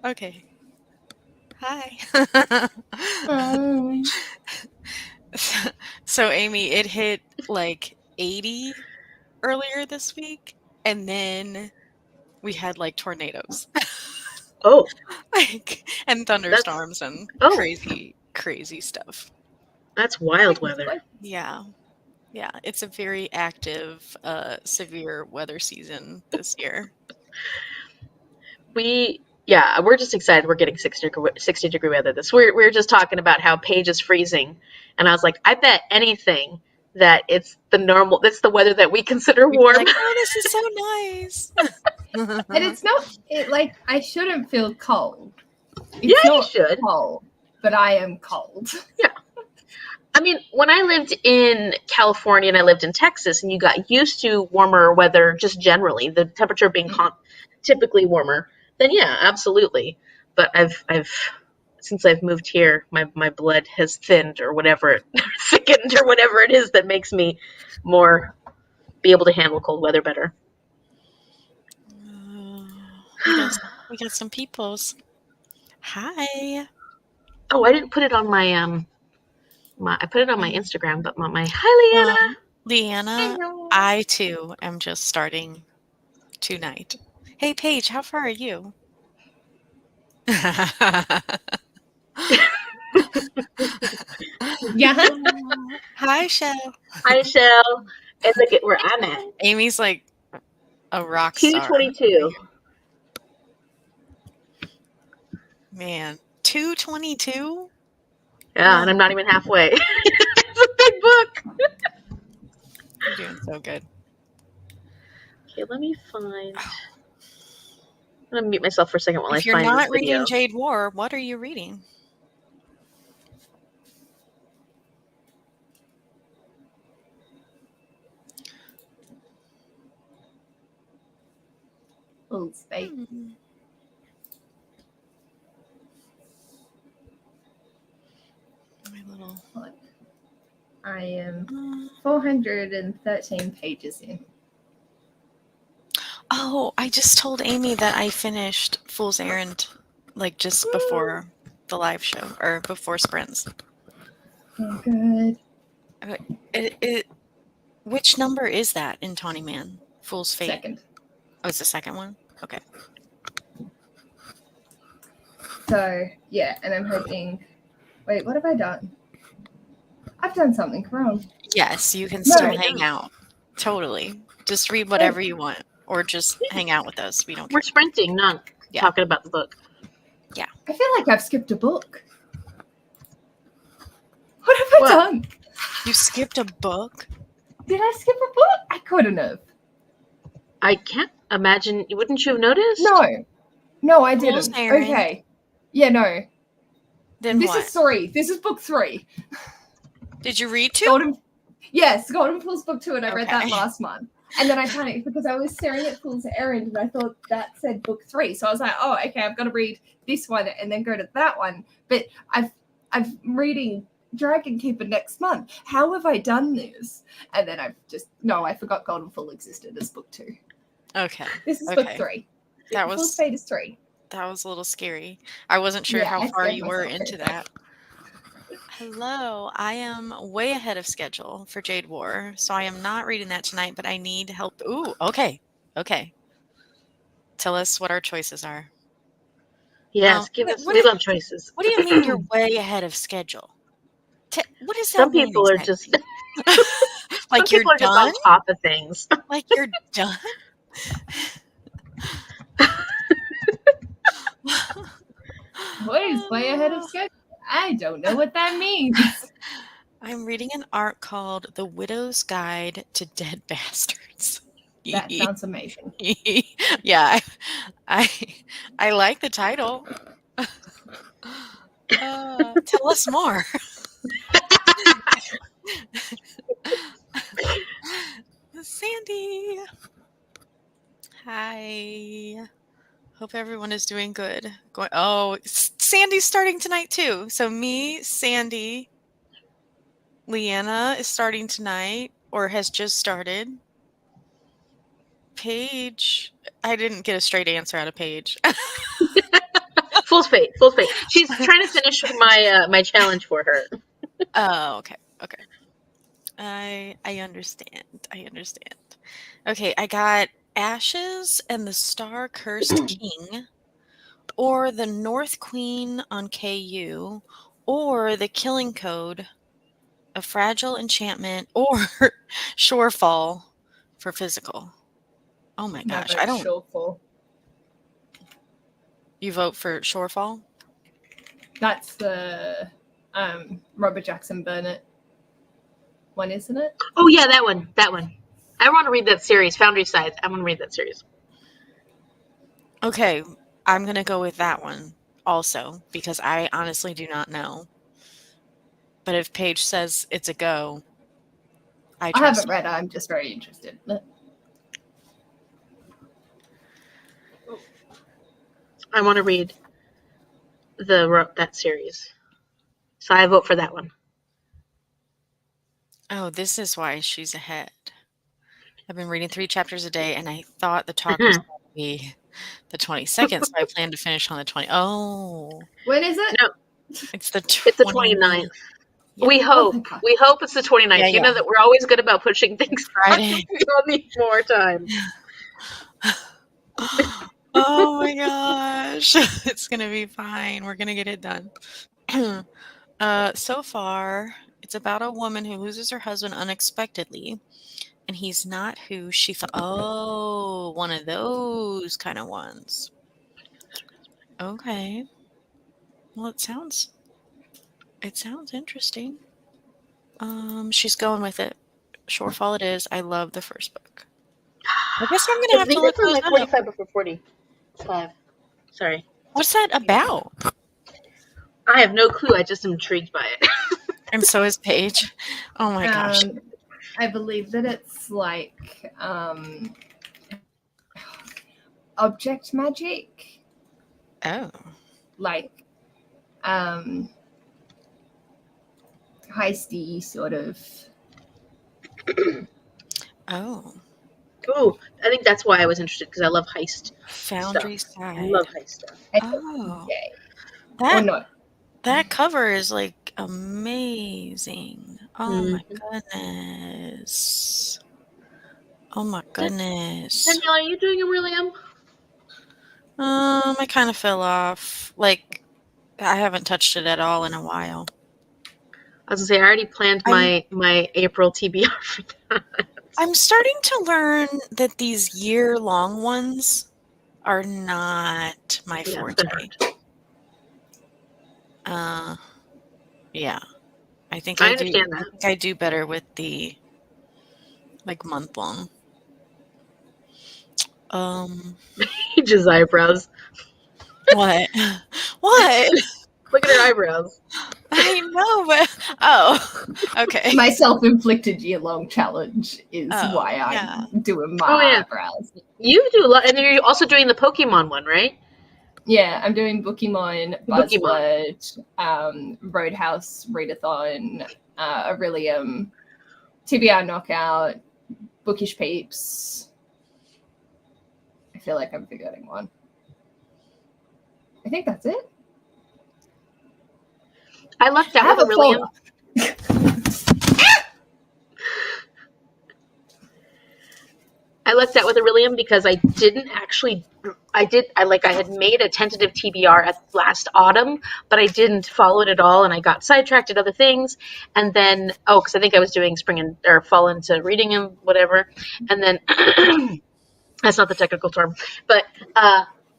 Okay. Hi. Um, So, Amy, it hit like 80 earlier this week, and then we had like tornadoes, Oh, like and that's thunderstorms and oh, crazy, crazy stuff. that's wild goodness weather. gracious. Yeah. Yeah, it's a very active, severe weather season this year. We're just excited. We're getting 60-degree weather. We're just talking about how Paige is freezing, and I was like, I bet anything that it's the normal. It's the weather that we consider We'd be warm. like, "Oh, this is so nice." And it's not like I shouldn't feel cold. Yeah, It's you not should. cold, but I am cold. Yeah. I mean, when I lived in California and I lived in Texas, and you got used to warmer weather just generally, the temperature being typically warmer, then yeah, absolutely. But I've since I've moved here, my blood has thinned or whatever, thickened or whatever it is that makes me more be able to handle cold weather better. We got some peoples. Hi. Oh, I didn't put it on I put it on my Instagram, but my hi Leanna. Leanna, Hello. I too am just starting tonight. Hey, Paige, how far are you? Yeah. Hi, Shell. Hi Shell. And look at where I'm at. Amy's like a rock star. 222. Man, 222? Yeah, and I'm not even halfway. It's a big book. You're doing so good. Okay, let me find. I'm gonna mute myself for a second while I If you're find this not video. reading Jade War, what are you reading? Full space. My little. I am 413 pages in. Oh, I just told Amy that I finished Fool's Errand, like just before the live show or before sprints. Oh, good. Which number is that in Tawny Man? Fool's Fate. Second. Oh, it's the second one? Okay. So, yeah, and I'm hoping. Wait, what have I done? I've done something wrong. Yes, you can No. still hang out. Totally. Just read whatever you want or just hang out with us. We don't We're care. sprinting, not talking about the book. Yeah. I feel like I've skipped a book. What have I done? You skipped a book? Did I skip a book? I couldn't have. I can't imagine. Wouldn't you have noticed? No, I Fool's didn't. Errand. Okay. Yeah, no. Then this what? is 3. This is book 3. Did you read 2? Yes, Golden Fool's book 2, and I read that Okay. last month. And then I panicked because I was staring at Fool's Errand and I thought that said book 3. So I was like, oh, okay, I've got to read this one and then go to that one. But I'm reading Dragon Keeper next month. How have I done this? And then I forgot Golden Fool existed as book 2. Okay. This is book 3. Fool's Fate is 3. That was a little scary. I wasn't sure how far you were into that. Hello, I am way ahead of schedule for Jade War, so I am not reading that tonight, but I need help. Ooh, okay. Tell us what our choices are. Yes, we love choices. What do you mean you're way ahead of schedule? What does that Some mean people exactly? are just like some you're people are done? just on top of things. Like you're done? What is way ahead of schedule? I don't know what that means. I'm reading an arc called The Widow's Guide to Dead Bastards. That sounds amazing. Yeah, I like the title. Tell us more. Sandy. Hi. Hope everyone is doing good. Sandy's starting tonight too. So me, Sandy, Leanna is starting tonight or has just started. Paige, I didn't get a straight answer out of Paige. Fool's fate. Fool's fate. She's trying to finish my challenge for her. Oh, okay. Okay. I understand. I understand. Okay, I got Ashes and the Star Cursed King, or the North Queen on KU, or the Killing Code, a Fragile Enchantment, or Shorefall for physical. Oh my gosh, I don't. Shorefall. You vote for Shorefall? That's the Robert Jackson Burnett one, isn't it? Oh yeah, that one. That one. I want to read that series, Foundry Side. I want to read that series. Okay, I'm gonna go with that one also because I honestly do not know. But if Paige says it's a go, I I trust. haven't read it. I'm just very interested in it. I want to read that series, so I vote for that one. Oh, this is why she's ahead. I've been reading 3 chapters a day, and I thought the talk was going to be the 22nd, so I plan to finish on the 20. Oh, When is it? No, it's the it's the 29th. Yeah. We hope. We hope it's the 29th. Yeah, You know that we're always good about pushing things. Friday. We all need more time. Oh my gosh. It's going to be fine. We're going to get it done. So far, it's about a woman who loses her husband unexpectedly, and he's not who she thought. Oh, one of those kind of ones. Okay. Well, it sounds interesting. She's going with it. Shorefall it is. I love the first book. I guess I'm gonna I have to think look it's on those like up. 45 before 45. Sorry. What's that about? I have no clue. I just am intrigued by it. And so is Paige. Oh my gosh. I believe that it's like object magic. Oh. Like heisty sort of. Oh. Ooh, I think that's why I was interested, because I love heist Foundry stuff. Side. I love heist stuff. Oh. Okay. That Or not. that cover is like amazing. Oh my goodness. Oh my goodness. Danielle, are you doing a William? I kind of fell off. Like, I haven't touched it at all in a while. I was gonna say I already planned my April TBR for that. I'm starting to learn that these year-long ones are not my forte. Yeah. I think I understand that. I think I do better with the like month-long. Just eyebrows. What? What? Look at her eyebrows. I know, but oh, okay. My self-inflicted year-long challenge is why I'm doing my eyebrows. You do a lot, and you're also doing the Pokemon one, right? Yeah, I'm doing Bookemon, Buzzword, Roadhouse, Readathon, Aurelium, TBR Knockout, Bookish Peeps. I feel like I'm forgetting one. I think that's it. I lucked out with Aurelium. I lucked out with Aurelium because I didn't actually. I had made a tentative TBR at last autumn, but I didn't follow it at all, and I got sidetracked at other things. And then, because I think I was doing spring or fall into reading and whatever. And then, that's not the technical term, but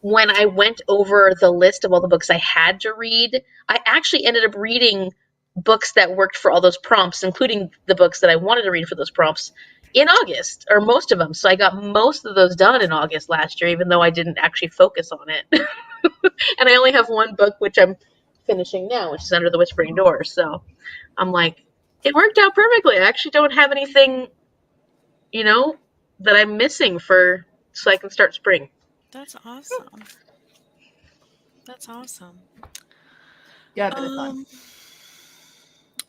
when I went over the list of all the books I had to read, I actually ended up reading books that worked for all those prompts, including the books that I wanted to read for those prompts, in August, or most of them. So I got most of those done in August last year, even though I didn't actually focus on it. And I only have one book, which I'm finishing now, which is Under the Whispering Door. So I'm like, it worked out perfectly. I actually don't have anything, that I'm missing so I can start spring. That's awesome. That's awesome. Yeah, but fun.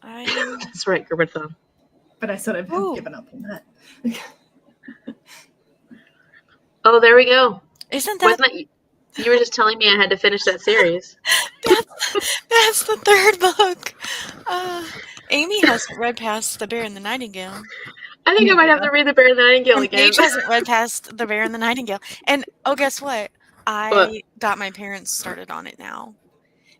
That's right, Gerberthon. But I sort of have given up on that. Oh, there we go. Isn't that You were just telling me I had to finish that series. That's the third book. Amy hasn't read past The Bear and the Nightingale. I think I might have to read The Bear and the Nightingale And again. Paige hasn't read past The Bear and the Nightingale. And guess what? I got my parents started on it now.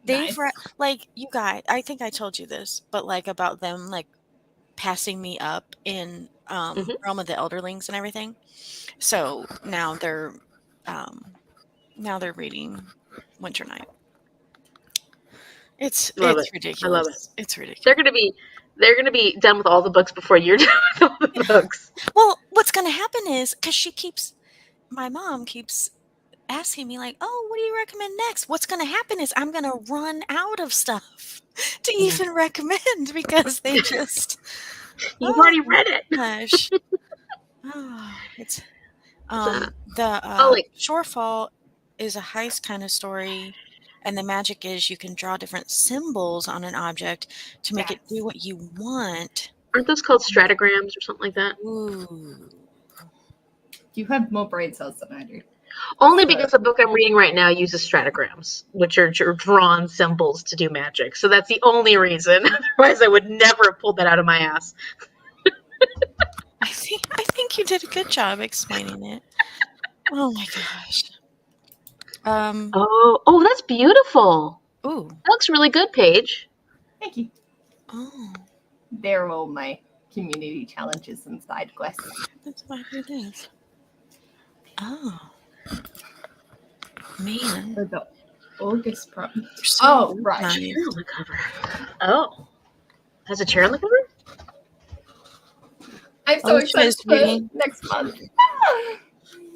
They've Nice. read, like, you guys, I think I told you this, but like about them like passing me up in Realm of the Elderlings and everything. So now they're reading Winter Night. It's ridiculous. I love it. It's ridiculous. They're gonna be done with all the books before you're done with all the books. Well, what's gonna happen is because my mom keeps asking me like, "Oh, what do you recommend next?" What's gonna happen is I'm gonna run out of stuff to even recommend because they just You've already read it. Gosh. It's Shorefall is a heist kind of story, and the magic is you can draw different symbols on an object to make it do what you want. Aren't those called stratograms or something like that? Ooh. You have more brain cells than I do. Only because the book I'm reading right now uses stratograms, which are drawn symbols to do magic. So that's the only reason. Otherwise, I would never have pulled that out of my ass. I think you did a good job explaining it. Oh my gosh. Oh, that's beautiful. Ooh. That looks really good, Paige. Thank you. Oh. They're all my community challenges and side quests. That's why it is. Oh. Man. For the August prompt. So right. nice. Chair on the cover. Oh. Has a chair on the cover? I'm so excited for next month.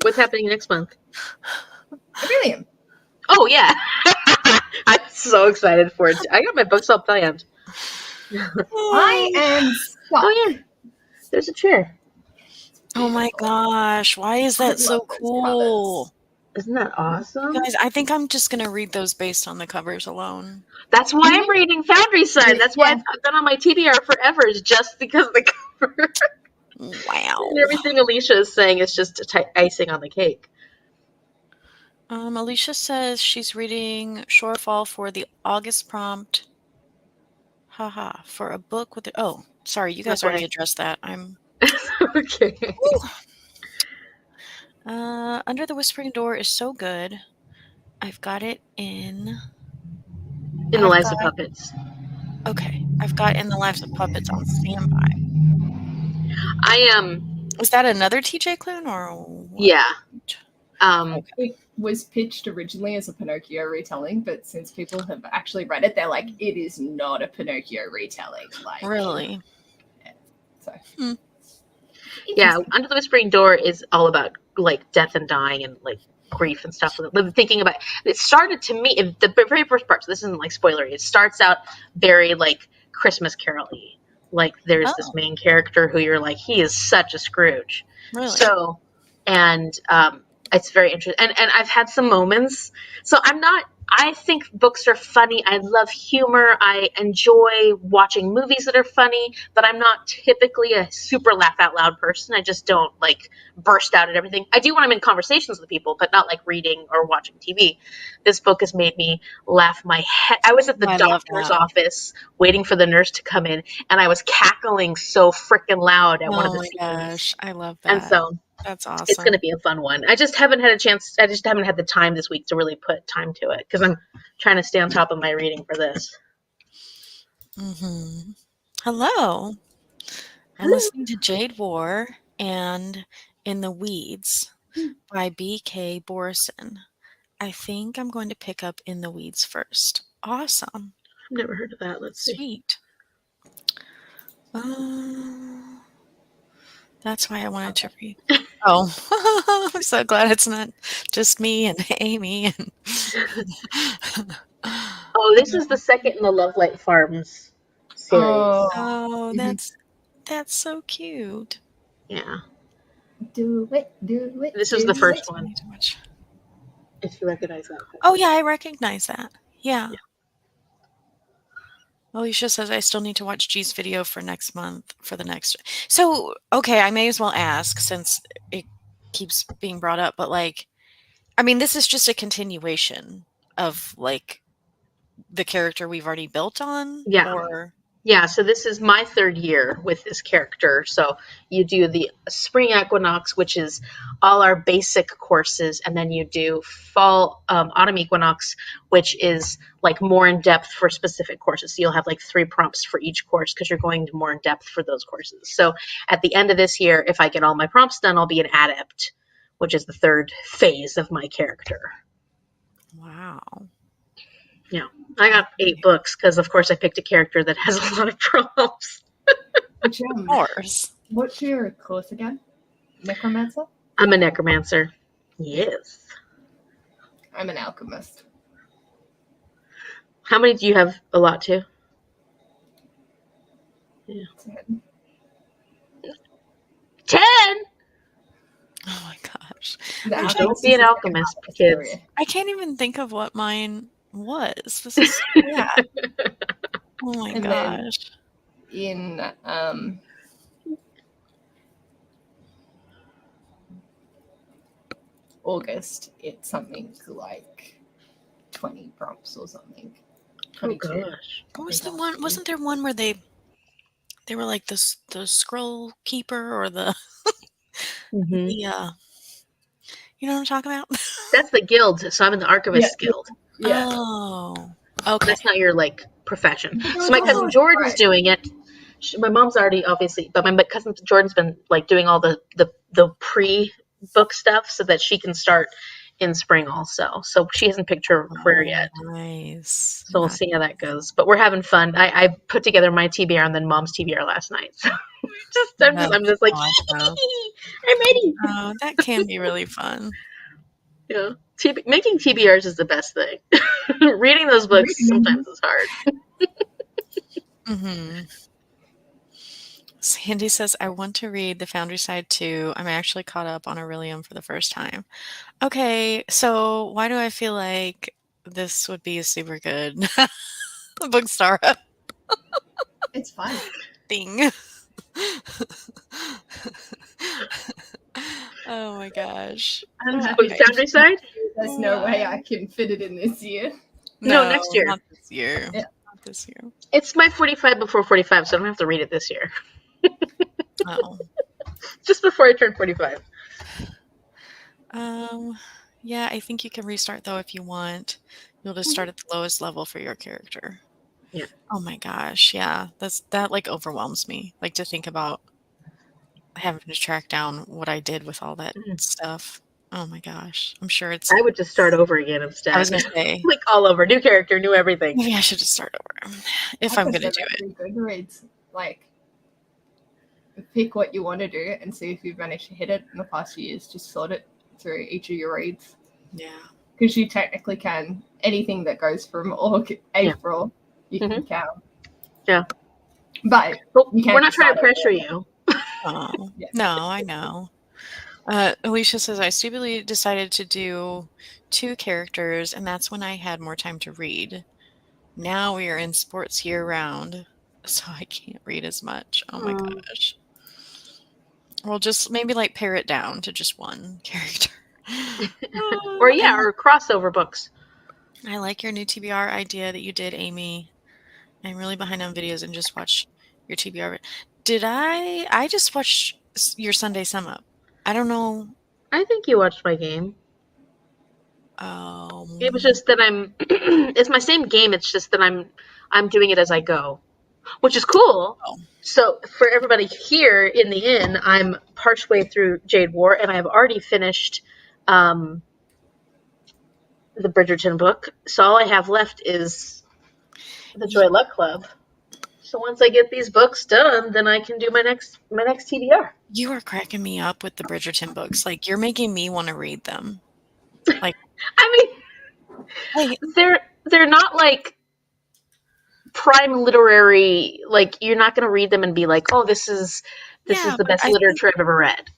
What's happening next month? I really am. Oh, yeah. I'm so excited for it. I got my books all planned. I am stuck. Oh, yeah. There's a chair. Oh my gosh. Why is that so cool? Isn't that awesome? Guys, I think I'm just going to read those based on the covers alone. That's why I'm reading Foundry Side. That's why it's been on my TBR forever, is just because of the cover. Wow. And everything Alicia is saying is just icing on the cake. Alicia says she's reading Shorefall for the August prompt. Haha. For a book with oh, sorry, you guys already addressed that. I'm okay. Under the Whispering Door is so good. I've got it in the Lives of Puppets. Okay. I've got In the Lives of Puppets on standby. Was that another TJ Klune or what? Yeah. It was pitched originally as a Pinocchio retelling, but since people have actually read it, they're like, it is not a Pinocchio retelling. Like, really? Yeah. So. Yeah, Under the Whispering Door is all about like death and dying and like grief and stuff. Thinking about it started to me the very first part. So this isn't like spoilery. It starts out very like Christmas Carol-y. Like there's this main character who you're like, he is such a Scrooge. Really? So, and it's very interesting. And I've had some moments. So I think books are funny. I love humor. I enjoy watching movies that are funny, but I'm not typically a super laugh out loud person. I just don't like burst out at everything. I do when I'm in conversations with people, but not like reading or watching TV. This book has made me laugh my head. I was at the doctor's office waiting for the nurse to come in, and I was cackling so freaking loud at one of the scenes. Oh my gosh, I love that. And so that's awesome. It's going to be a fun one. I just haven't had a chance. I just haven't had the time this week to really put time to it because I'm trying to stay on top of my reading for this. Mm-hmm. Hello. I'm listening to Jade War and In the Weeds by B.K. Borison. I think I'm going to pick up In the Weeds first. Awesome. I've never heard of that. Let's see. Sweet. That's why I wanted to read. Oh, I'm so glad it's not just me and Amy. And oh, this is the second in the Love Light Farms series. Oh, that's so cute. Yeah. Do it. This is the first one. If you recognize that. Oh, yeah, I recognize that. Yeah. Alicia says I still need to watch G's video for next month for the next. So, okay, I may as well ask since it keeps being brought up, but like, I mean, this is just a continuation of like the character we've already built on, Yeah. or Yeah, so this is my third year with this character. So you do the spring equinox, which is all our basic courses, and then you do fall autumn equinox, which is like more in depth for specific courses. So you'll have like 3 prompts for each course because you're going more in depth for those courses. So at the end of this year, if I get all my prompts done, I'll be an adept, which is the third phase of my character. wow. Yeah, I got 8 books because, of course, I picked a character that has a lot of prompts. Which, Of course. what's your course again? Necromancer? I'm a necromancer. Yes. I'm an alchemist. How many do you have? A lot too. 10. 10. Oh my gosh. The I'm alchemist Don't is be an the second alchemist, hardest kids. area. I can't even think of what mine was. This is yeah. Oh my And then- gosh. In August, it's something like 20 prompts or something. Oh 22. gosh. What was the one? Wasn't there one where they were like the scroll keeper or the Mhm. you know what I'm talking about? That's the guild. So I'm in the archivist guild. Yeah. Oh. Okay. That's not your like profession. But there So was my also cousin a Jordan's strike. doing it. My mom's already obviously, but my cousin Jordan's been like doing all the pre book stuff so that she can start in spring also. So she hasn't picked her career yet. Nice. So we'll see how that goes. But we're having fun. I put together my TBR and then mom's TBR last night. So I'm just like, Awesome. I'm ready. Oh, that can be really fun. Yeah. Making TBRs is the best thing. Reading those books Reading. sometimes is hard. Mm-hmm. Sandy says, I want to read The Foundry Side 2. I'm actually caught up on Aurelium for the first time. Okay, so why do I feel like this would be super good? bookStara It's fun. thing. Oh my gosh. I'm happy. But Foundry Side? There's no way I can fit it in this year. No, next year. Not this year. Yeah. Not this year. It's my 45 before 45, so I don't have to read it this year. Oh. Just before I turn 45. Yeah, I think you can restart though if you want. You'll just start at the lowest level for your character. Yeah. Oh my gosh, yeah. That like overwhelms me. Like to think about having to track down what I did with all that stuff. Oh my gosh. I'm sure it's I would just start over again instead. I was gonna say like all over. New character, new everything. maybe I should just start over if I'm gonna do it. Goodreads, like, pick what you want to do and see if you've managed to hit it in the past years. Just sort it through each of your reads. Yeah. Because you technically can. Anything that goes from April, you can count. Yeah. But Well, you can't we're not trying to decide pressure it. you. Oh, Yeah. no, I know. Alicia says, I stupidly decided to do 2 characters, and that's when I had more time to read. Now we are in sports year-round, so I can't read as much. Oh my gosh. We'll just maybe like pare it down to just 1 character. Or crossover books. I like your new TBR idea that you did, Amy. I'm really behind on videos and just watch your TBR. Did I just watched your Sunday sum up. I don't know. I think you watched my game. Oh. It was just that it's my same game, it's just that I'm doing it as I go. Which is cool. Oh. So for everybody here in the inn, I'm partially through Jade War, and I've already finished the Bridgerton book. So all I have left is the Joy Luck Club. So once I get these books done, then I can do my next TBR. You are cracking me up with the Bridgerton books. Like you're making me want to read them. Like I mean, they're not like prime literary. Like you're not going to read them and be like, "Oh, this is the best literature I've ever read."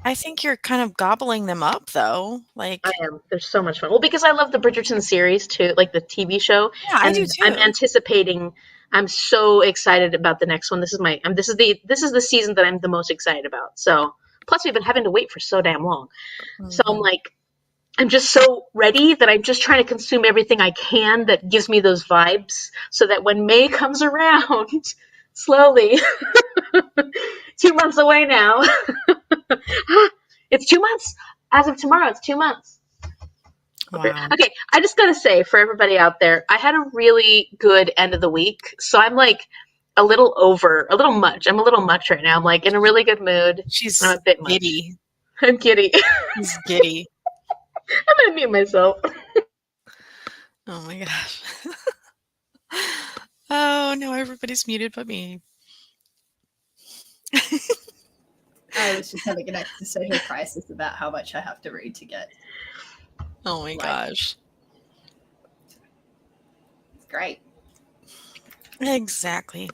I think you're kind of gobbling them up, though. Like I am. They're so much fun. Well, because I love the Bridgerton series too, like the TV show. Yeah, I do too. I'm anticipating. I'm so excited about the next one. This is the season that I'm the most excited about. So, plus we've been having to wait for so damn long. Mm-hmm. So I'm like, I'm just so ready that I'm just trying to consume everything I can that gives me those vibes so that when May comes around, slowly, 2 months away now. It's 2 months. As of tomorrow, it's 2 months. Wow. Okay, I just gotta say for everybody out there, I had a really good end of the week, so I'm like a little much. I'm a little much right now. I'm like in a really good mood. She's I'm a bit much. giddy. I'm giddy. She's giddy. I'm gonna mute myself. Oh my gosh. Oh no, everybody's muted but me. I was just having an existential crisis about how much I have to read to get. Oh my gosh. It's great. Exactly.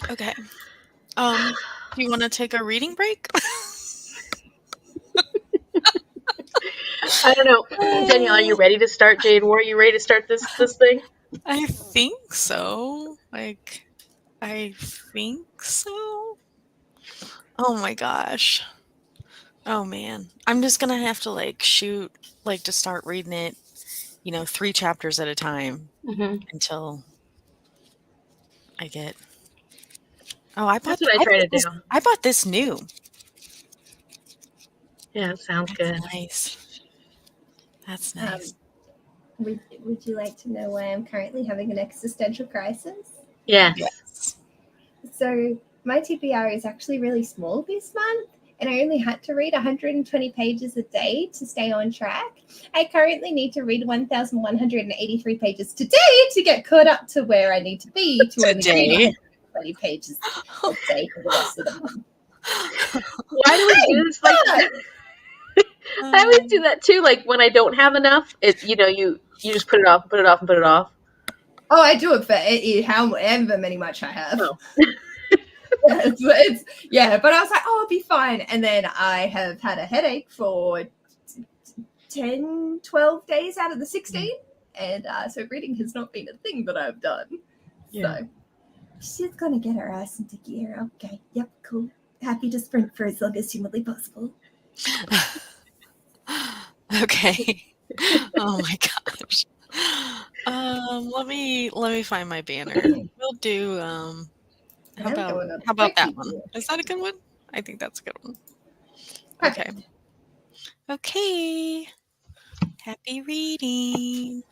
Okay. Do you want to take a reading break? I don't know. Danielle, are you ready to start Jade War? Are you ready to start this thing? I think so. Like, I think so. Oh my gosh. Oh man. I'm just gonna have to like shoot, like to start reading it, 3 chapters at a time Mm-hmm. until I get. Oh, I bought. That's what I try to do. I bought this new. Yeah, it sounds That's good. nice. That's nice. Would you like to know why I'm currently having an existential crisis? Yes. Yes. So my TBR is actually really small this month, and I only had to read 120 pages a day to stay on track. I currently need to read 1,183 pages today to get caught up to where I need to be to only read 120 pages a day for the rest of the month. Why do we do this? Like, I always do that too. Like when I don't have enough, you just put it off, put it off, and put it off. Oh, I do it for however many much I have. Oh. But I was like, oh, I'll be fine. And then I have had a headache for 10, 12 days out of the 16. And so reading has not been a thing that I've done. Yeah. So she's going to get her ass into gear. Okay. Yep. Cool. Happy to sprint for as long as humanly possible. Okay. Oh my gosh. Let me find my banner. We'll do how about that one? Is that a good one? I think that's a good one. Okay. Okay. Happy reading.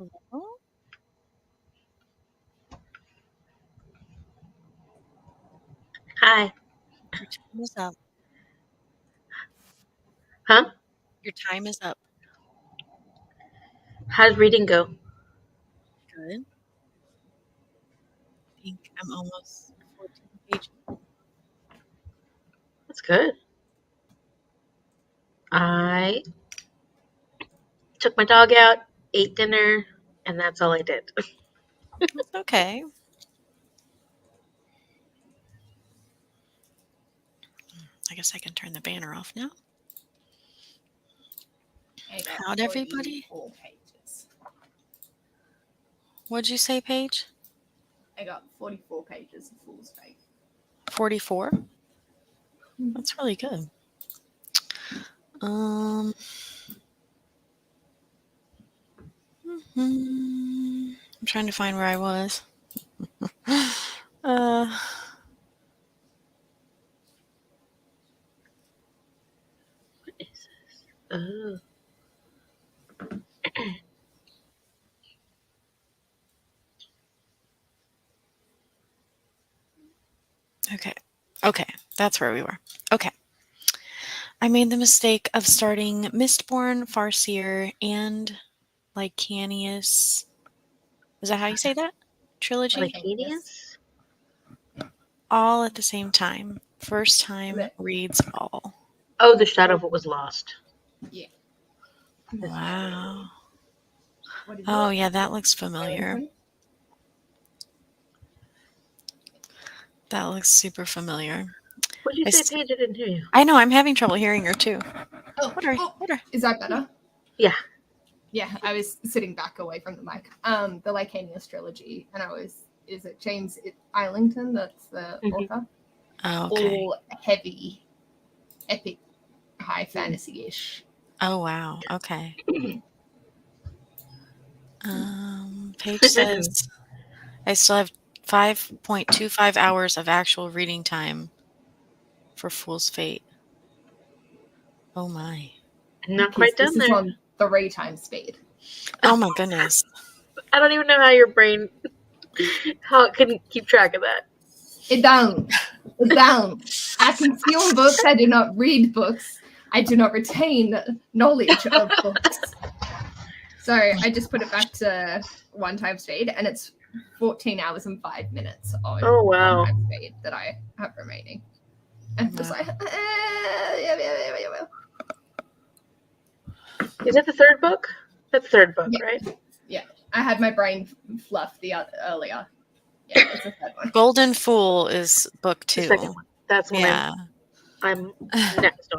Hello? Hi. Your time is up. Huh? Your time is up. How'd reading go? Good. I think I'm almost 14 pages. That's good. I took my dog out, ate dinner, and that's all I did. It's okay. I guess I can turn the banner off now. I got How'd everybody? 44 pages. What'd you say, Paige? I got 44 pages of Fool's Fate. 44? That's really good. I'm trying to find where I was. What is this? Oh. Okay. Okay. That's where we were. Okay. I made the mistake of starting Mistborn, Farseer, and Lycanius. Is that how you say that? Trilogy? Lycanius? All at the same time. First time reads all. Oh, the Shadow of What Was Lost. Yeah. Wow. What is Oh, it? yeah, that looks familiar. That looks super familiar. What did you say, Paige? I didn't hear you. I know, I'm having trouble hearing her too. What are Is that better? Yeah. Yeah, I was sitting back away from the mic. The Lycanius trilogy, and is it James Islington that's the author? Oh, okay. All heavy, epic, high fantasy-ish. Oh, wow. Okay. Paige says I still have 5.25 hours of actual reading time for Fool's Fate. Oh my. Not quite done This there. is on 3 times speed. Oh my goodness. I don't even know how your brain how it can keep track of that. It don't. It don't. I consume books. I do not read books. I do not retain knowledge of books. So I just put it back to 1 times speed, and it's 14 hours and 5 minutes on Oh, wow. 1 times speed that I have remaining. And I'm just like, yeah. Is that the third book? That's the third book, Yeah. right? Yeah. I had my brain fluff earlier. Yeah, it's the third one. Golden Fool is book 2. The second one. That's when Yeah. I'm next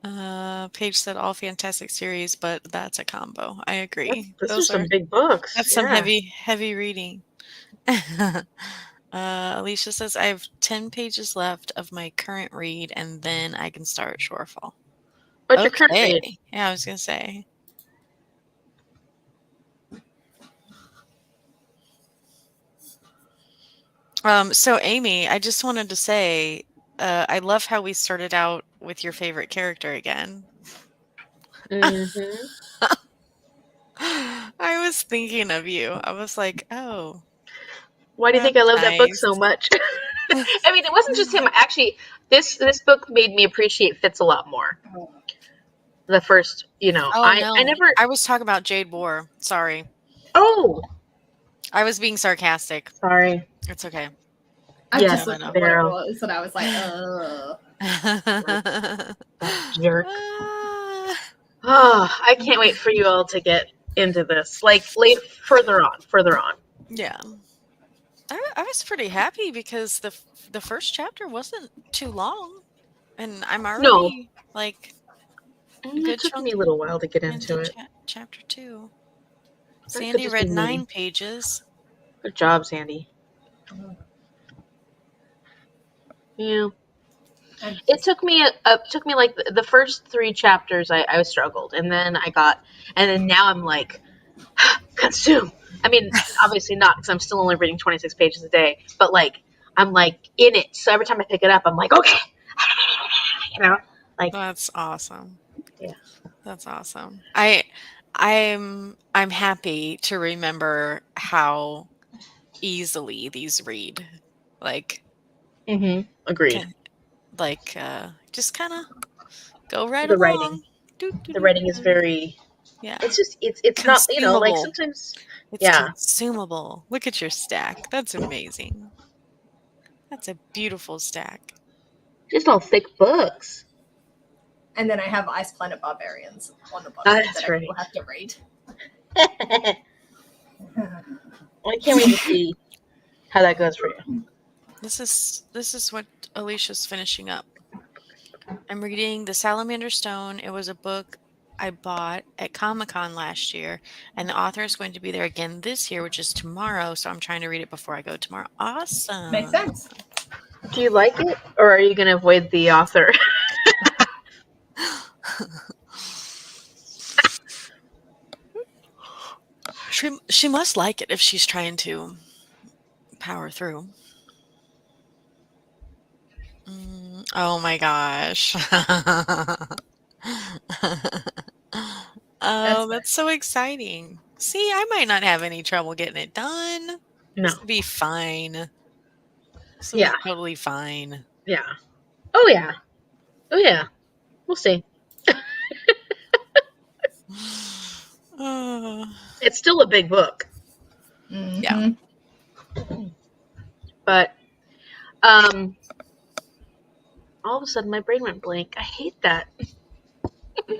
on. Paige said all fantastic series, but that's a combo. I agree. Those are some big books. That's some heavy reading. Alicia says I have 10 pages left of my current read, and then I can start Shorefall. What's your current read? Yeah, I was gonna say. So Amy, I just wanted to say, I love how we started out with your favorite character again. Mm-hmm. I was thinking of you. I was like, oh. Why do you think I love that book so much? I mean, it wasn't just him. Actually, this book made me appreciate Fitz a lot more. The first, I was talking about Jade War. Sorry. Oh. I was being sarcastic. Sorry. It's okay. I just looked at what it was, and I was like, jerk. Oh, I can't wait for you all to get into this. Like, further on. Yeah. I was pretty happy because the first chapter wasn't too long, and I'm already like. It took me a little while to get into it. Chapter 2. Sandy read 9 pages. Good job, Sandy. Yeah. It took me like the first 3 chapters I struggled, and then now I'm like, consume. I mean, obviously not, because I'm still only reading 26 pages a day, but like I'm like in it. So every time I pick it up, I'm like, okay, like that's awesome. Yeah, that's awesome. I'm happy to remember how easily these read. Like, Agreed. just kind of go right The writing, along. Doo, doo, the doo, writing is doo. very. Yeah. It's just it's not like Consumable. sometimes. It's Yeah, consumable. Look at your stack. That's amazing. That's a beautiful stack. just all thick books. And then I have Ice Planet Barbarians on the bottom That's that I right. will have to read. I can't wait to see how that goes for you. This is what Alicia's finishing up. I'm reading The Salamander Stone. It was a book I bought at Comic-Con last year, and the author is going to be there again this year, which is tomorrow, so I'm trying to read it before I go tomorrow. Awesome. Makes sense. Do you like it, or are you going to avoid the author? She must like it if she's trying to power through. Oh my gosh. Oh, that's so exciting. See, I might not have any trouble getting it done. No. This will be fine. This will Yeah. be totally fine. Yeah. Oh yeah. Oh yeah. We'll see. Oh, It's still a big book, yeah. but all of a sudden my brain went blank. I hate that. I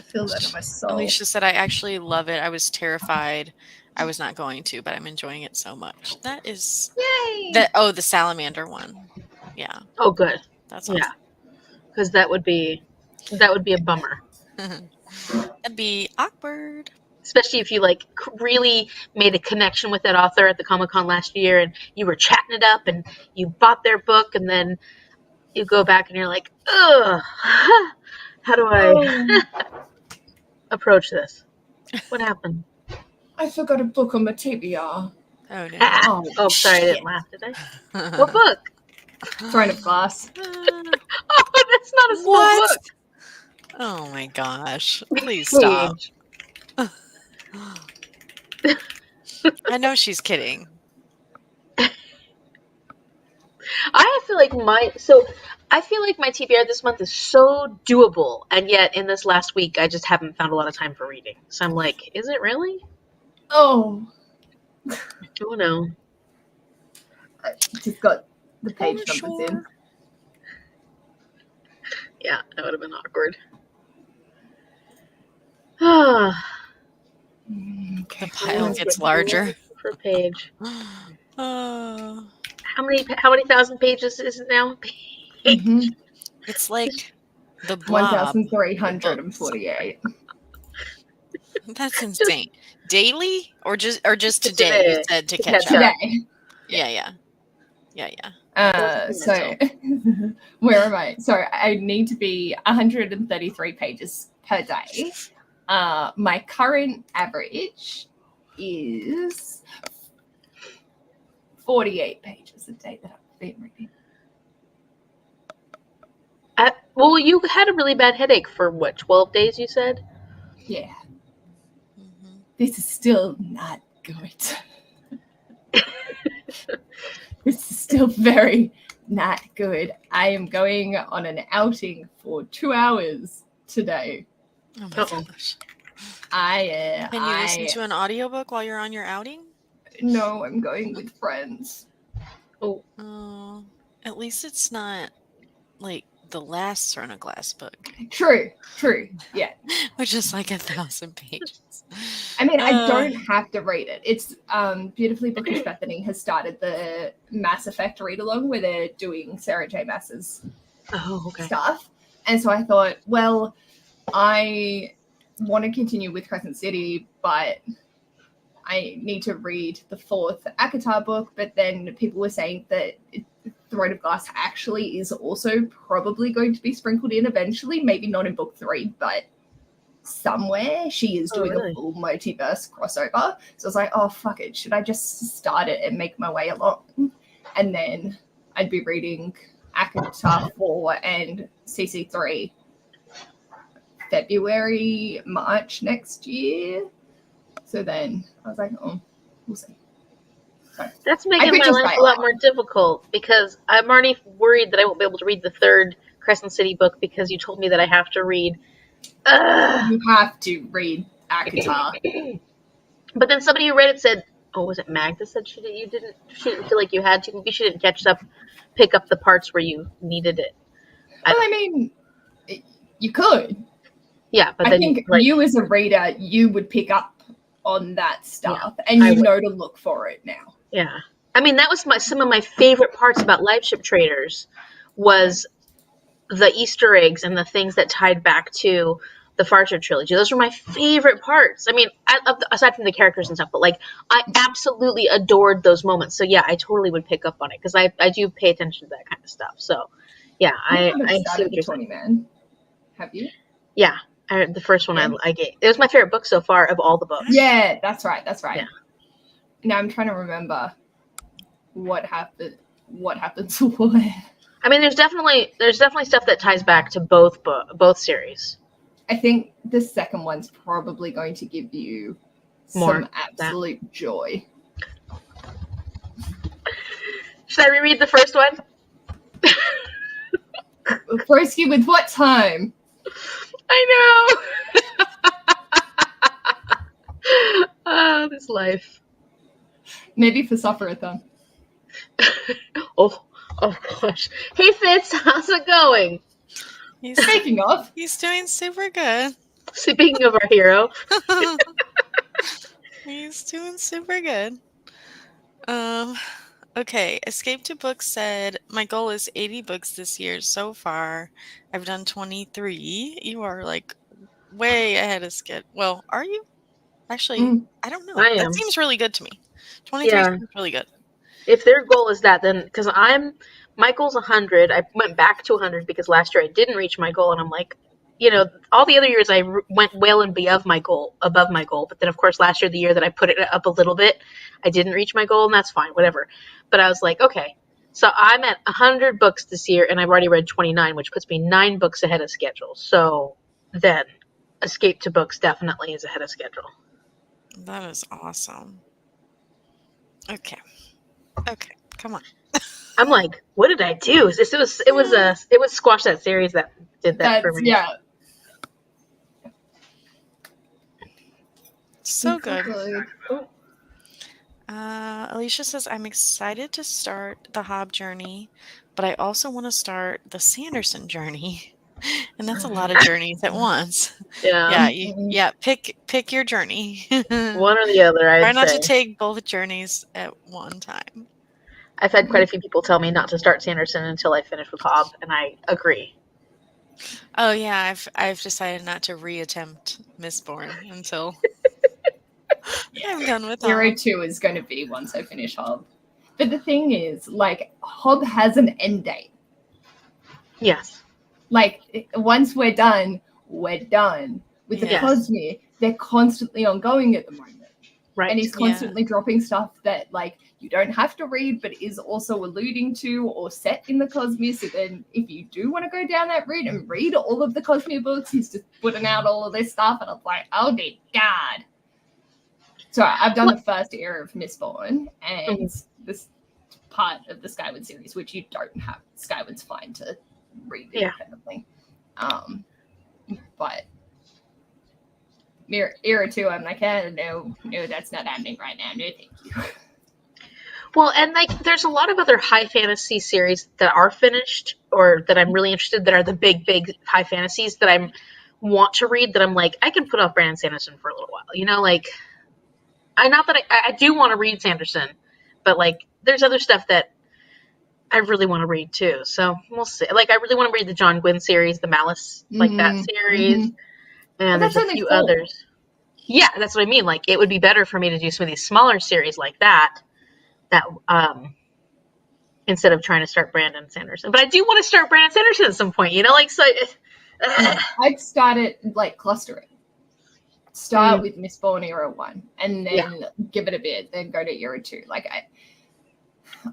feel that in my soul. Alicia said, I actually love it. I was terrified I was not going to, but I'm enjoying it so much. That is Yay! the salamander one. Yeah. Oh, good. That's awesome. Yeah, because that would be a bummer. That'd be awkward. Especially if you like really made a connection with that author at the Comic-Con last year, and you were chatting it up, and you bought their book, and then you go back and you're like, ugh, how do I approach this? What happened? I forgot a book on my TBR. Oh no. Oh, sorry, I didn't laugh, did I? What book? Throne of Glass. Oh, that's not a small What? book. Oh my gosh. Please stop. I know she's kidding. I feel like my TBR this month is so doable, and yet in this last week I just haven't found a lot of time for reading. So I'm like, is it really? Oh. Oh no. I just got the page numbers in. Yeah, that would have been awkward. Ah. The pile gets larger. Per page. Oh. How many thousand pages is it now? It's like the Blob. 1,348. That's insane. Daily or just today? You said to catch up. Today. Yeah. So where am I? So I need to be 133 pages per day. My current average is 48 pages a day that I've been reading. Well, you had a really bad headache for what, 12 days, you said? Yeah. This is still not good. This is still very not good. I am going on an outing for 2 hours today. Oh my gosh. Can you listen to an audiobook while you're on your outing? No, I'm going with friends. Oh, at least it's not like the last Throne of Glass book. True. Yeah. Which is like 1,000 pages. I mean, I don't have to read it. It's Beautifully Bookish Bethany has started the Mass Effect read-along where they're doing Sarah J. Maas's stuff. And so I thought, well, I want to continue with Crescent City, but I need to read the 4th ACOTAR book. But then people were saying that Throne of Glass actually is also probably going to be sprinkled in eventually, maybe not in book 3, but somewhere she is doing a full multiverse crossover. So I was like, oh, fuck it. Should I just start it and make my way along? And then I'd be reading ACOTAR 4 and CC3 February, March next year. So then I was like, oh, we'll see. So That's I making could my just life buy a lot it. more difficult because I'm already worried that I won't be able to read the third Crescent City book because you told me that I have to read. You have to read Akatar. But then somebody who read it said, "Oh, was it Mag that said she didn't feel like you had to? Maybe she didn't pick up the parts where you needed it." Well, I mean, you could. Yeah, but I then think like, you as a reader, you would pick up on that stuff, Yeah, and I you would. know to look for it now. Yeah, I mean that was some of my favorite parts about Live Ship Traders was the Easter eggs and the things that tied back to the Farshad trilogy. Those were my favorite parts. I mean, aside from the characters and stuff, but like I absolutely adored those moments. So yeah, I totally would pick up on it because I do pay attention to that kind of stuff. So yeah, You I haven't see started what the you're saying. 20 Man, have you? Yeah, the first one Yeah. I gave. It was my favorite book so far of all the books. Yeah, that's right. That's right. Yeah. Now I'm trying to remember what happens when. I mean, there's definitely stuff that ties back to both series. I think the second one's probably going to give you More some absolute joy. Should I reread the first one? Broski, with what time? I know. Oh, this life. Maybe for Sufferathon. Oh gosh. Hey Fitz, how's it going? Speaking of, He's doing super good. Speaking of our hero. He's doing super good. Okay, Escape to Books said, my goal is 80 books this year. So far, I've done 23. You are like way ahead of schedule. Well, are you? Actually, I don't know. I That am. seems really good to me. 23 Yeah. seems really good. If their goal is that, then because my goal's 100. I went back to 100 because last year I didn't reach my goal, and I'm like, all the other years I went well and above my goal. But then, of course, last year, the year that I put it up a little bit, I didn't reach my goal, and that's fine, whatever. But I was like, okay, so I'm at 100 books this year, and I've already read 29, which puts me 9 books ahead of schedule. So then, Escape to Books definitely is ahead of schedule. That is awesome. Okay, come on. I'm like, what did I do? It was Squash That series that did that for me. Yeah. So good. Cool. Alicia says, I'm excited to start the Hobb journey, but I also want to start the Sanderson journey. And that's a lot of journeys at once. Yeah. Pick your journey. One or the other, Try I'd not say. to take both journeys at one time. I've had quite a few people tell me not to start Sanderson until I finish with Hobb, and I agree. Oh yeah, I've decided not to reattempt Mistborn until I'm done with Hero Hobb. 2 is going to be once I finish Hobb. But the thing is, like, Hobb has an end date. Yes. Like, once we're done, we're done. With the Yes. Cosmere, they're constantly ongoing at the moment. Right. And he's constantly dropping stuff that, like, you don't have to read, but is also alluding to or set in the Cosmere. So then if you do want to go down that route and read all of the Cosmere books, he's just putting out all of this stuff. And I'm like, oh, dear God. So I've done the first era of Mistborn and this part of the Skyward series, which you don't have. Skyward's fine to read independently. But era 2, I'm like, no, that's not happening right now. No, thank you. Well, and like, there's a lot of other high fantasy series that are finished or that I'm really interested in that are the big high fantasies that I want to read that I'm like, I can put off Brandon Sanderson for a little while. Like, I do want to read Sanderson, but like, there's other stuff that I really want to read too. So we'll see. Like, I really want to read the John Gwynne series, the Malice, like that series. And there's a few others. Yeah, that's what I mean. Like, it would be better for me to do some of these smaller series like that instead of trying to start Brandon Sanderson. But I do want to start Brandon Sanderson at some point, like, so. I'd start it, like, clustering. Start with Mistborn era 1 and then give it a bit, then go to era 2. Like,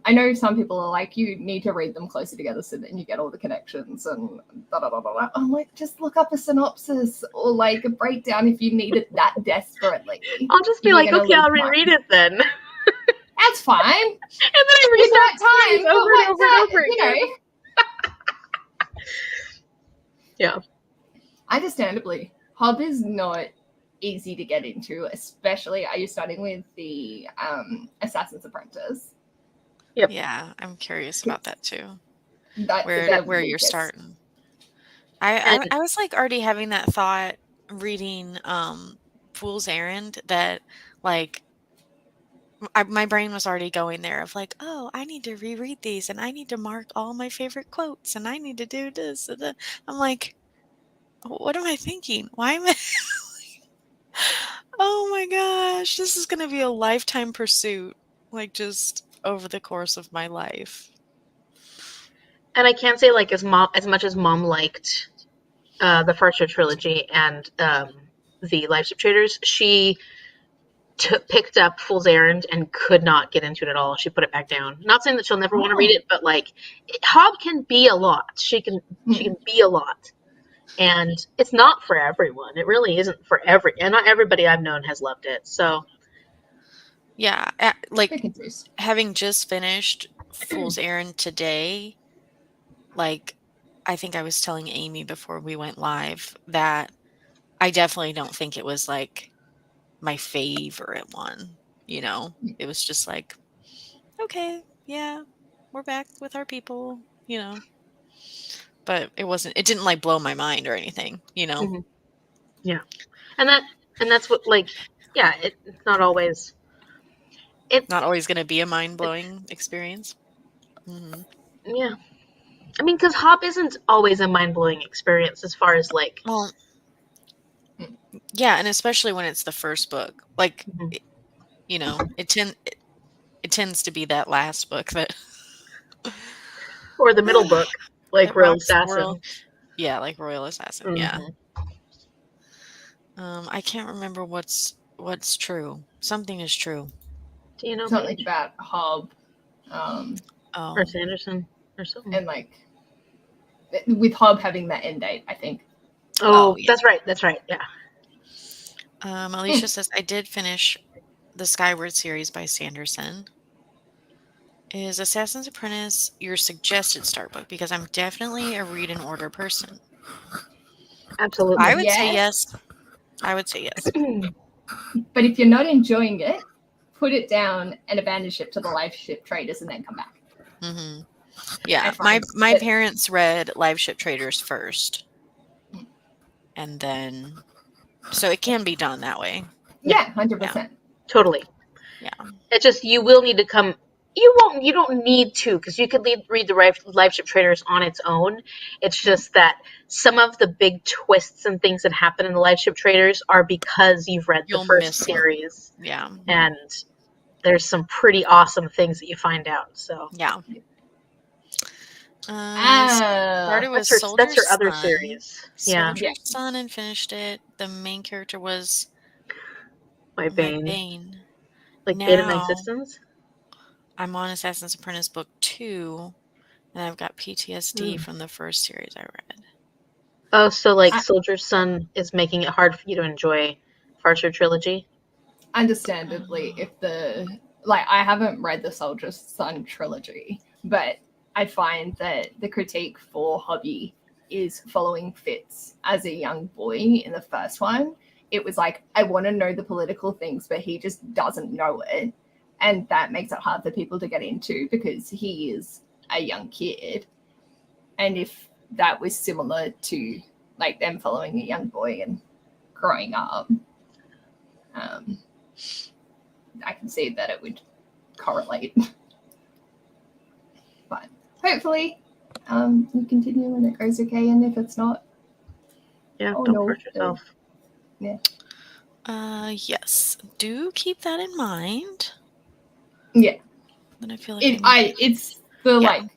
I know some people are like, you need to read them closer together so then you get all the connections and da da da da da. I'm like, just look up a synopsis or like a breakdown if you need it that desperately. I'll just be like, okay, I'll reread it then. And That's fine. then I read that time, over and over and over again. You know. Yeah. Understandably, Hub is not easy to get into, especially are you starting with the Assassin's Apprentice? Yep. Yeah, I'm curious about that too. That's Where you're starting. I was like already having that thought reading Fool's Errand that like my brain was already going there of like, oh, I need to reread these and I need to mark all my favorite quotes and I need to do this. And I'm like, what am I thinking? Why am I? Oh my gosh, this is going to be a lifetime pursuit, like just over the course of my life. And I can't say like as much as Mom liked the First trilogy and the Life Ship Traders, she picked up Fool's Errand and could not get into it at all. She put it back down. Not saying that she'll never want to read it, but like Hob can be a lot. She can be a lot. And it's not for everyone. It really isn't for and not everybody I've known has loved it. So yeah, like having just finished Fool's Errand today, like I think I was telling Amy before we went live that I definitely don't think it was like my favorite one, you know. It was just like, okay, yeah, we're back with our people, you know. But it didn't like blow my mind or anything, you know. Mm-hmm. Yeah. And that's what like yeah, it's not always going to be a mind-blowing experience. Mm-hmm. Yeah. I mean, because Hop isn't always a mind-blowing experience as far as like well, yeah, and especially when it's the first book. Like you know, it tends to be that last book that or the middle book, like Royal Assassin. Yeah, like Royal Assassin, yeah. I can't remember what's true. Something is true. Do you know something about Hob or Sanderson or something? And like with Hob having that end date, I think. Oh, yeah. That's right. Yeah. Alicia says I did finish the Skyward series by Sanderson. Is Assassin's Apprentice your suggested start book? Because I'm definitely a read in order person. Absolutely. I would say yes. I would say yes. But if you're not enjoying it, put it down and abandon ship to the Life Ship Traders and then come back. Mm-hmm. Yeah, my parents read Live Ship Traders first. And then, so it can be done that way. Yeah, 100%. Yeah. Totally. Yeah. It's just, you will need to come, you don't need to, because you could read the Live Ship Traders on its own. It's just that some of the big twists and things that happen in the Live Ship Traders are because you've read the first series. Yeah. And there's some pretty awesome things that you find out. So yeah. Started with that's her other series. Yeah. Soldier's Son and finished it. The main character was my Bane. Like now, Bane of Night Systems? I'm on Assassin's Apprentice book 2, and I've got PTSD from the first series I read. Oh, so like Soldier's Son is making it hard for you to enjoy Farser trilogy? Understandably, I haven't read the Soldier's Son trilogy, but I find that the critique for Hobby is following Fitz as a young boy in the first one. It was like, I want to know the political things, but he just doesn't know it. And that makes it hard for people to get into because he is a young kid. And if that was similar to like them following a young boy and growing up, I can see that it would correlate. But hopefully you continue and it goes okay. And if it's not, don't hurt yourself. Yeah. Yes. Do keep that in mind. Yeah. Then I feel like it's the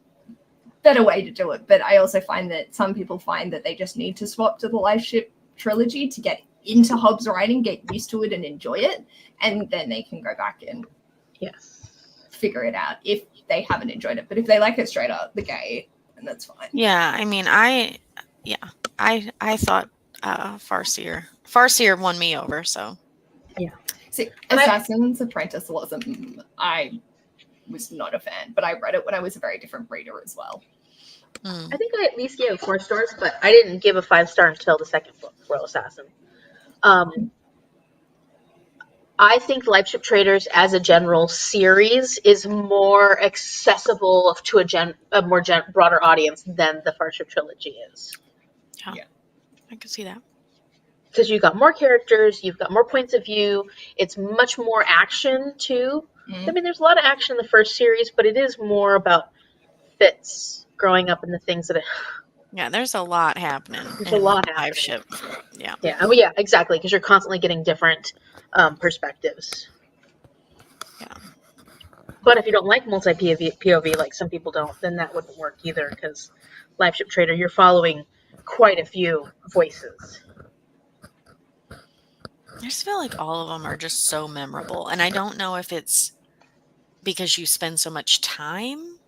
better way to do it. But I also find that some people find that they just need to swap to the Life Ship trilogy to get into Hobbs' writing, get used to it and enjoy it, and then they can go back and figure it out if they haven't enjoyed it. But if they like it straight out the gate, then that's fine. Yeah, I mean, I thought Farseer won me over, so. Yeah. See, Assassin's Apprentice wasn't, I was not a fan, but I read it when I was a very different reader as well. I think I at least gave it 4 stars, but I didn't give a 5-star until the second book, Royal Assassin. I think Lifeship Traders as a general series is more accessible to a more broader audience than the Farship trilogy is. Yeah, I can see that. Because you've got more characters, you've got more points of view, it's much more action too. I mean, there's a lot of action in the first series, but it is more about Fitz growing up and the things that there's a lot happening. There's a lot happening. Lifeship. Yeah. Yeah. Oh, yeah. Exactly. Because you're constantly getting different perspectives. Yeah. But if you don't like multi POV like some people don't, then that wouldn't work either. Because Lifeship Trader, you're following quite a few voices. I just feel like all of them are just so memorable, and I don't know if it's because you spend so much time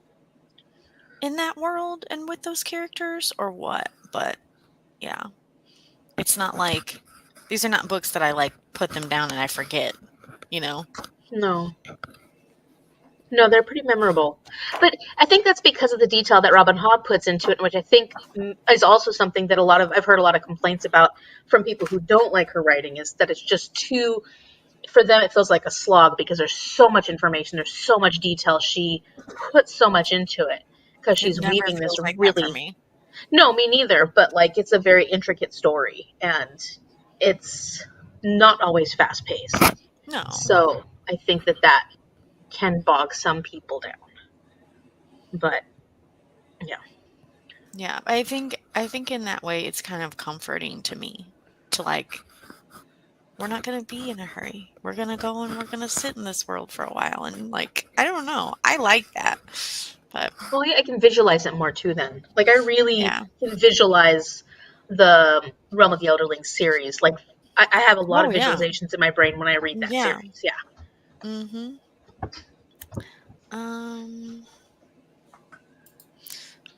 in that world and with those characters or what, but yeah. It's not like these are not books that I like put them down and I forget, you know? No, they're pretty memorable. But I think that's because of the detail that Robin Hobb puts into it, which I think is also something that I've heard a lot of complaints about from people who don't like her writing, is that it's just too, for them it feels like a slog because there's so much information, there's so much detail. She puts so much into it because she's weaving this like really. that for me. No, me neither. But like, it's a very intricate story, and it's not always fast paced. No. So I think that can bog some people down. But yeah. Yeah, I think in that way it's kind of comforting to me to like, we're not going to be in a hurry. We're going to go and we're going to sit in this world for a while, and like, I don't know. I like that. But well, yeah, I can visualize it more too then. Like, I really Yeah. can visualize the Realm of the Elderlings series. Like, I have a lot of visualizations in my brain when I read that series. Yeah. Mm-hmm.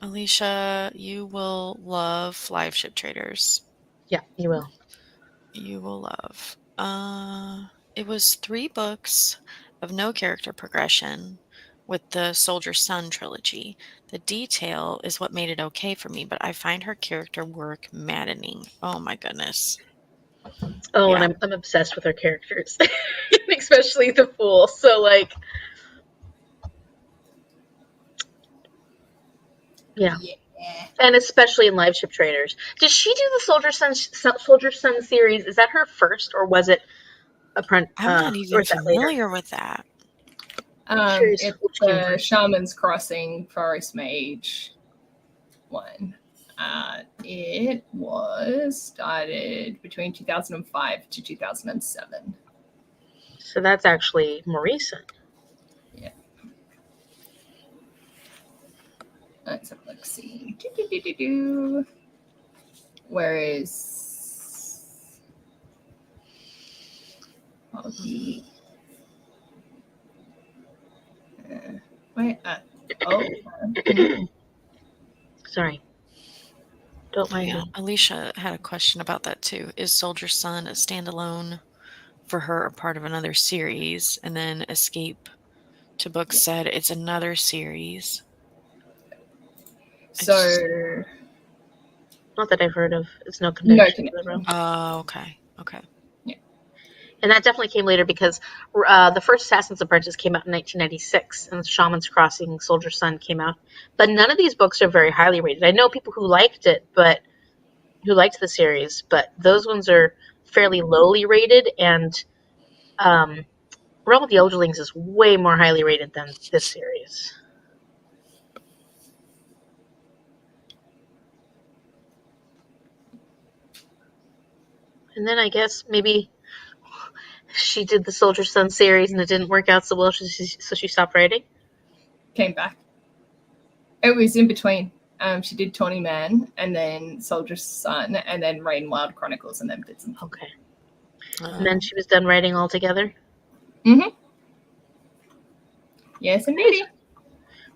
Alicia, you will love Lifeship Traders. Yeah, you will. You will love. It was 3 books of no character progression with the Soldier Sun trilogy. The detail is what made it okay for me, but I find her character work maddening. Oh my goodness. Oh, Yeah. and I'm obsessed with her characters, especially the Fool. So like, yeah. And especially in Lifeship Traders. Did she do the Soldier Sun series? Is that her first, or was it I'm not even familiar with that. It's the Shaman's Crossing Forest Mage one. It was started between 2005 to 2007. So that's actually more recent. Yeah. Let's have a look. See. Where is the wait? Sorry. Don't mind me. Alicia had a question about that too. Is Soldier Sun a standalone for her, a part of another series? And then Escape to Books said it's another series. So, not that I've heard of. It's no connection. Oh, okay. Okay. Yeah. And that definitely came later because the first Assassin's Apprentice came out in 1996, and Shaman's Crossing, Soldier Sun came out. But none of these books are very highly rated. I know people who liked it, who liked the series, but those ones are fairly lowly rated, and Realm of the Elderlings is way more highly rated than this series. And then I guess maybe she did the Soldier Sun series and it didn't work out so well, so she stopped writing? Came back. It was in between. She did Tawny Man and then Soldier Sun and then Rain Wild Chronicles and then did some. Okay. And then she was done writing altogether? Mm-hmm. Yes, indeedy.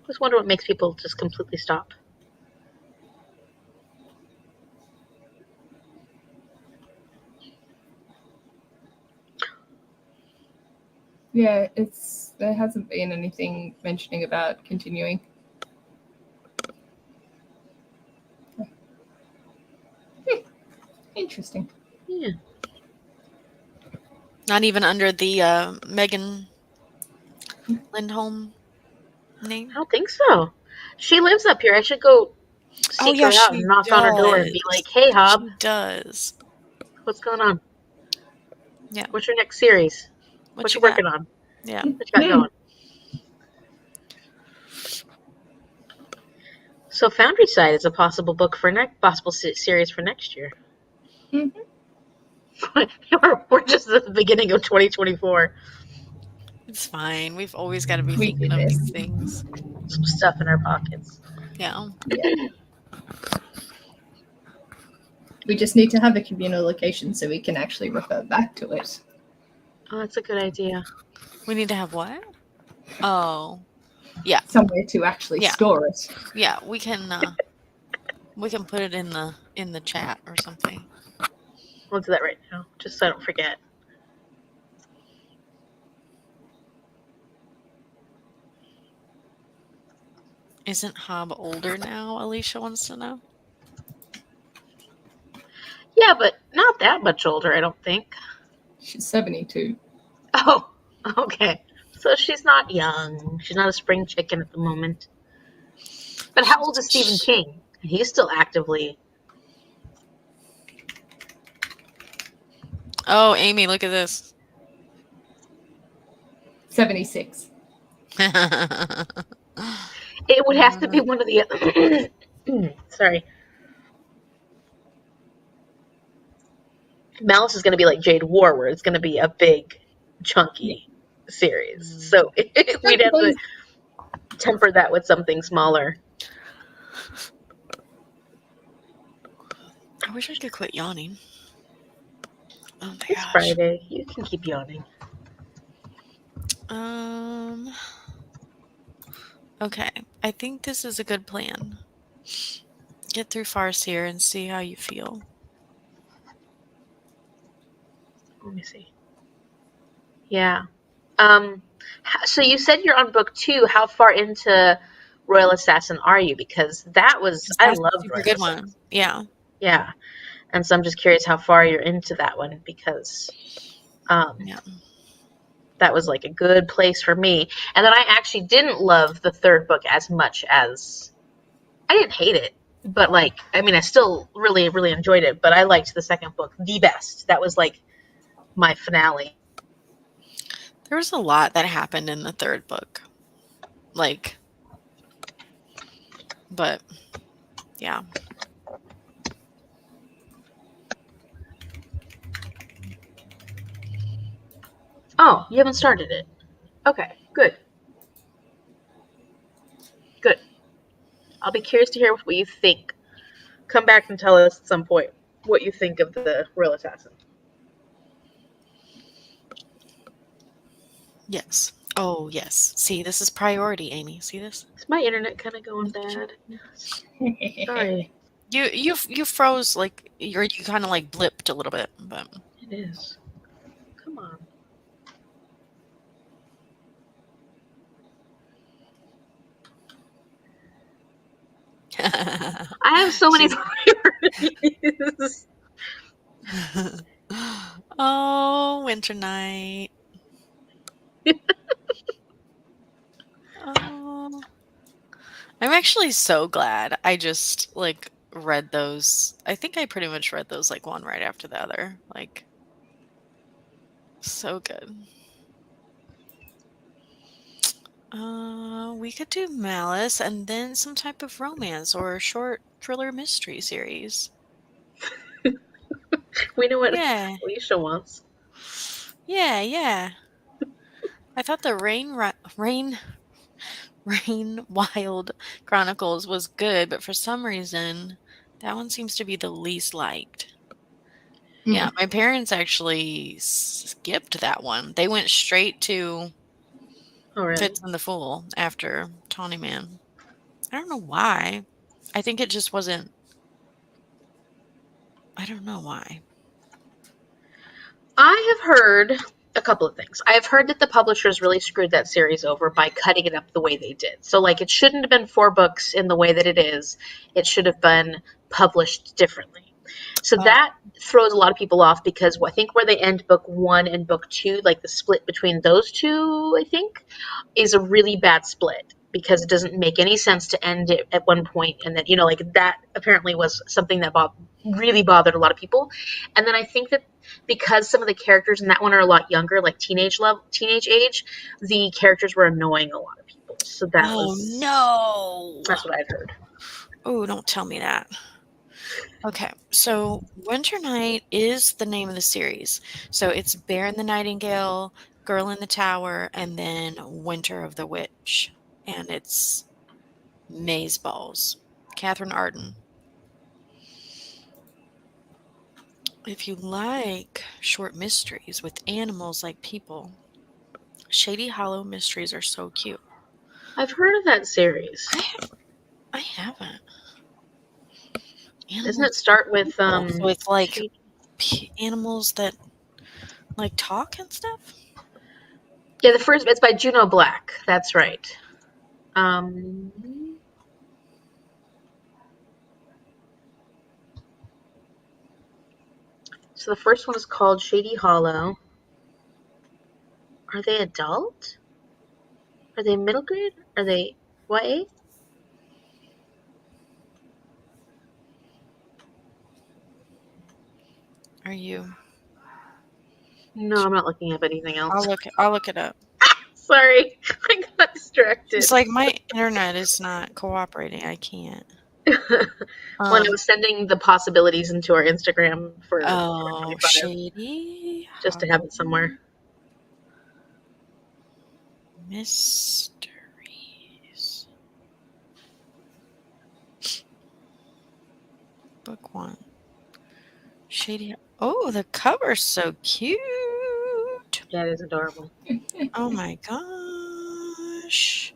Just wonder what makes people just completely stop. Yeah, there hasn't been anything mentioning about continuing. Interesting. Yeah. Not even under the Megan Lindholm name. I don't think so. She lives up here. I should go Oh seek yeah, her out and she knock on her door and be like, does. "Hey, Hob, She does. what's going on? Yeah. What's your next series? What What you you got? working on? Yeah. What you got going?" So, Foundry Side is a possible book for possible series for next year. Mhm. We're just at the beginning of 2024. It's fine. We've always got to be We thinking do of this. these things. Some stuff in our pockets. Yeah. We just need to have a communal location so we can actually refer back to it. Oh, that's a good idea. We need to have what? Oh. Yeah. Somewhere to actually Yeah. store it. Yeah, we can put it in the chat or something. I'll do that right now, just so I don't forget. Isn't Hob older now? Alicia wants to know. Yeah, but not that much older, I don't think. She's 72. Oh, okay. So she's not young. She's not a spring chicken at the moment. But how old is Stephen King? He's still actively. Oh, Amy, look at this. 76. It would have to be one of the. Sorry. Malice is going to be like Jade War, where it's going to be a big, chunky series. So we'd have to temper that with something smaller. I wish I could quit yawning. Oh my It's gosh. Friday. You can keep yawning. Okay. I think this is a good plan. Get through Farseer and see how you feel. Let me see. Yeah. So you said you're on book 2. How far into Royal Assassin are you? Because that was I That's a loved super Royal good Assassin. one. Yeah. Yeah. And so I'm just curious how far you're into that one because Yeah. that was like a good place for me. And then I actually didn't love the third book as much as I didn't hate it, but like I mean I still really really enjoyed it, but I liked the second book the best. That was like my finale. There was a lot that happened in the third book. But yeah. Oh, you haven't started it. Okay, good. Good. I'll be curious to hear what you think. Come back and tell us at some point what you think of the Royal Assassin. Yes. Oh, yes. See, this is priority, Amy. See this? Is my internet kind of going bad? Sorry. You froze like you kind of like blipped a little bit, but It is. Come on. I have so many priorities. Oh, winter night. Oh. I'm actually so glad I just like read those. I think I pretty much read those like one right after the other. Like so good. We could do Malice and then some type of romance or a short thriller mystery series. We know what Yeah. Alicia wants. Yeah, yeah. I thought the Rain Wild Chronicles was good, but for some reason that one seems to be the least liked. Yeah, my parents actually skipped that one. They went straight to Oh, really? Fits in the Fool after Tawny Man. I don't know why. I think it just wasn't. I don't know why. I have heard a couple of things. I have heard that the publishers really screwed that series over by cutting it up the way they did. So, like, it shouldn't have been 4 books in the way that it is. It should have been published differently. So Oh. that throws a lot of people off because I think where they end book 1 and book 2, like the split between those two, I think, is a really bad split because it doesn't make any sense to end it at one point and then, like that apparently was something that really bothered a lot of people. And then I think that because some of the characters in that one are a lot younger, like teenage age, the characters were annoying a lot of people. So that's what I'd heard. Oh, don't tell me that. Okay, so Winter Night is the name of the series. So it's Bear and the Nightingale, Girl in the Tower, and then Winter of the Witch. And it's Maze Balls. Catherine Arden. If you like short mysteries with animals like people, Shady Hollow mysteries are so cute. I've heard of that series. I haven't. Doesn't it start with so it's like Shady? Animals that like talk and stuff? Yeah, it's by Juno Black. That's right. So the first one is called Shady Hollow. Are they adult? Are they middle grade? Are they YA? Are you? No, I'm not looking up anything else. I'll look it up. Sorry, I got distracted. It's like my internet is not cooperating. I can't. When I was sending the possibilities into our Instagram for Shady just to have it somewhere. Mysteries. Book 1. Shady. Oh, the cover's so cute. Yeah, it is adorable. Oh my gosh.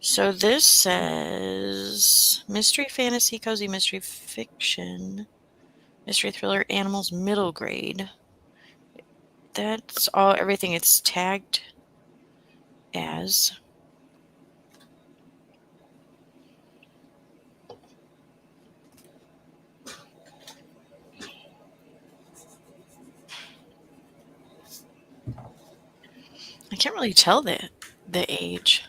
So this says mystery, fantasy, cozy mystery, fiction, mystery, thriller, animals, middle grade. That's everything it's tagged as. I can't really tell the age.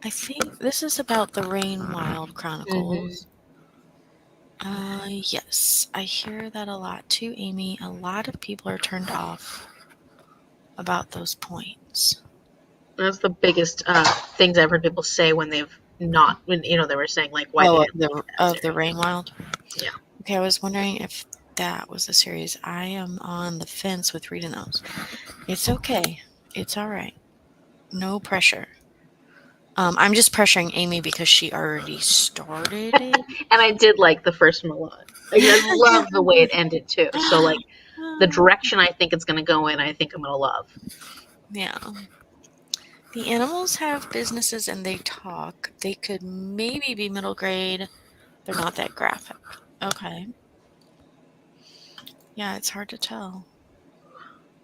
I think this is about the Rain Wild Chronicles. Yes, I hear that a lot too, Amy. A lot of people are turned off about those points. That's the biggest things I've heard people say when they've not, when they were saying like why the Rain Wild. Yeah. Okay, I was wondering if that was the series. I am on the fence with reading those. It's okay. It's all right. No pressure. I'm just pressuring Amy because she already started it. And I did like the first one a lot. Like, I love the way it ended too. So like the direction I think it's going to go in, I think I'm going to love. Yeah. The animals have businesses and they talk. They could maybe be middle grade. They're not that graphic. Okay. Yeah, it's hard to tell.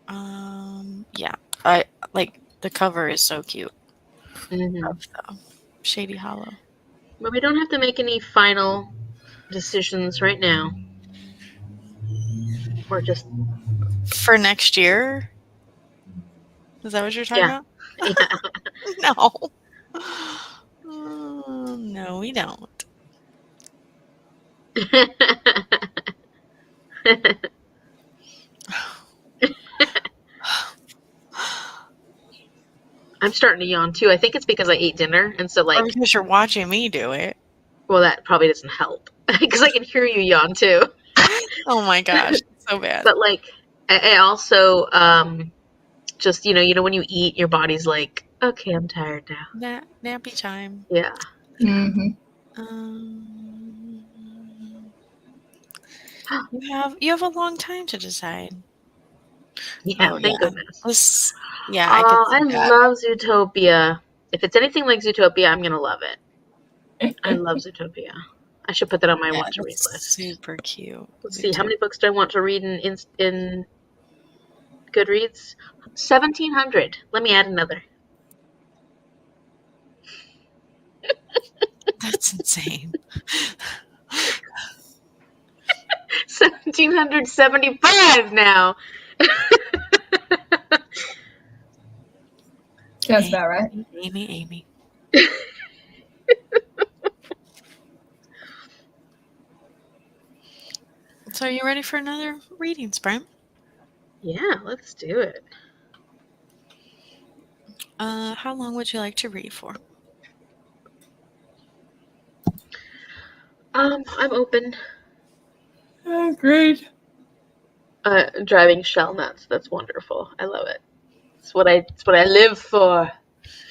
Yeah. I like the cover is so cute. Of the Shady Hollow. But we don't have to make any final decisions right now. Or just for next year. Is that what you're talking about? Yeah. No. No, we don't. I'm starting to yawn too. I think it's because I ate dinner, and so like. Or because you're watching me do it. Well, that probably doesn't help because I can hear you yawn too. Oh my gosh, so bad. But like, I also just when you eat, your body's like, okay, I'm tired now. Nappy time. Yeah. You have a long time to decide. Yeah, Oh thank yeah. goodness. Yeah, I could I see that. love Zootopia. If it's anything like Zootopia, I'm gonna love it. I love Zootopia. I should put that on my Yeah, want to read that's list. super cute. Let's see, how many books do I want to read in Goodreads? 1,700. Let me add another. That's insane. 1,775 now. Sounds about right. Amy. So are you ready for another reading, Sprint? Yeah, let's do it. How long would you like to read for? I'm open. Oh, great. Driving shell nuts. That's wonderful. I love it. It's what I live for.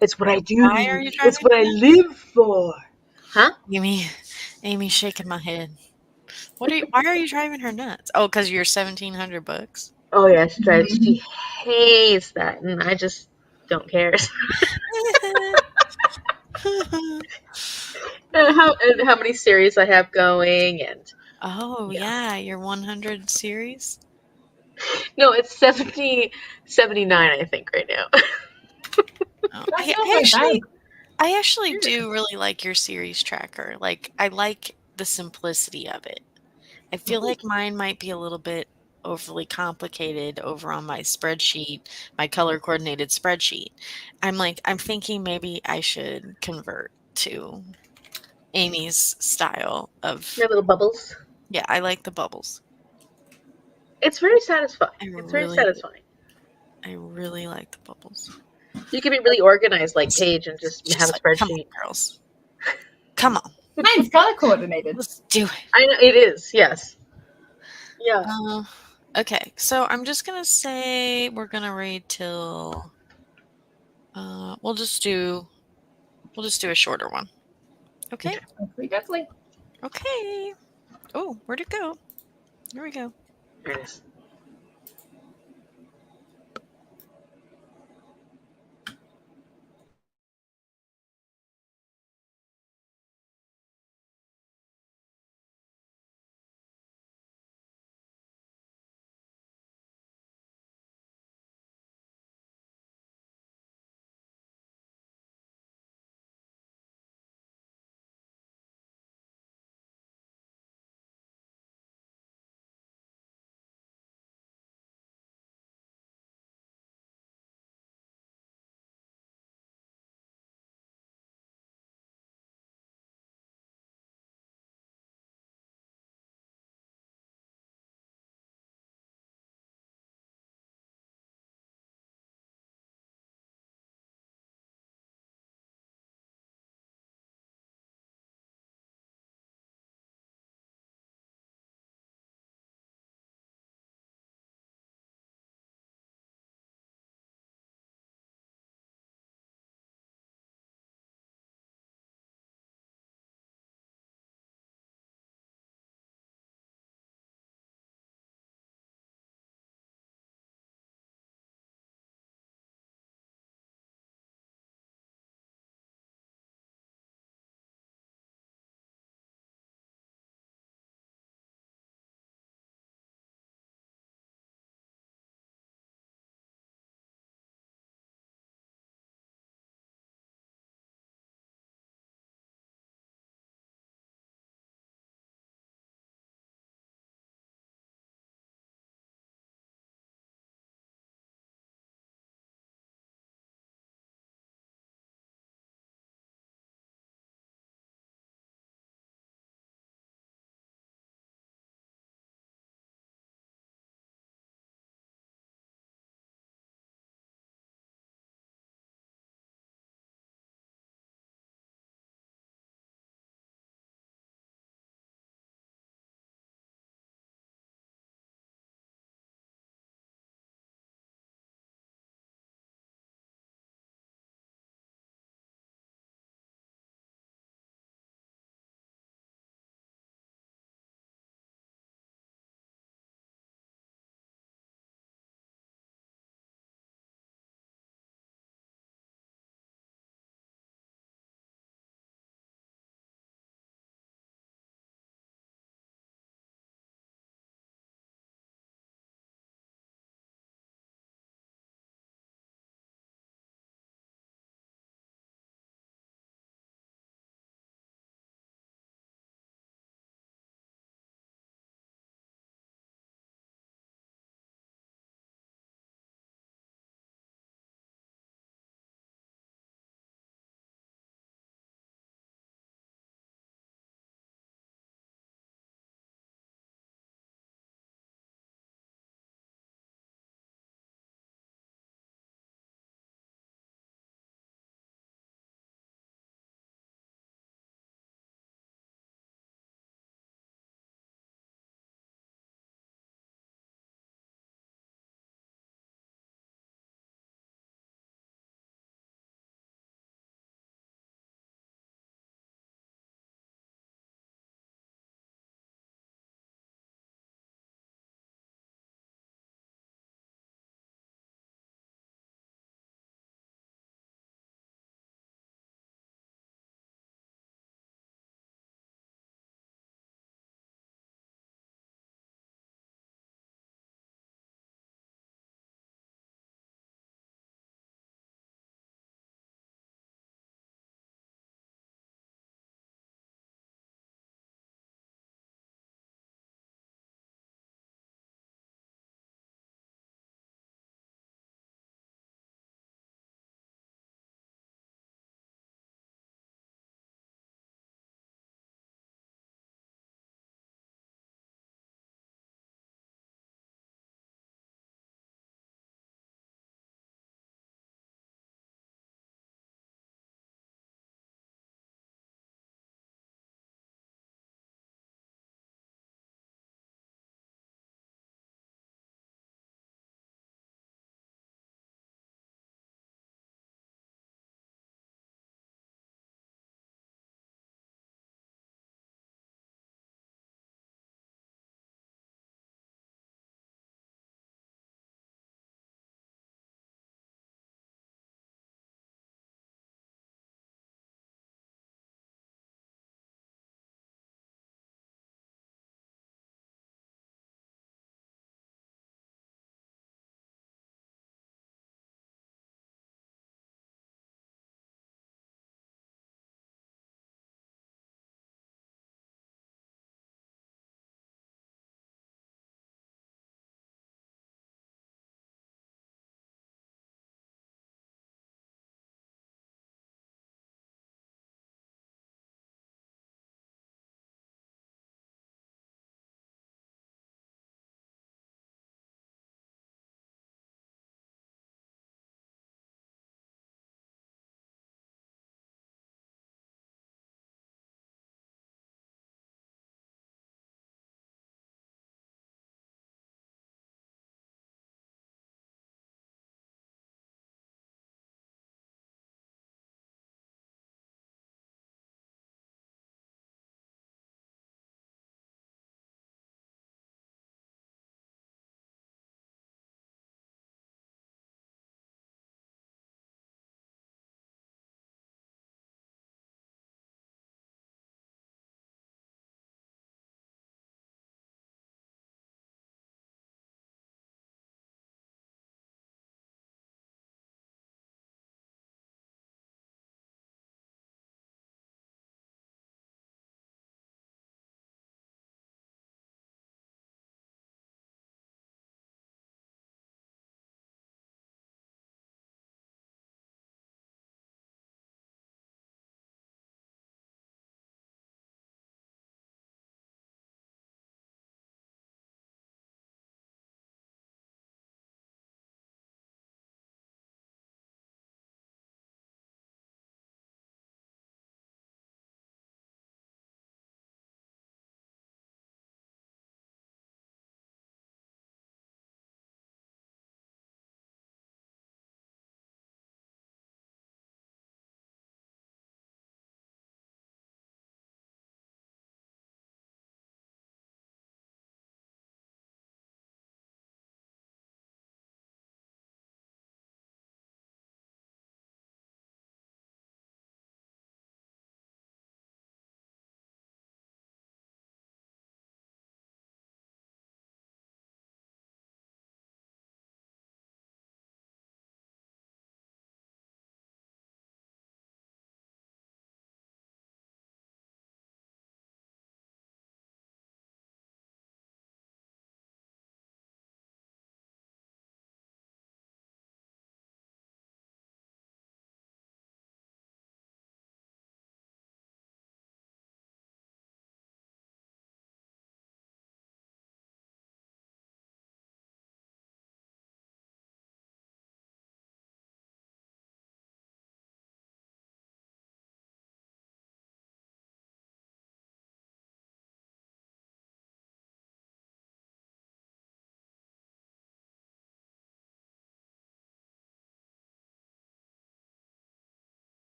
It's what I do. Why are you It's driving what I nuts? live for. Huh? Amy shaking my head. Why are you driving her nuts? Oh, because you're 1,700 books. Oh yeah, she drives. Mhm. She hates that, and I just don't care. How many series I have going, and Oh yeah. yeah, your 100 series. No, it's 79, I think, right now. Oh, That's not so bad. I actually do really like your series tracker. Like, I like the simplicity of it. I feel like mine might be a little bit overly complicated over on my spreadsheet, my color coordinated spreadsheet. I'm thinking maybe I should convert to Amy's style My of, little bubbles. yeah, I like the bubbles. It's very satisfying. I It's very really, satisfying. I really like the bubbles. You can be really organized, like Paige, and just have Just a like, come on, spreadsheet. girls. Come on. Mine's color coordinated. Let's do it. I know it is. Yes. Yeah. Okay, so I'm just gonna say we're gonna read till we'll just do a shorter one. Okay? Okay. Definitely. Okay. Oh, where'd it go? Here we go. There it is.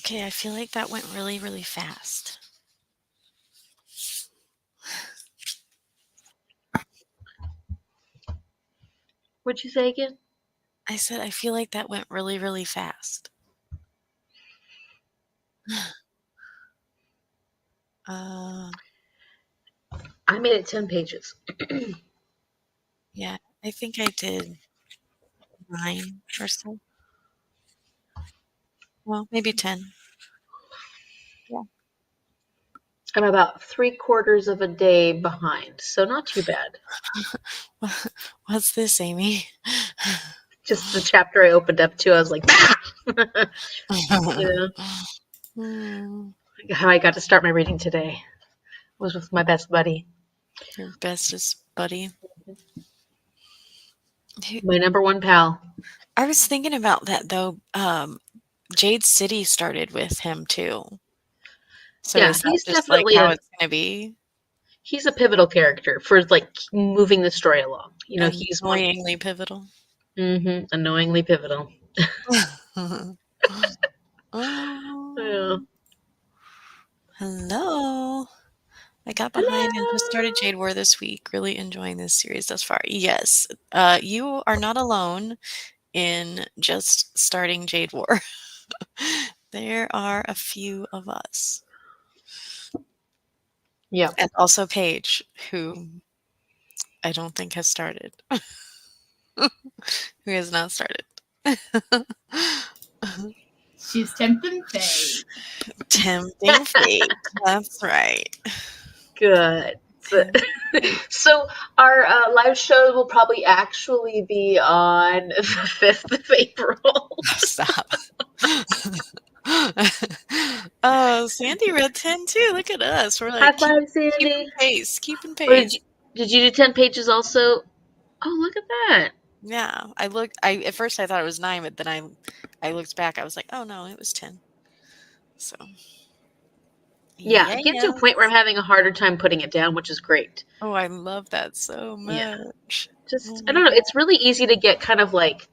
Okay, I feel like that went really, really fast. What'd you say again? I said I feel like that went really, really fast. Uh, I made it 10 pages. yeah, I think I did 9 or so. Well, maybe 10. I'm about 3/4 of a day behind, so not too bad. What's this, Amy? Just the chapter I opened up to, I was like, ah! You Hmm, know, how I got to start my reading today was with my best buddy, your bestest buddy. my number one pal. I was thinking about that though. Jade City started with him too. So Yeah, is that he's just like definitely how a it's gonna be? he's a pivotal character for like moving the story along. You know, he's one Annoyingly pivotal. annoyingly pivotal. Yeah. Oh, hello. I got behind and just started Hello. Jade War this week. Really enjoying this series thus far. Yes, you are not alone in just starting Jade War. There are a few of us. Yep. And also Paige, who I don't think has started. Who has not started. She's tempting fate. Tempting fate. That's right. Good. Tempting fate. So our live show will probably actually be on the 5th of April. Stop. Oh, Sandy read 10 too. Look at us. We're High like five, keeping Sandy. pace, keeping Or pace. did you do 10 pages also? Oh, look at that. Yeah, I looked. I at first I thought it was 9, but then I looked back. I was like, oh no, it was 10. So Yeah, it gets to a yeah. point where I'm having a harder time putting it down, which is great. Oh, I love that so Yeah. much. Oh Just, I my don't know, god. it's really easy to get kind of like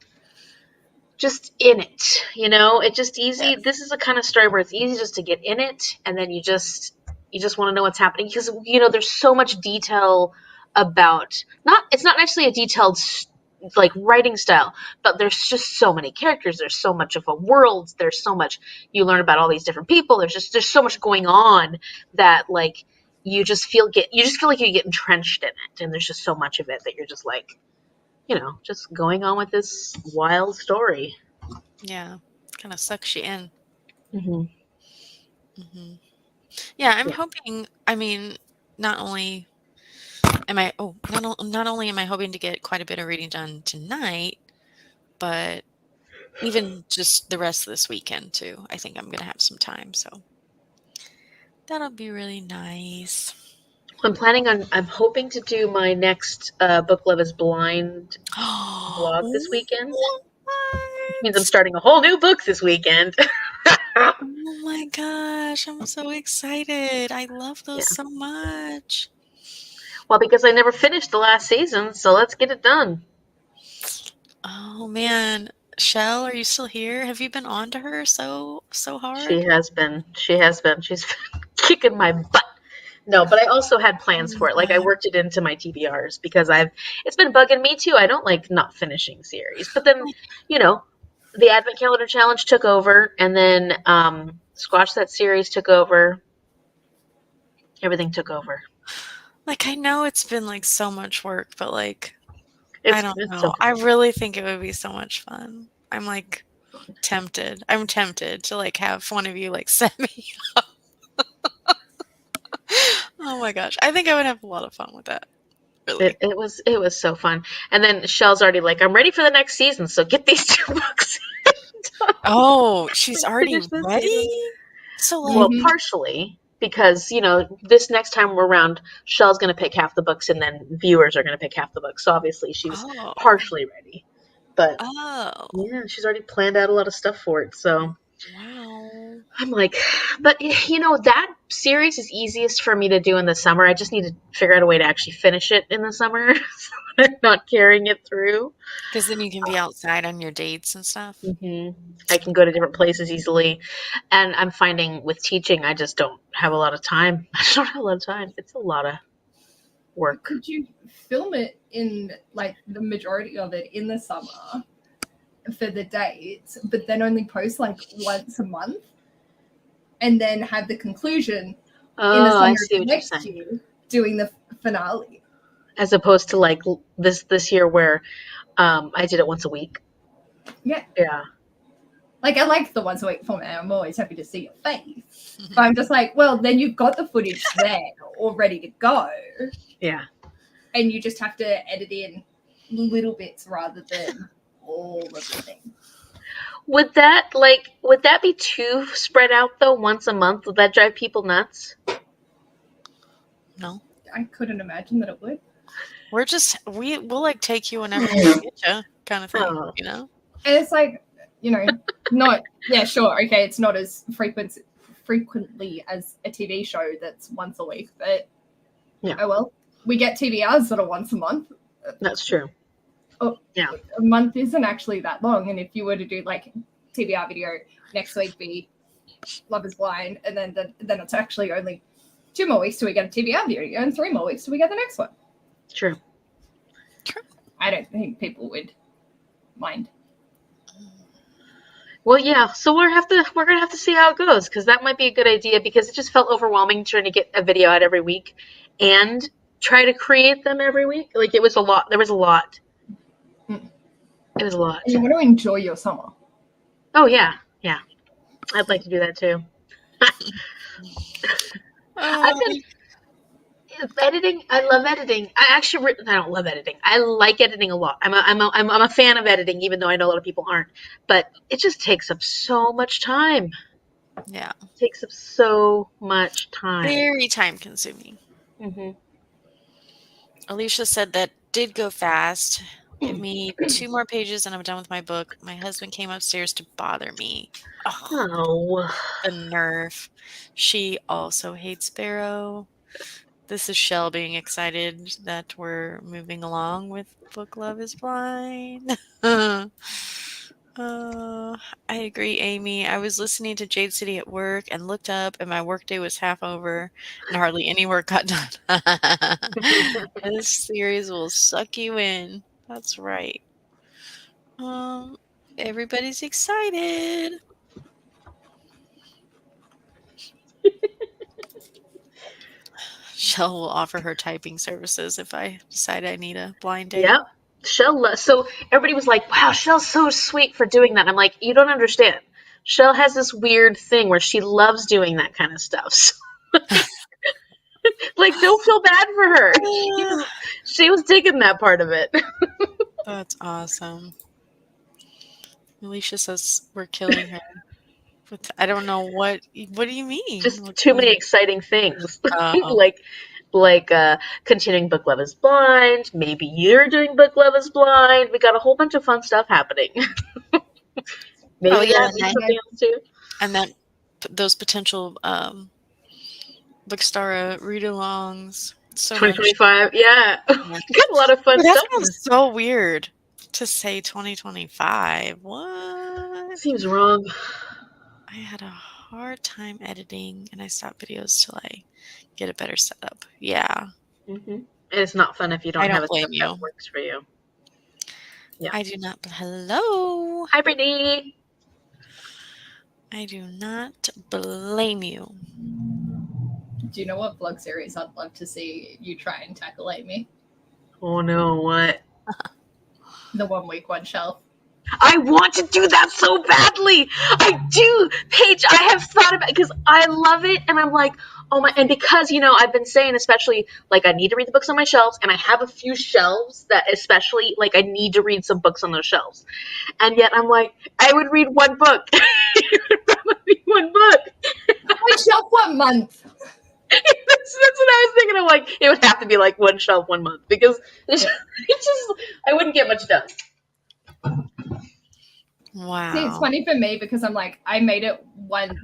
just in it, you know? It's just easy. Yes. This is a kind of story where it's easy just to get in it and then you just want to know what's happening because there's so much detail about not it's not actually a detailed like writing style, but there's just so many characters, there's so much of a world, there's so much you learn about all these different people. There's so much going on that like you just feel like you get entrenched in it and there's just so much of it that you're just like just going on with this wild story. Yeah. Kind of sucks you in. Hmm. Hmm. Yeah, I'm Yeah. hoping. I mean, not only not only am I hoping to get quite a bit of reading done tonight, but even just the rest of this weekend too. I think I'm gonna have some time, so that'll be really nice. I'm hoping to do my next Book Love is Blind vlog this weekend, which means I'm What? starting a whole new book this weekend. Oh my gosh, I'm so excited. I love those Yeah. so much. Well, because I never finished the last season, so let's get it done. Oh man. Shell, are you still here? Have you been on to her so She hard? has been. She has been. She's been kicking my butt. No, but I also had Oh plans my for it. Like I god. worked it into my TBRs because it's been bugging me too. I don't like not finishing series. But then, you know, the Advent Calendar Challenge took over and then Squash That series took over. Everything took over. Like I know it's been like so much work, but like I It's don't it's so know. I really think it would be so much fun. I'm like fun. tempted. I'm tempted to like have one of you like set me. Oh my gosh. I think I would have a lot of fun with that. It, Really. it was it was so fun. And then Shell's already like, I'm ready for the next season, so get these 2 books done. Oh, she's already Finish this season. ready? So like Well, Hmm. partially because this next time around, Shell's going to pick half the books, and then viewers are going to pick half the books. So obviously, she's oh. partially ready, but Oh. yeah, she's already planned out a lot of stuff for it. So Wow. I'm like, but that series is easiest for me to do in the summer. I just need to figure out a way to actually finish it in the summer. I'm not carrying it through. Because then you can be outside on your dates and stuff. I can go to different places easily. And I'm finding with teaching, I just don't have a lot of time. I just don't have a lot of time. It's a lot of work. Could you film it in, like, the majority of it in the summer for the dates, but then only post, like, once a month? And then have the conclusion in the Oh, summer I see of what you're next saying. year doing the finale. As opposed to like this year where I did it once a week. Yeah. Yeah. Like, I like the once a week format. I'm always happy to see your face. But I'm just like, well, then you've got the footage there all ready to go. Yeah. And you just have to edit in little bits rather than all of the thing. Would that be too spread out though, once a month? Would that drive people nuts? No. I couldn't imagine that it would. We're just, we'll like take you whenever we can get you, kind of thing, Oh. you know? And it's like, you know, not, yeah, sure, okay, it's not as frequently as a TV show that's once a week, but Yeah. oh well. We get TVRs that are once a month. That's true. Oh, yeah. A month isn't actually that long. And if you were to do like TBR video next week be Love is Blind, and then it's actually only 2 more weeks till we get a TBR video and 3 more weeks till we get the next one. True. I don't think people would mind. Well, yeah. So we're gonna have to see how it goes, because that might be a good idea, because it just felt overwhelming trying to get a video out every week and try to create them every week. Like, it was a lot. There was a lot. It was a lot. And you want to enjoy your summer. Oh yeah, yeah. I'd like to do that too. I've been editing. I love editing. I don't love editing. I like editing a lot. I'm a fan of editing, even though I know a lot of people aren't. But it just takes up so much time. Yeah. It takes up so much time. Very time consuming. Alicia said that did go fast. Give me 2 more pages and I'm done with my book. My husband came upstairs to bother me. Oh. The nerve. She also hates Sparrow. This is Shell being excited that we're moving along with book Love is Blind. I agree, Amy. I was listening to Jade City at work and looked up, and my workday was half over, and hardly any work got done. This series will suck you in. That's right. Everybody's excited. Shell will offer her typing services if I decide I need a blind date. Yep. Shell. So everybody was like, wow, Shell's so sweet for doing that. I'm like, you don't understand. Shell has this weird thing where she loves doing that kind of stuff. So, like, don't feel bad for her. She was digging that part of it. That's awesome. Alicia says we're killing her. I don't know what do you mean? Just too many exciting things. like continuing Book Love is Blind. Maybe you're doing Book Love is Blind. We got a whole bunch of fun stuff happening. Maybe something else too. And that those potential bookStara read-alongs. So 2025, yeah. Got a lot of fun stuff. That sounds so weird to say 2025. What? Seems wrong. I had a hard time editing, and I stopped videos till I get a better setup. Yeah. And it's not fun if you don't have a setup that works for you. Yeah. I do not. Hello. Hi, Brittany. I do not blame you. Do you know what vlog series I'd love to see you try and tackle, Amy? Oh no, what? The 1 week, 1 shelf. I want to do that so badly. I do, Paige. I have thought about it because I love it, and I'm like, oh my! And because I've been saying, especially like I need to read the books on my shelves, and I have a few shelves that, especially like I need to read some books on those shelves, and yet I'm like, I would read 1 book. It would probably be 1 book. 1 shelf, 1 month. That's what I was thinking. I'm like, it would have to be like 1 shelf, 1 month, because it's just I wouldn't get much done. Wow. See, it's funny for me because I'm like, I made it 1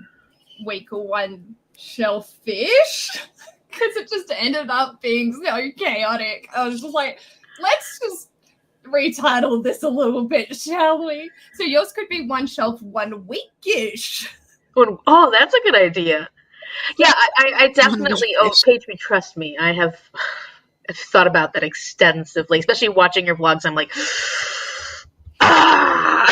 week or 1 shellfish because it just ended up being so chaotic. I was just like, let's just retitle this a little bit, shall we? So yours could be one shelf, 1 weekish. Oh, that's a good idea. Yeah, I definitely. Oh, Paige, trust me, I've thought about that extensively, especially watching your vlogs. I'm like, I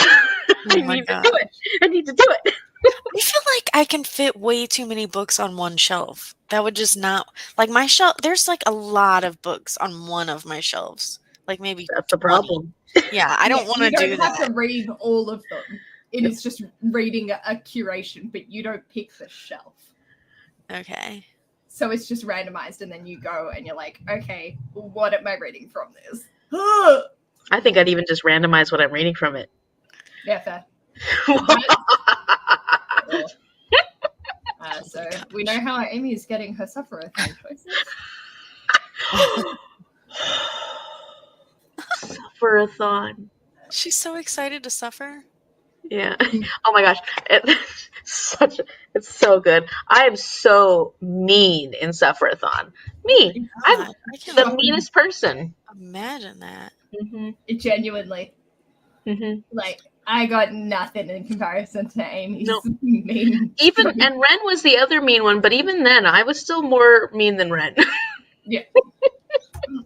need to do it. I need to do it. I feel like I can fit way too many books on one shelf. That would just not like my shelf. There's like a lot of books on one of my shelves, like maybe That's the 20. problem. Yeah, I don't want to do that. You don't have to read all of them. It is just reading a curation, but you don't pick the shelf. Okay. So it's just randomized, and then you go and you're like, okay, what am I reading from this? I think I'd even just randomize what I'm reading from it. Yeah, fair. So we know how Amy is getting her Suffer-a-thon choices. Suffer-a-thon. She's so excited to suffer. Yeah. Oh my gosh. It's so good. I am so mean in Suffer-a-thon. Mean. I'm the meanest person. Imagine that. Mm-hmm. Genuinely. Mm-hmm. Like, I got nothing in comparison to Amy's mean. And Ren was the other mean one, but even then, I was still more mean than Ren. Yeah.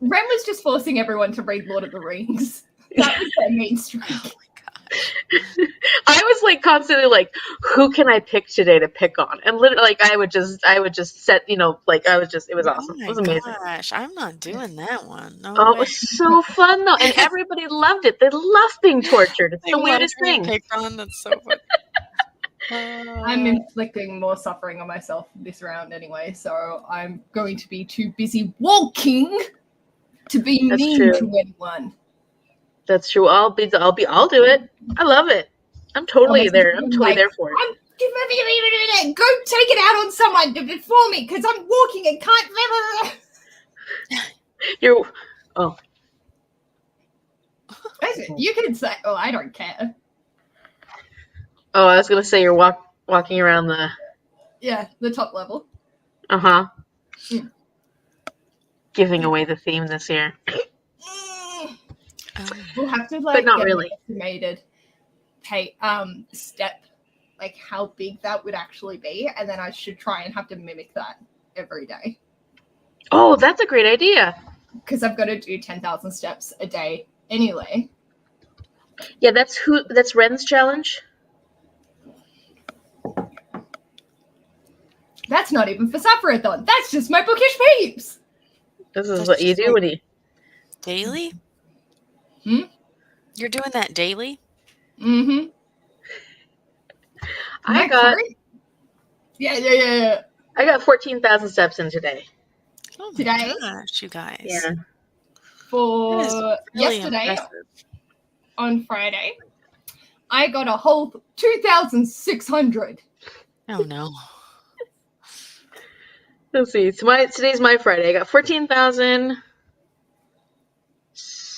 Ren was just forcing everyone to read Lord of the Rings. That was their main streak. Oh my gosh. I was like constantly like, who can I pick today to pick on? And literally, like, I would just set, it was awesome. It was amazing. Gosh, I'm not doing that one. No Oh, way. it was so fun though, and everybody loved it. They love being tortured. It's the weirdest thing. Picked on. That's so funny. I'm inflicting more suffering on myself this round anyway, so I'm going to be too busy walking to be mean to anyone. That's true. I'll do it. I love it. I'm totally there. I'm totally there for it. Go take it out on someone before me, because I'm walking and can't. You can say, "Oh, I don't care." Oh, I was gonna say you're walking around the. Yeah, the top level. Mm. Giving away the theme this year. We'll have to but not get really. An estimated step, like how big that would actually be, and then I should try and have to mimic that every day. Oh, that's a great idea. Because I've got to do 10,000 steps a day anyway. Yeah, that's Ren's challenge. That's not even for Suffer-a-thon. That's just my bookish peeps. This is what you do when you daily. You're doing that daily? Mm-hmm. I got. Yeah. I got 14,000 steps in today. Oh my gosh, you guys. Yeah. For really yesterday, impressive. On Friday, I got a whole 2,600. Oh no. Let's see. Today's my Friday. I got 14,000.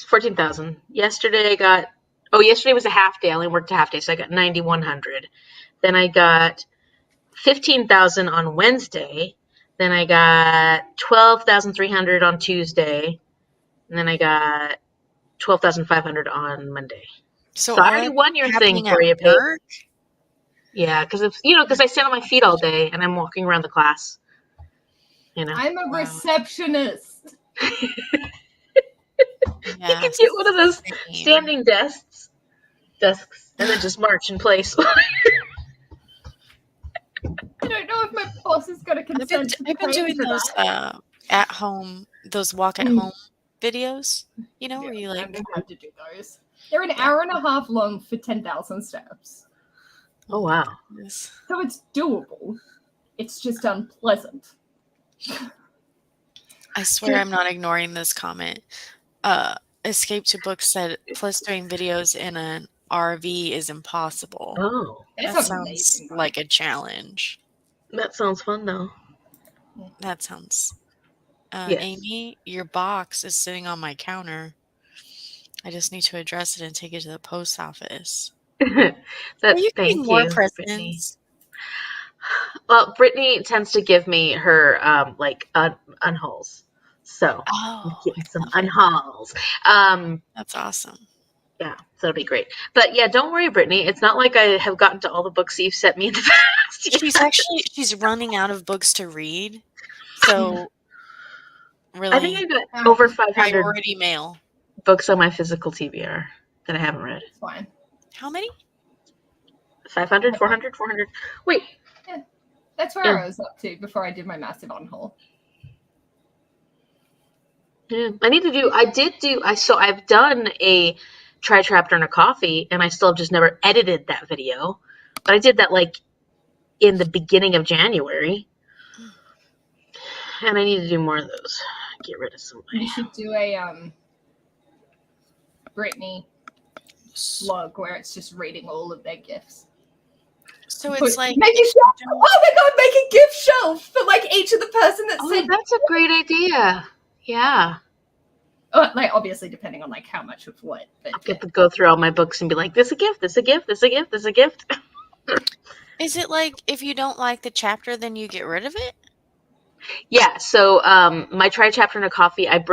14,000. Yesterday was a half day. I only worked a half day, so I got 9,100. Then I got 15,000 on Wednesday. Then I got 12,300 on Tuesday. And then I got 12,500 on Monday. So I already won your thing for you, Paige. Yeah, because I stand on my feet all day and I'm walking around the class. I'm a receptionist. You can get one of those standing desks, and then just march in place. I don't know if my boss is going to consent. I've been doing those those walk at home videos. Where you like. I'm going to have to do those. They're an hour and a half long for 10,000 steps. Oh wow! So it's doable. It's just unpleasant. I swear I'm not ignoring this comment. Escape to Book said, plus doing videos in an RV is impossible. Oh. That sounds like a challenge. That sounds fun, though. That sounds... Yes. Amy, your box is sitting on my counter. I just need to address it and take it to the post office. Are you getting more presents? Well, Brittany tends to give me her unhauls. So I'm Oh, getting some I love it. unhauls. That's awesome. Yeah, so it'll be great. But yeah, don't worry, Brittany. It's not like I have gotten to all the books that you've sent me in the past. She's running out of books to read. So I think really I've got over 500 priority mail. books on my physical TBR that I haven't read. It's fine. How many? 500, 400, 400. Wait. That's where Yeah. I was up to before I did my massive unhaul. Yeah, I've done a try chapter and a coffee, and I still have just never edited that video. But I did that like in the beginning of January, and I need to do more of those. Get rid of some. You should do a Brittany vlog where it's just reading all of their gifts. So it's like make a shelf. Oh my god, make a gift shelf for like each of the person that said. That's a great idea. Yeah. Like obviously depending on like how much of what. But I'll get to go through all my books and be like, this a gift, this a gift, this a gift, this a gift. Is it like if you don't like the chapter, then you get rid of it? Yeah, so my try chapter and a coffee, I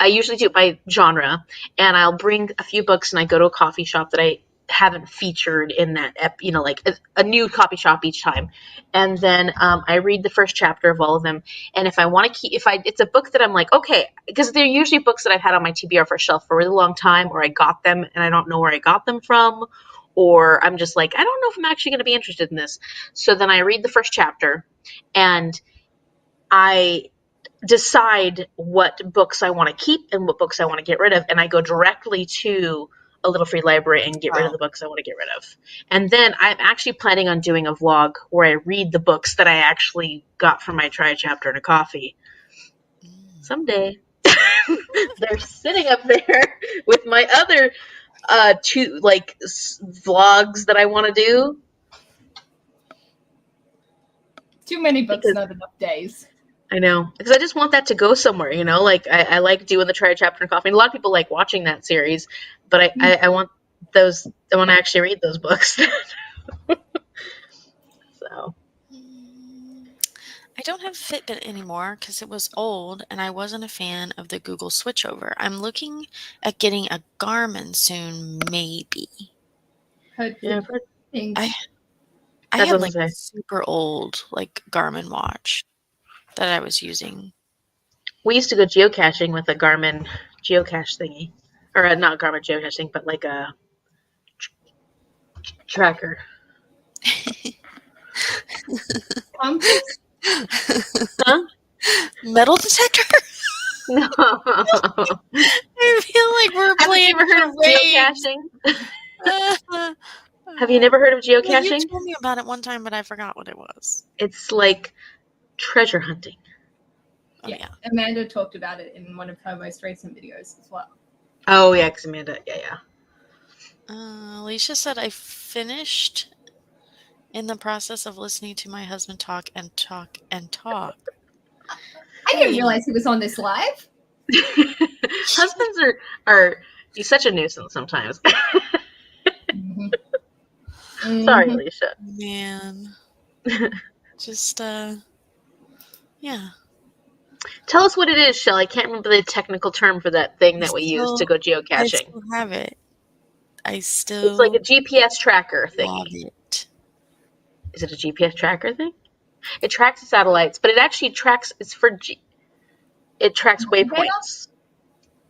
usually do it by genre, and I'll bring a few books and I go to a coffee shop that I haven't featured in that, like a new coffee shop each time. And then I read the first chapter of all of them. And if I want to it's a book that I'm like, okay, because they're usually books that I've had on my TBR for a shelf for a really long time, or I got them and I don't know where I got them from, or I'm just like, I don't know if I'm actually going to be interested in this. So then I read the first chapter and I decide what books I want to keep and what books I want to get rid of, and I go directly to a little free library and get rid of the books I want to get rid of. And then I'm actually planning on doing a vlog where I read the books that I actually got from my try chapter and a coffee. Someday. They're sitting up there with my other two vlogs that I want to do. Too many books, not enough days. I know, because I just want that to go somewhere, like I like doing the try chapter and coffee. And a lot of people like watching that series, but I want those. I want to actually read those books. So I don't have Fitbit anymore because it was old and I wasn't a fan of the Google switchover. I'm looking at getting a Garmin soon, maybe. Heard things. I had like a super old like Garmin watch that I was using. We used to go geocaching with a Garmin geocache thingy, or not Garmin geocaching, but like a tracker. Compass? Huh? Metal detector? No. I feel like we're playing. Have you ever heard of geocaching? Have you never heard of geocaching? Well, you told me about it one time, but I forgot what it was. It's like treasure hunting. Oh, yeah. Amanda talked about it in one of her most recent videos as well. Oh, yeah, because Amanda, yeah. Alicia said, I finished in the process of listening to my husband talk and talk and talk. I didn't realize he was on this live. Husbands are such a nuisance sometimes. Mm-hmm. Sorry, Alicia. Man. Just, yeah. Tell us what it is, Shell. I can't remember the technical term for that thing that we use to go geocaching. I still have it. It's like a GPS tracker thingy. It. Is it a GPS tracker thing? It tracks the satellites, but it actually tracks. It tracks waypoints.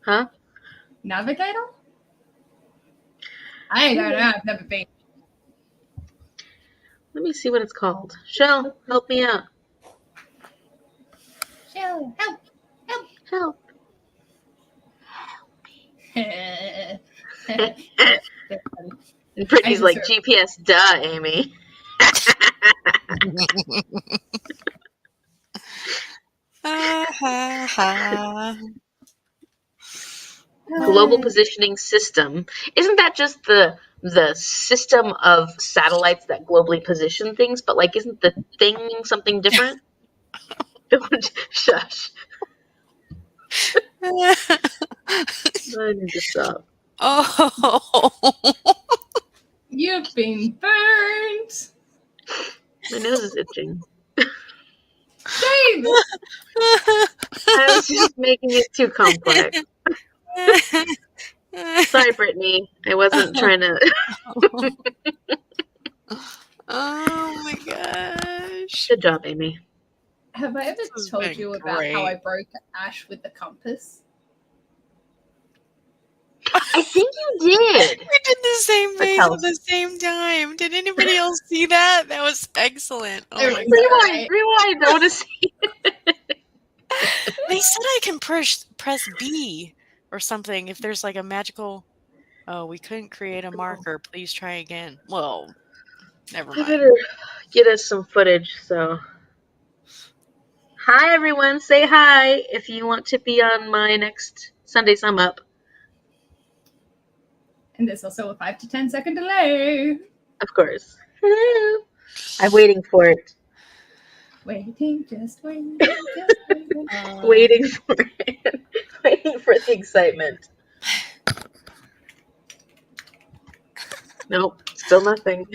Huh? Navigator? I don't know. I've never been. Let me see what it's called. Shell, help me out. Shell, help. Help me. And Brittany's like, GPS, duh, Amy. Global positioning system. Isn't that just the system of satellites that globally position things? But like, isn't the thing something different? Shush. I need to stop. Oh. You've been burned. My nose is itching. Jade mean? I was just making it too complex. Sorry, Brittany. I wasn't trying to. Oh my gosh. Good job, Amy. Have I ever This has told been you about how I great. broke Ash with the compass? I think you did. We did the same But face tell at us. the same time. Did anybody else see that? That was excellent. Oh It my was god. great. Rewind. I want to see. They said I can press B or something if there's like a magical. Oh, we couldn't create a marker. Please try again. Well, never I mind. better get us some footage. So, hi everyone. Say hi if you want to be on my next Sunday Sum Up. And there's also a 5 to 10 second delay. Of course. Hello. I'm waiting for it. Waiting, just waiting, just waiting. Waiting for it. Waiting for the excitement. Nope. Still nothing.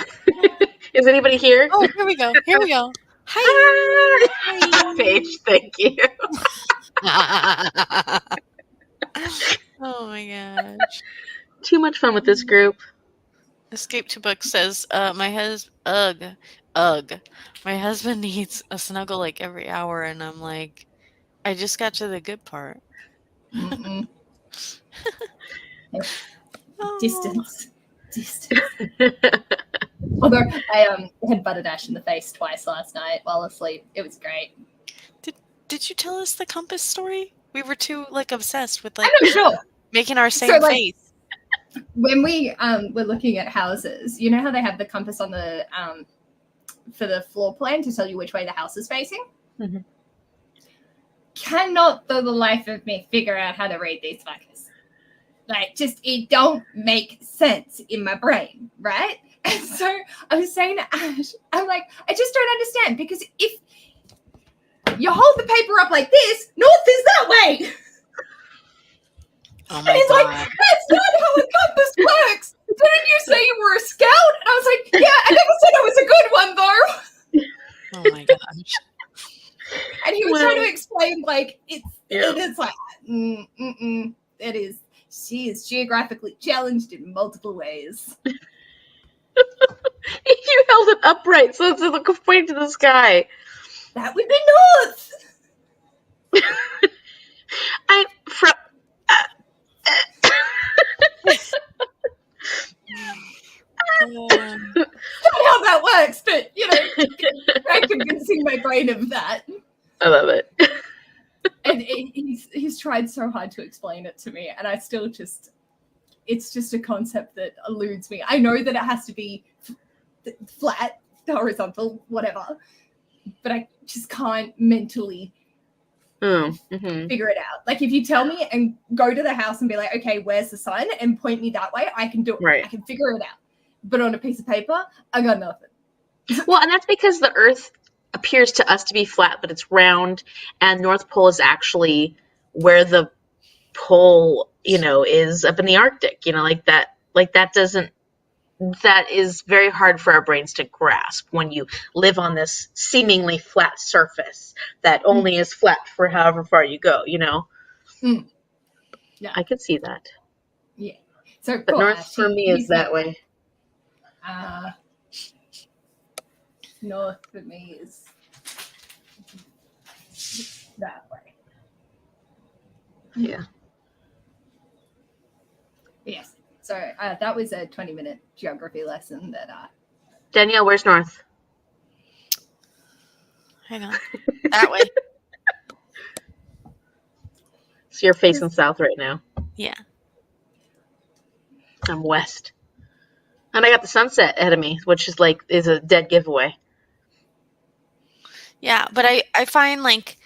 Is anybody here? Oh, here we go. Here we go. Hi. Hi. Paige, thank you. Oh my gosh. Too much fun with this group. Escape to Book says, my my husband needs a snuggle like every hour, and I'm like, I just got to the good part. Mm-mm. Oh. Distance. Although I had butted Ash in the face twice last night while asleep. It was great. Did you tell us the compass story? We were too like obsessed with I'm like not sure. making our same So, like, face. When we were looking at houses, you know how they have the compass on the for the floor plan to tell you which way the house is facing? Mhm. Cannot, for the life of me, figure out how to read these fuckers. Like, just it don't make sense in my brain, right? And so I was saying to Ash, I'm like, I just don't understand, because if you hold the paper up like this, north is that way. Oh And my he's god. like, that's not how a compass works. Didn't you say you were a scout? And I was like, yeah, I never said I was a good one, though. Oh my gosh. And he was trying to explain, like, it is like, it is, she is geographically challenged in multiple ways. You held it upright so it's like pointing to the sky. That would be north. Not how that works, but, you know, I'm convincing my brain of that. I love it. And he's tried so hard to explain it to me, and I still just, it's just a concept that eludes me. I know that it has to be flat, horizontal, whatever, but I just can't mentally figure it out. Like, if you tell me and go to the house and be like, okay, where's the sun, and point me that way, I can do it. Right. I can figure it out. But on a piece of paper, I got nothing. Well, and that's because the Earth appears to us to be flat, but it's round, and North Pole is actually where the pole, is up in the Arctic. That is very hard for our brains to grasp when you live on this seemingly flat surface that only is flat for however far you go, Yeah. I could see that. Yeah. So, but North Ash, for me is that way. North for me is that way. Yeah. Yes. So that was a 20-minute geography lesson that Danielle, where's North? Hang on. That way. So you're facing south right now. Yeah. I'm west. And I got the sunset ahead of me, which is a dead giveaway. Yeah, but I find like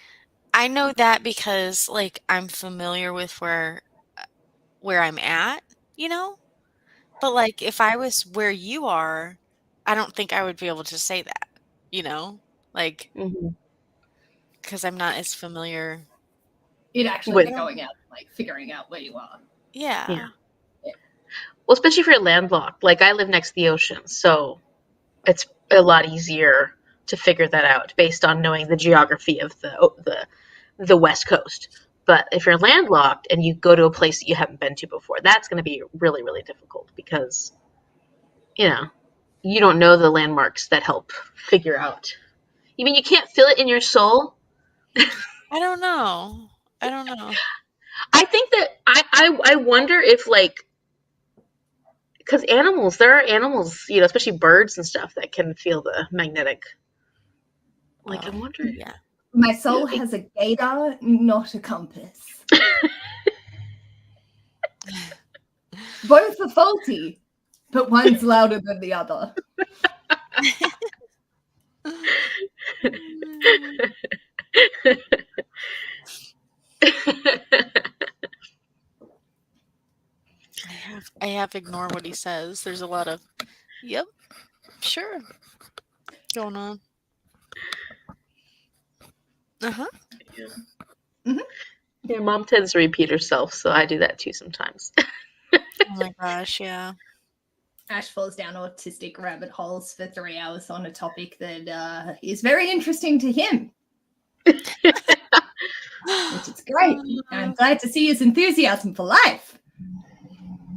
I know that because like I'm familiar with where I'm at, But like if I was where you are, I don't think I would be able to say that, Like because I'm not as familiar. it actually be going out, like figuring out where you are. Yeah. Well, especially if you're landlocked. Like I live next to the ocean, so it's a lot easier to figure that out based on knowing the geography of the West Coast. But if you're landlocked and you go to a place that you haven't been to before, that's going to be really, really difficult because, you know, you don't know the landmarks that help figure out. You mean you can't feel it in your soul? I don't know. I think that I wonder if, like, because there are animals, you know, especially birds and stuff that can feel the magnetic. Like, I wonder. Yeah. My soul has a gator, not a compass. Both are faulty, but one's louder than the other. I have ignore what he says. There's a lot of, yep, sure, going on. Uh-huh. Yeah. Mhm. Yeah, Mom tends to repeat herself, so I do that too sometimes. Oh my gosh, yeah. Ash falls down autistic rabbit holes for 3 hours on a topic that is very interesting to him, which is great. I'm glad to see his enthusiasm for life.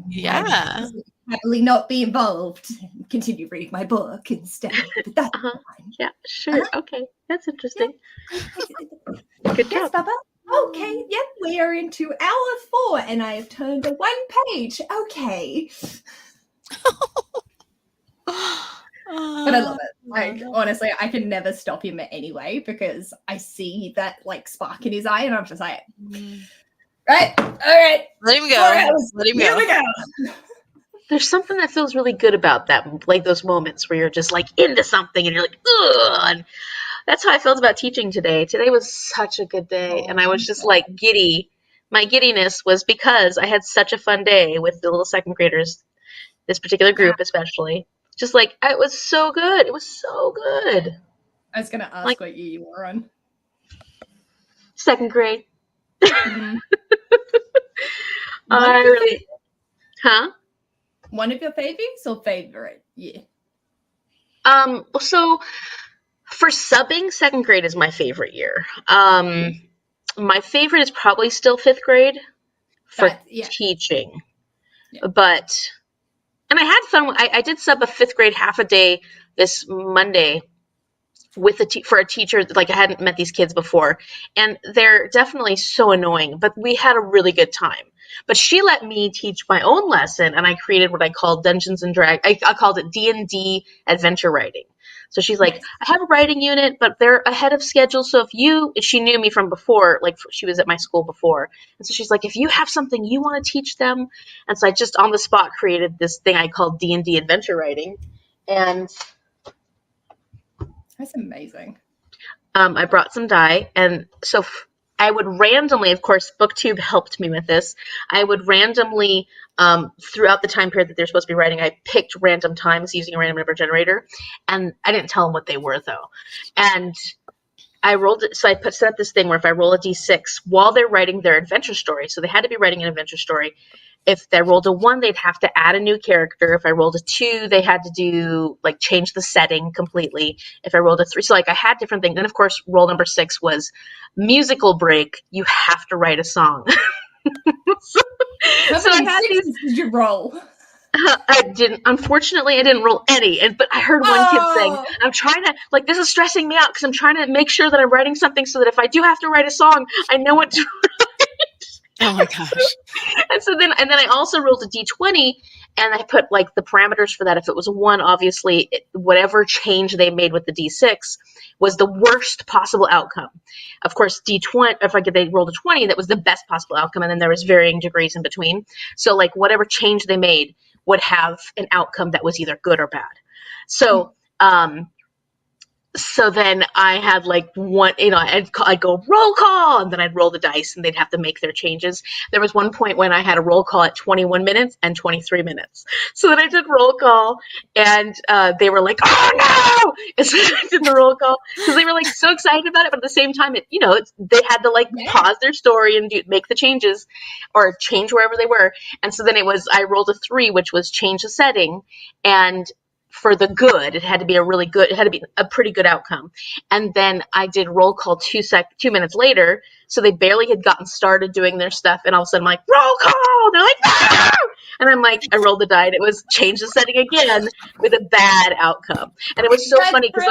Yeah. Happily not be involved. Continue reading my book instead. But that's fine. Yeah, sure. Okay, that's interesting. Good Yes, job. Baba. Okay, yep, we are into hour 4 and I have turned a 1 page. Okay. But I love it. Like, honestly, I can never stop him anyway because I see that like spark in his eye and I'm just like, right, all right. Let him go. 4 hours. Let him Here go. we go. There's something that feels really good about that, like those moments where you're just like into something and you're like, ugh. And that's how I felt about teaching today. Today was such a good day, and I was just like giddy. My giddiness was because I had such a fun day with the little second graders, this particular group especially. Just like, it was so good. It was so good. I was going to ask what year you were on. Second grade. Mm-hmm. I really, huh? One of your favorites or favorite year? So for subbing, second grade is my favorite year. My favorite is probably still fifth grade for teaching. Yeah. But, and I had fun. I did sub a fifth grade half a day this Monday with for a teacher. Like, I hadn't met these kids before, and they're definitely so annoying, but we had a really good time. But she let me teach my own lesson, and I created what I called Dungeons and Dragons. I called it D&D Adventure Writing. So she's like, I have a writing unit, but they're ahead of schedule. So she knew me from before, like she was at my school before. And so she's like, if you have something you want to teach them. And so I just on the spot created this thing I called D&D Adventure Writing. And that's amazing. I brought some die. And so I would randomly, of course, BookTube helped me with this. I would randomly, throughout the time period that they're supposed to be writing, I picked random times using a random number generator, and I didn't tell them what they were, though. And I rolled it, so I set up this thing where if I roll a d6 while they're writing their adventure story, so they had to be writing an adventure story. If they rolled a 1, they'd have to add a new character. If I rolled a 2, they had to change the setting completely. If I rolled a 3, so I had different things. Then of course, roll number 6 was musical break. You have to write a song. How many sixes did you roll? Unfortunately, I didn't roll any. But I heard one kid saying, I'm trying to, this is stressing me out because I'm trying to make sure that I'm writing something so that if I do have to write a song, I know what to write. Oh my gosh. And then I also rolled a d20 and I put the parameters for that. If it was a 1, obviously whatever change they made with the d6 was the worst possible outcome. Of course, d20, if they rolled a 20, that was the best possible outcome. And then there was varying degrees in between. So whatever change they made would have an outcome that was either good or bad. So, so then I had one, I'd go roll call, and then I'd roll the dice, and they'd have to make their changes. There was one point when I had a roll call at 21 minutes and 23 minutes. So then I did roll call, and they were like, "Oh no!" And so I did the roll call because they were so excited about it, but at the same time, they had to pause their story and make the changes or change wherever they were. And so then I rolled a 3, which was change the setting, and for the good. It had to be it had to be a pretty good outcome. And then I did roll call 2 minutes later. So they barely had gotten started doing their stuff. And all of a sudden I'm like, roll call. And they're like, no! And I'm like, I rolled the die and it was change the setting again with a bad outcome. And it was so funny because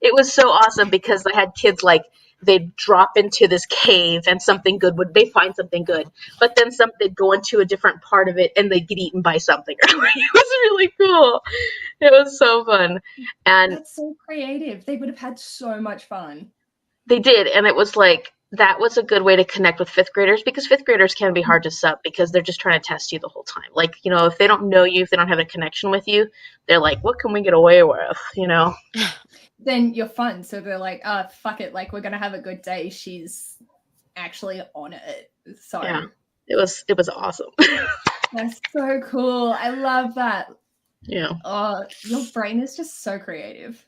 it was so awesome because I had kids like, they'd drop into this cave and they'd find something good, but then they'd go into a different part of it and they'd get eaten by something. It was really cool. It was so fun. And that's so creative. They would have had so much fun. They did. And it was like, that was a good way to connect with fifth graders because fifth graders can be hard to sub because they're just trying to test you the whole time. Like, if they don't know you, if they don't have a connection with you, they're like, what can we get away with, Then you're fun. So they're like, fuck it. Like, we're going to have a good day. She's actually on it. So yeah, it was awesome. That's so cool. I love that. Yeah. Oh, your brain is just so creative.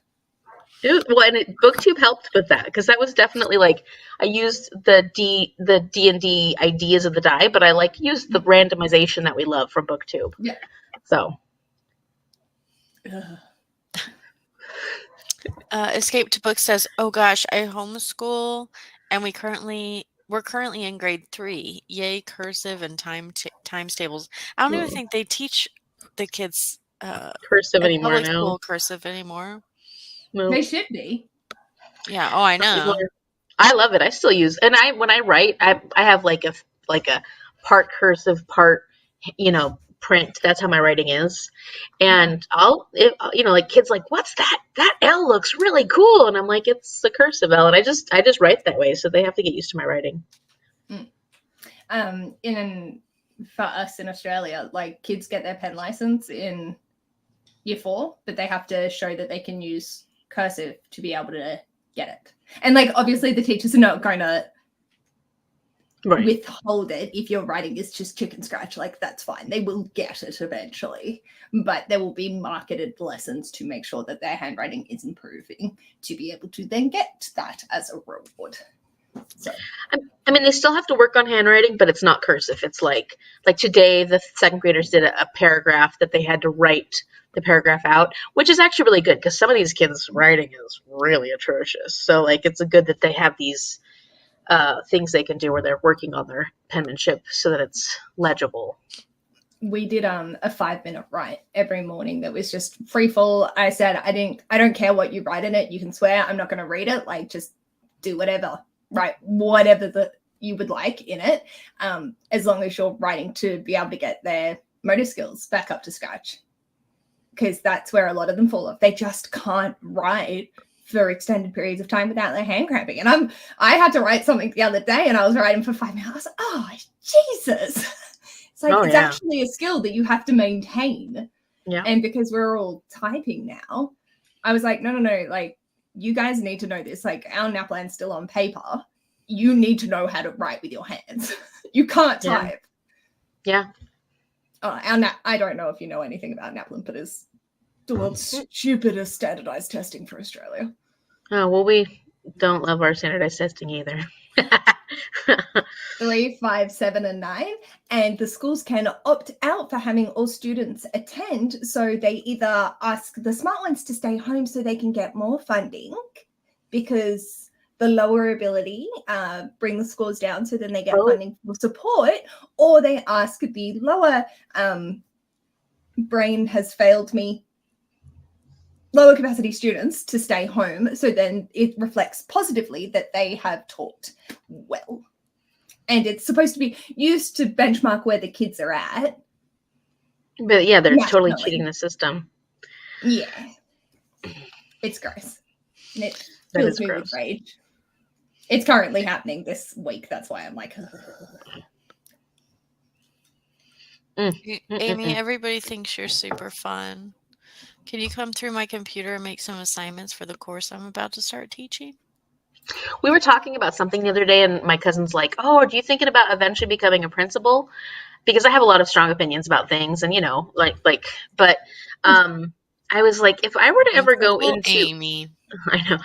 And BookTube helped with that because that was definitely like I used the D&D ideas of the die, but I used the randomization that we love from BookTube. Yeah. So. Escape to Book says, "Oh gosh, I homeschool, and we're currently in grade 3. Yay, cursive and times tables. I don't even think they teach the kids cursive anymore public now. school cursive anymore. No. They should be. Yeah. Oh, I know. I love it. I still use, and when I write, I have like a part cursive, part print. That's how my writing is. And kids like, what's that? That L looks really cool. And I'm like, it's a cursive L. And I just write that way. So they have to get used to my writing. For us in Australia, like kids get their pen license in year 4, but they have to show that they can use cursive to be able to get it. And like, obviously the teachers are not going to withhold it if your writing is just chicken scratch. Like, that's fine, they will get it eventually, but there will be marketed lessons to make sure that their handwriting is improving to be able to then get that as a reward. So I mean, they still have to work on handwriting, but it's not cursive. It's like today the second graders did a paragraph that they had to write the paragraph out, which is actually really good because some of these kids' writing is really atrocious. So it's good that they have these things they can do where they're working on their penmanship so that it's legible. We did a 5-minute write every morning that was just free fall. I said, I don't care what you write in it. You can swear. I'm not going to read it. Like, just do whatever, write whatever that you would like in it, as long as you're writing to be able to get their motor skills back up to scratch. Because that's where a lot of them fall off. They just can't write for extended periods of time without their hand cramping. And I had to write something the other day and I was writing for 5 minutes. I was like, oh, Jesus. It's like, it's actually a skill that you have to maintain. Yeah. And because we're all typing now, I was like, no. Like, you guys need to know this. Like, our NAPLAN's still on paper. You need to know how to write with your hands. You can't type. Yeah. I don't know if you know anything about NAPLAN, but it's the world's stupidest standardized testing for Australia. Oh, well, we don't love our standardized testing either. 3, 5, 7, and 9. And the schools can opt out for having all students attend. So they either ask the smart ones to stay home so they can get more funding because the lower ability bring the scores down so then they get funding for support, or they ask the lower brain has failed me, lower capacity students to stay home, so then it reflects positively that they have taught well. And it's supposed to be used to benchmark where the kids are at. But yeah, they're totally cheating the system. Yeah. It's gross. And it fills me with rage. It's currently happening this week. That's why I'm like, Amy, everybody thinks you're super fun. Can you come through my computer and make some assignments for the course I'm about to start teaching? We were talking about something the other day, and my cousin's like, oh, are you thinking about eventually becoming a principal? Because I have a lot of strong opinions about things, and but I was like, if I were to ever go into Amy, I know,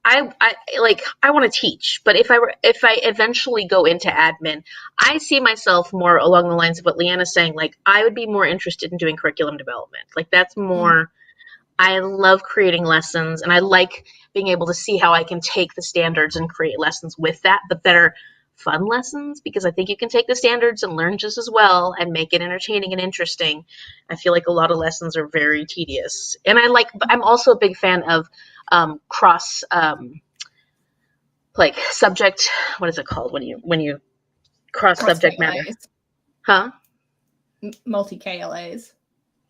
I want to teach, but if I eventually go into admin, I see myself more along the lines of what Leanna's saying. Like, I would be more interested in doing curriculum development. Like, that's more I love creating lessons, and I like being able to see how I can take the standards and create lessons with that, but that are fun lessons, because I think you can take the standards and learn just as well and make it entertaining and interesting. I feel like a lot of lessons are very tedious. And I'm also a big fan of cross like subject, what is it called when you cross subject matter? KLAs. Huh? Multi KLAs.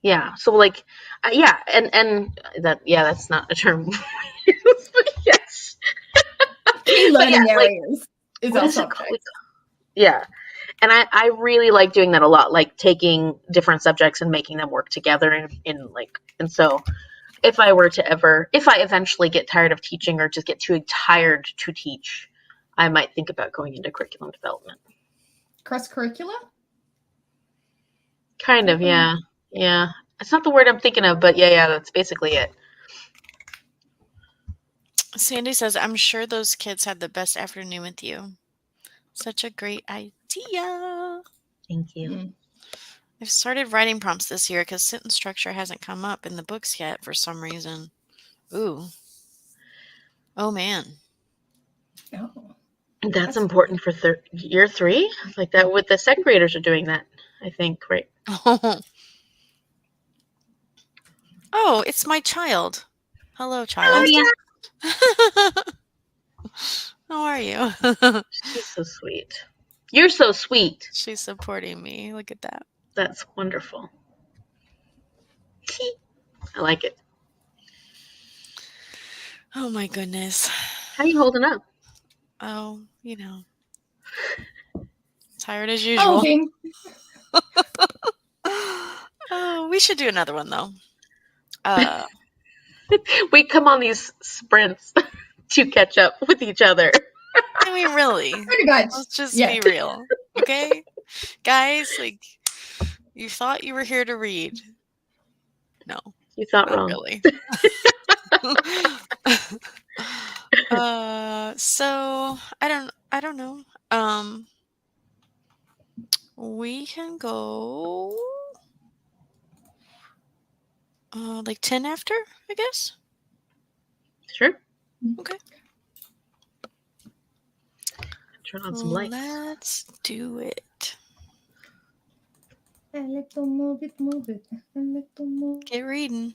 Yeah. So like, yeah, and that's not a term. But yes. Key But yeah, learning like, areas is what our is it called? subject. Yeah. And I really like doing that a lot, like taking different subjects and making them work together and so if I eventually get tired of teaching or just get too tired to teach, I might think about going into curriculum development. Cross curricular? Kind of, yeah. Yeah. It's not the word I'm thinking of, but yeah, that's basically it. Sandy says, I'm sure those kids had the best afternoon with you. Such a great idea. Thank you. Mm. I've started writing prompts this year because sentence structure hasn't come up in the books yet for some reason. Ooh. Oh, man. Oh. That's important for year 3? Like that with the second graders are doing that, I think, right? Oh, it's my child. Hello, Oh, child. yeah. How are you? She's so sweet. You're so sweet. She's supporting me. Look at that. That's wonderful. I like it. Oh, my goodness. How are you holding up? Oh, tired as usual. Holding. Oh, we should do another one, though. We come on these sprints to catch up with each other. I mean, really. Pretty much. Let's just Yeah. be real. Okay? Guys, like, you thought you were here to read. No, You thought not wrong. really. So I don't know. We can go like 10 after, I guess. Sure. Okay. Turn on some lights. Let's do it. A little move it, move it. A little move. Get reading.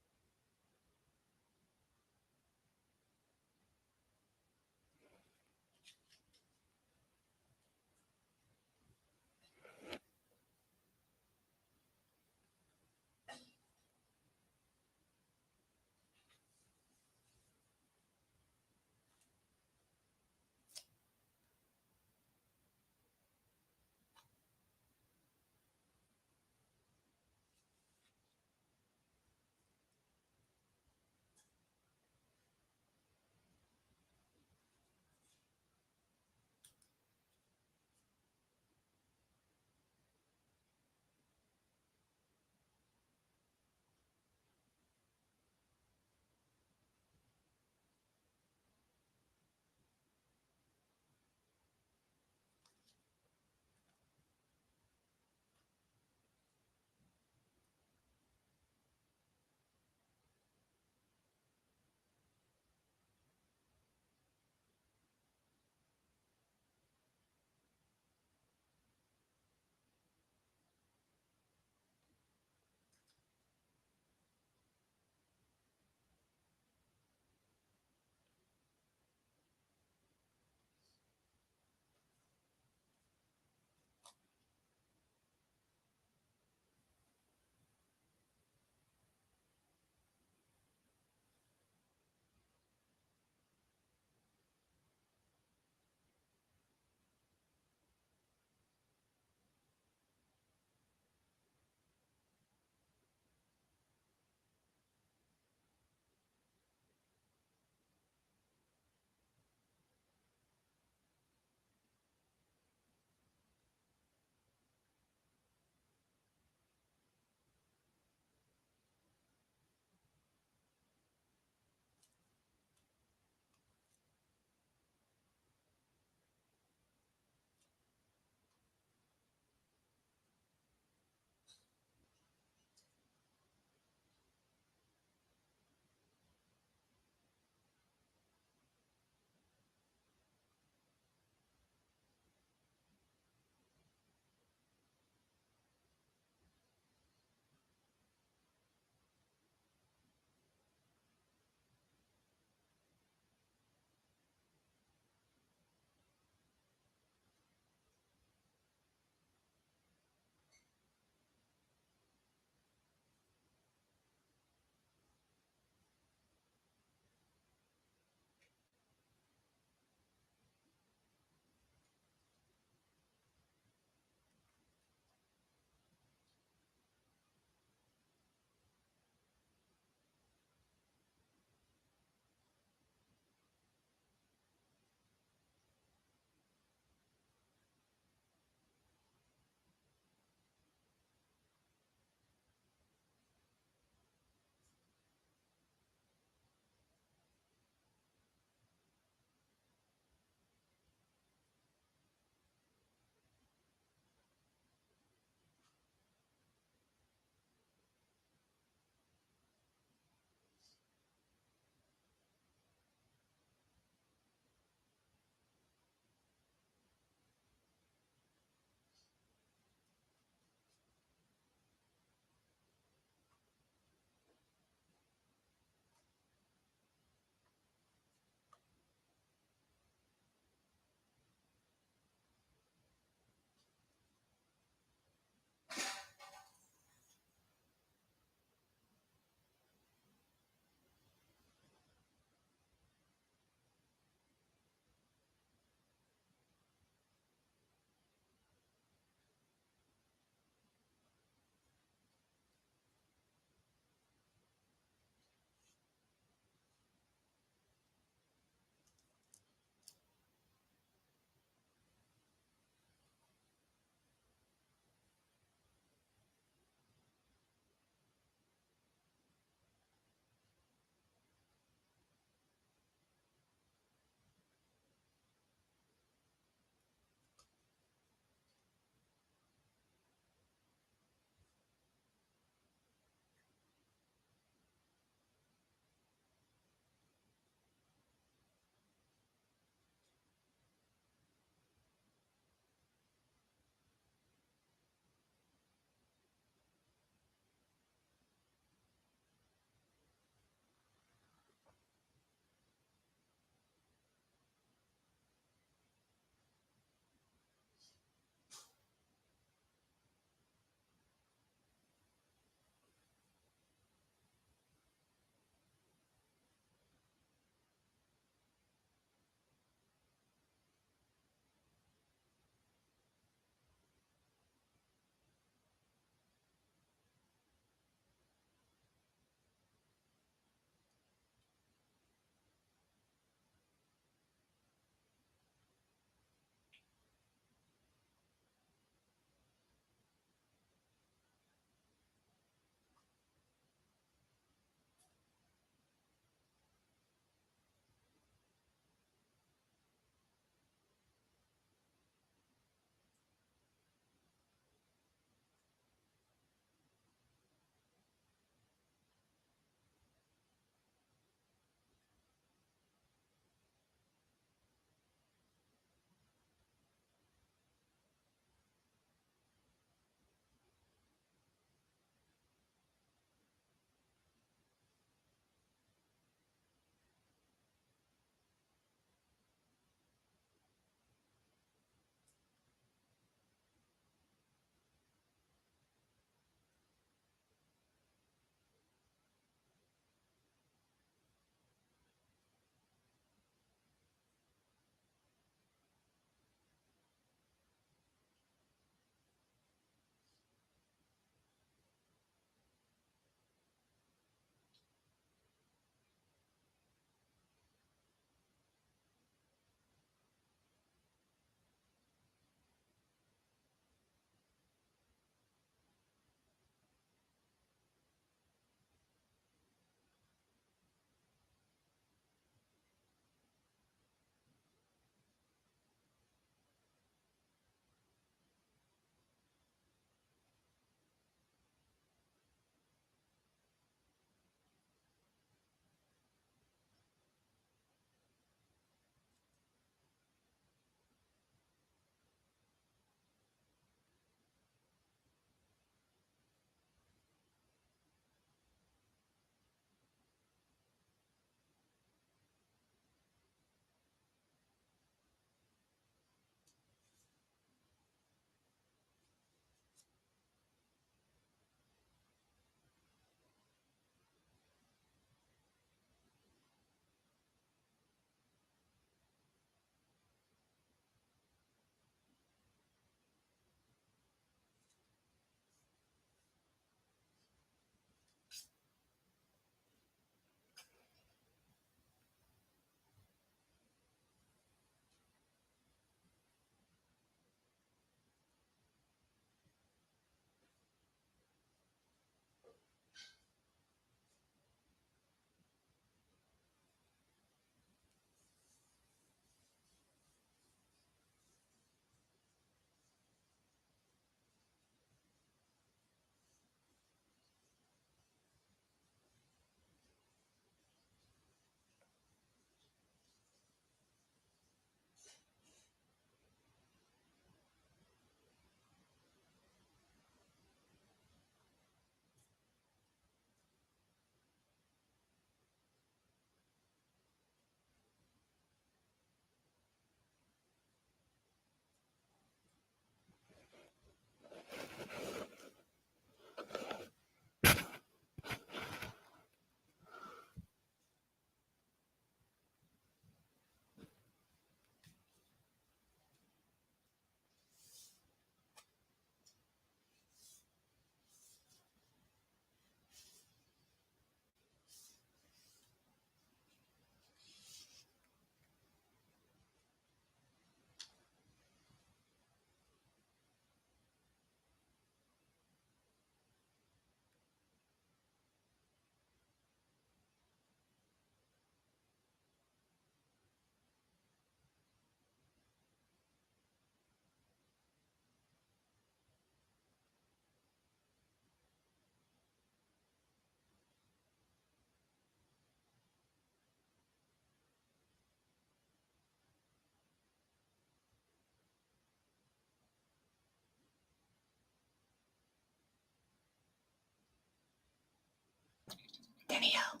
Danielle.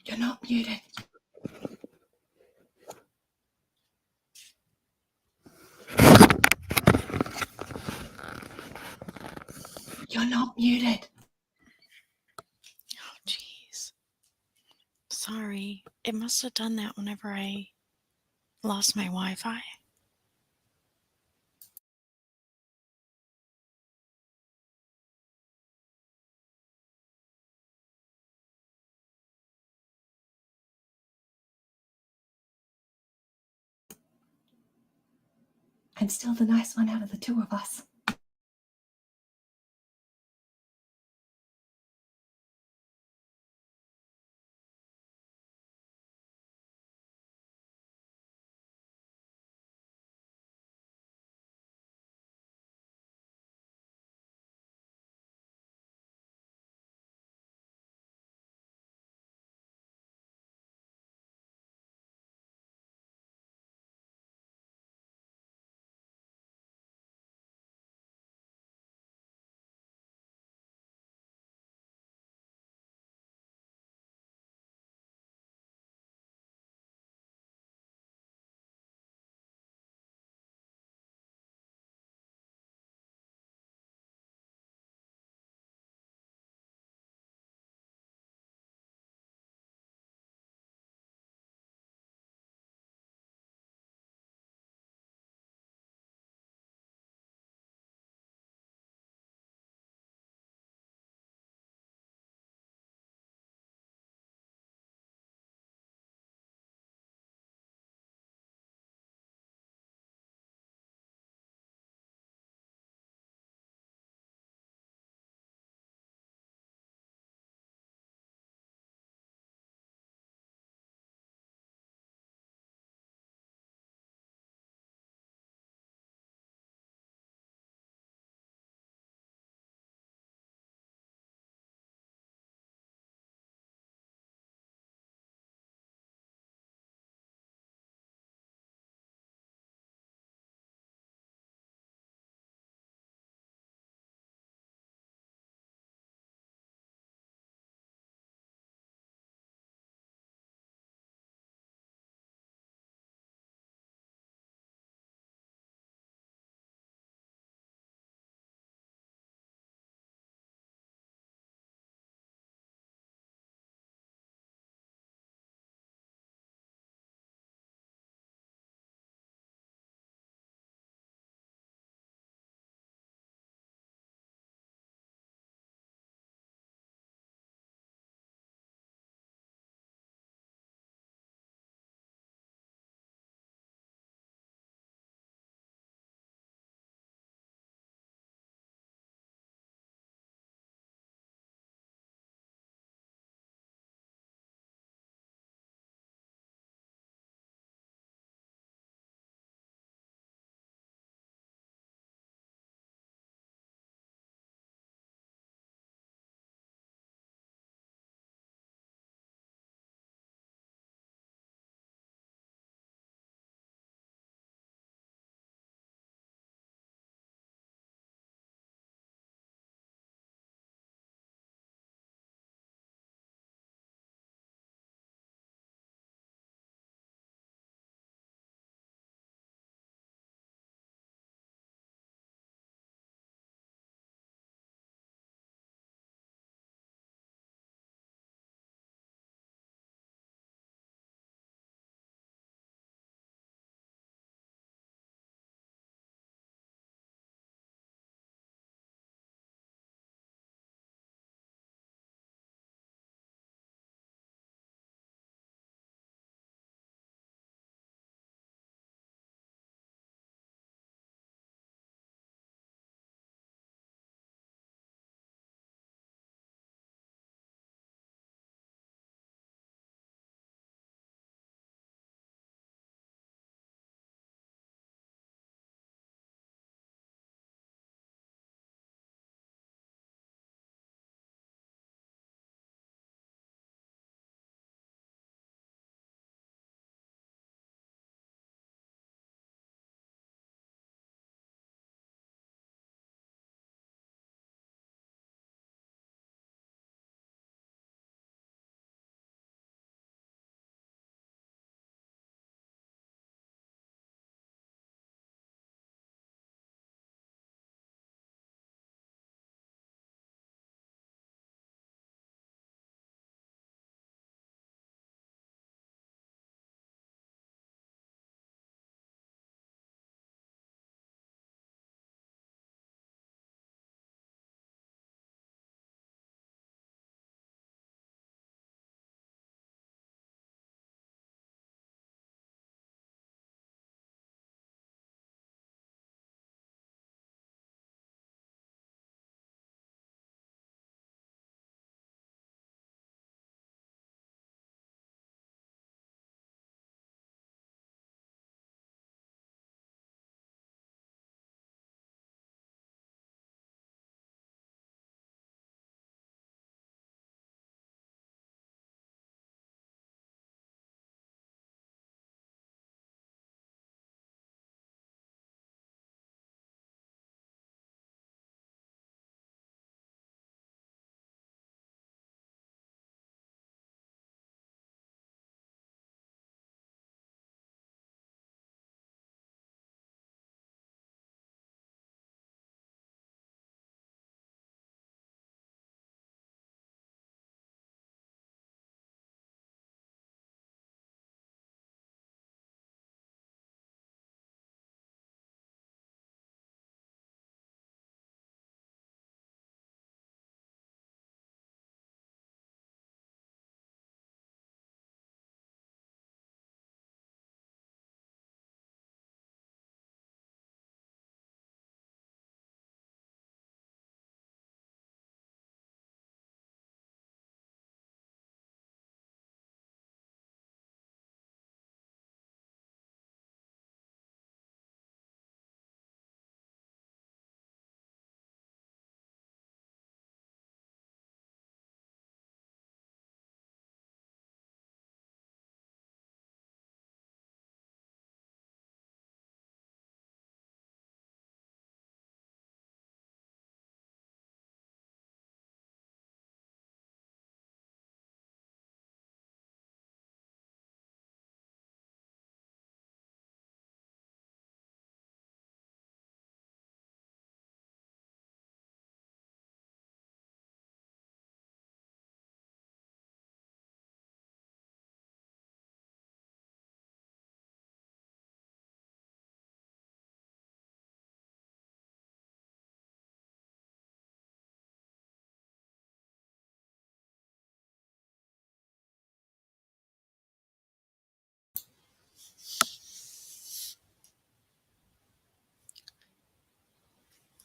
You're not muted. You're not muted. Oh, jeez. Sorry. It must have done that whenever I lost my Wi-Fi. I'm still the nice one out of the two of us.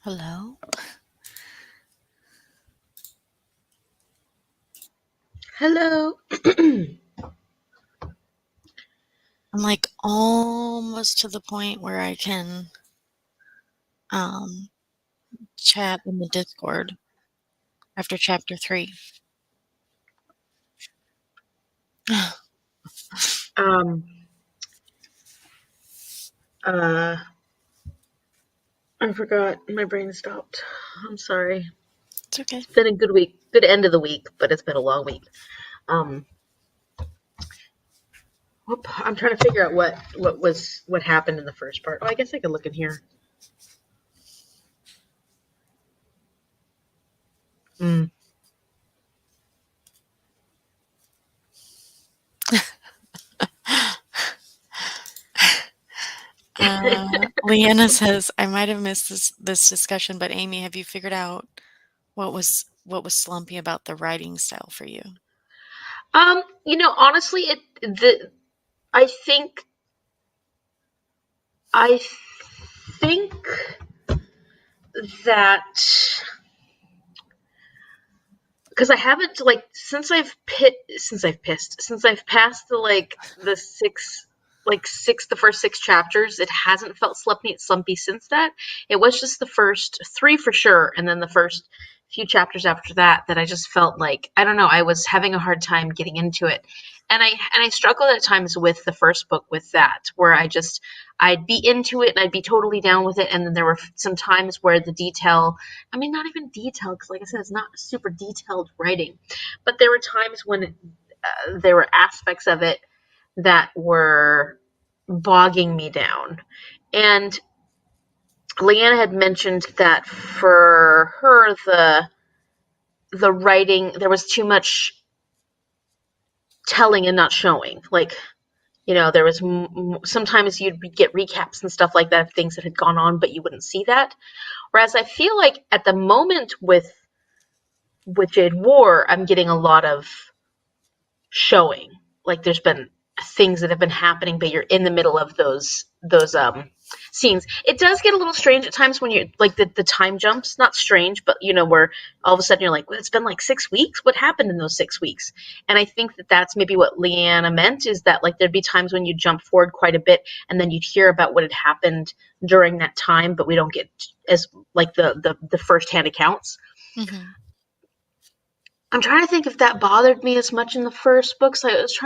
Hello? Hello. I'm like almost to the point where I can um chat in the Discord after chapter 3. Um, I forgot. My brain stopped. I'm sorry. It's okay. It's been a good week. Good end of the week, but it's been a long week. Um, I'm trying to figure out what happened in the first part. Oh, I guess I could look in here. Mm. Leanna says, I might have missed this discussion, but Amy, have you figured out what was slumpy about the writing style for you? Honestly, I think I think that because I haven't since I've passed the first 6 chapters, it hasn't felt slumpy since that. It was just the first 3 for sure, and then the first few chapters after that I just felt like, I don't know, I was having a hard time getting into it. And I struggled at times with the first book with that, where I'd be into it and I'd be totally down with it, and then there were some times where the detail, I mean, not even detail, because like I said, it's not super detailed writing, but there were times when there were aspects of it that were bogging me down. And Leanna had mentioned that for her, the writing, there was too much telling and not showing. Like, there was sometimes you'd get recaps and stuff like that of things that had gone on, but you wouldn't see that. Whereas I feel like at the moment with Jade War, I'm getting a lot of showing. Like, there's been things that have been happening, but you're in the middle of those scenes. It does get a little strange at times when you're like the time jumps, not strange, but where all of a sudden you're like, well, it's been like 6 weeks. What happened in those 6 weeks? And I think that that's maybe what Leanna meant, is that like there'd be times when you jump forward quite a bit, and then you'd hear about what had happened during that time, but we don't get as like the firsthand accounts. Mm-hmm. I'm trying to think if that bothered me as much in the first book. So I was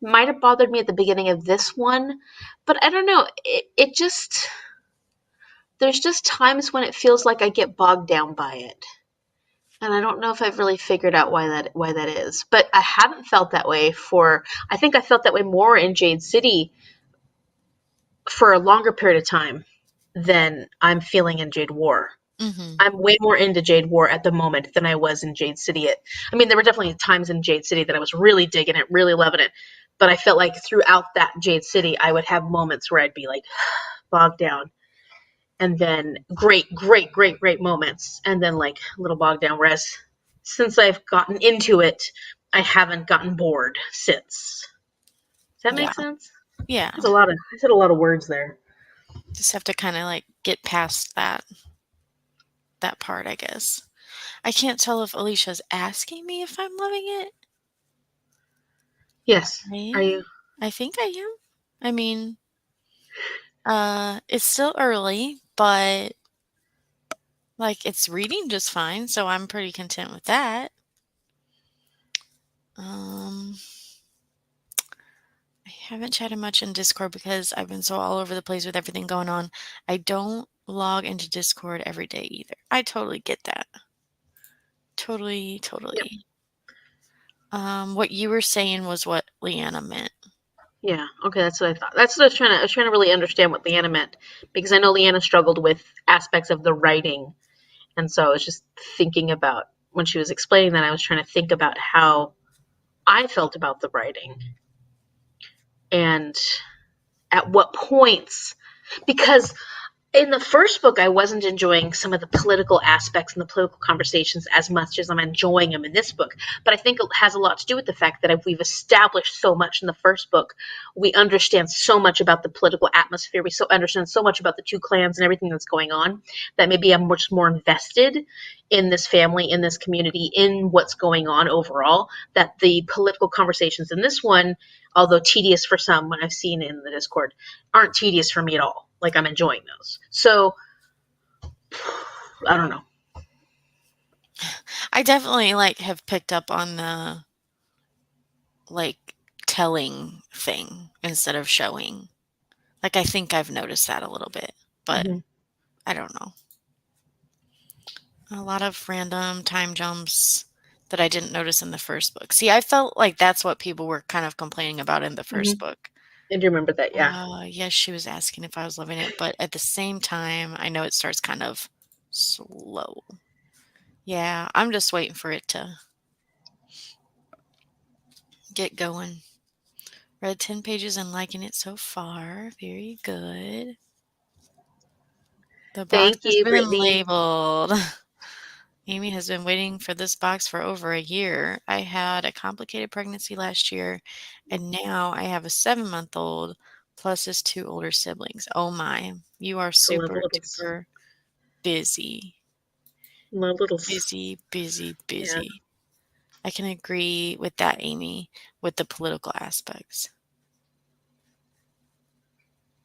might have bothered me at the beginning of this one, but I don't know. It just, there's just times when it feels like I get bogged down by it. And I don't know if I've really figured out why that is. But I haven't felt that way I think I felt that way more in Jade City for a longer period of time than I'm feeling in Jade War. Mm-hmm. I'm way more into Jade War at the moment than I was in Jade City. I mean, there were definitely times in Jade City that I was really digging it, really loving it. But I felt like throughout that Jade City, I would have moments where I'd be like bogged down. And then great, great, great, great moments. And then like a little bogged down. Whereas since I've gotten into it, I haven't gotten bored since. Does that Yeah. make sense? Yeah. I said a lot of words there. Just have to kind of like get past that part, I guess. I can't tell if Alicia's asking me if I'm loving it. Yes. I Are am. you? I think I am. I mean, it's still early, but like it's reading just fine, so I'm pretty content with that. I haven't chatted much in Discord because I've been so all over the place with everything going on. I don't log into Discord every day either. I totally get that. Totally, Yep. totally. What you were saying was what Leanna meant. Yeah, okay, that's what I thought. That's what I was trying to really understand what Leanna meant, because I know Leanna struggled with aspects of the writing, and so I was just thinking about, when she was explaining that, I was trying to think about how I felt about the writing and at what points, because in the first book, I wasn't enjoying some of the political aspects and the political conversations as much as I'm enjoying them in this book. But I think it has a lot to do with the fact that we've established so much in the first book. We understand so much about the political atmosphere. We understand so much about the two clans and everything that's going on that maybe I'm much more invested in this family, in this community, in what's going on overall, that the political conversations in this one, although tedious for some, when I've seen in the Discord, aren't tedious for me at all. Like, I'm enjoying those. So, I don't know. I definitely have picked up on the telling thing instead of showing. I think I've noticed that a little bit, but I don't know. A lot of random time jumps that I didn't notice in the first book. See, I felt like that's what people were kind of complaining about in the first book. I do remember that, yeah. Yes, she was asking if I was loving it, but at the same time, I know it starts kind of slow. Yeah, I'm just waiting for it to get going. Read 10 pages and liking it so far. Very good. The box Thank has you, been Brittany. labeled. Amy has been waiting for this box for over a year. I had a complicated pregnancy last year, and now I have a 7-month-old plus his 2 older siblings. Oh my, you are The love super littles. duper busy. Love littles. Busy, busy, Yeah. busy. I can agree with that, Amy, with the political aspects.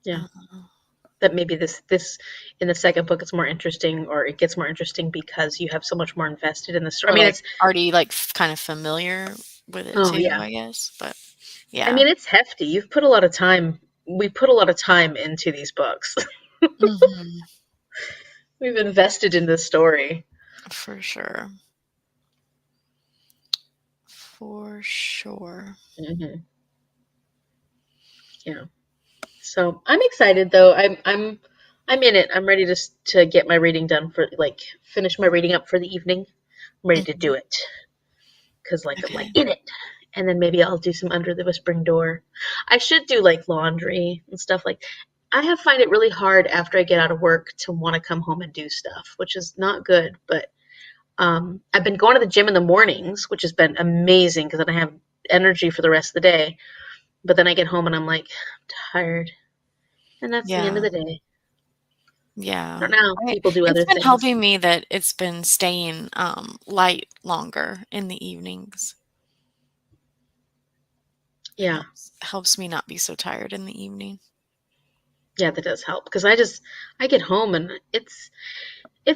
Yeah. That maybe this in the second book it's more interesting, or it gets more interesting because you have so much more invested in the story. Or I mean, it's already kind of familiar with it too, yeah. I guess. But yeah. I mean, it's hefty. You've put a lot of time. We put a lot of time into these books. Mhm. We've invested in this story. For sure. For sure. Yeah. So I'm excited though. I'm in it. I'm ready to get my reading done for finish my reading up for the evening. I'm ready to do it because I'm Okay. in it. And then maybe I'll do some Under the Whispering Door. I should do laundry and stuff I find it really hard after I get out of work to want to come home and do stuff, which is not good. But I've been going to the gym in the mornings, which has been amazing because then I have energy for the rest of the day. But then I get home and I'm I'm tired. And that's the end of Yeah. the day. Yeah. I don't know. People do It's other been things. helping me that it's been staying light longer in the evenings. Yeah. Helps me not be so tired in the evening. Yeah, that does help because I get home and it's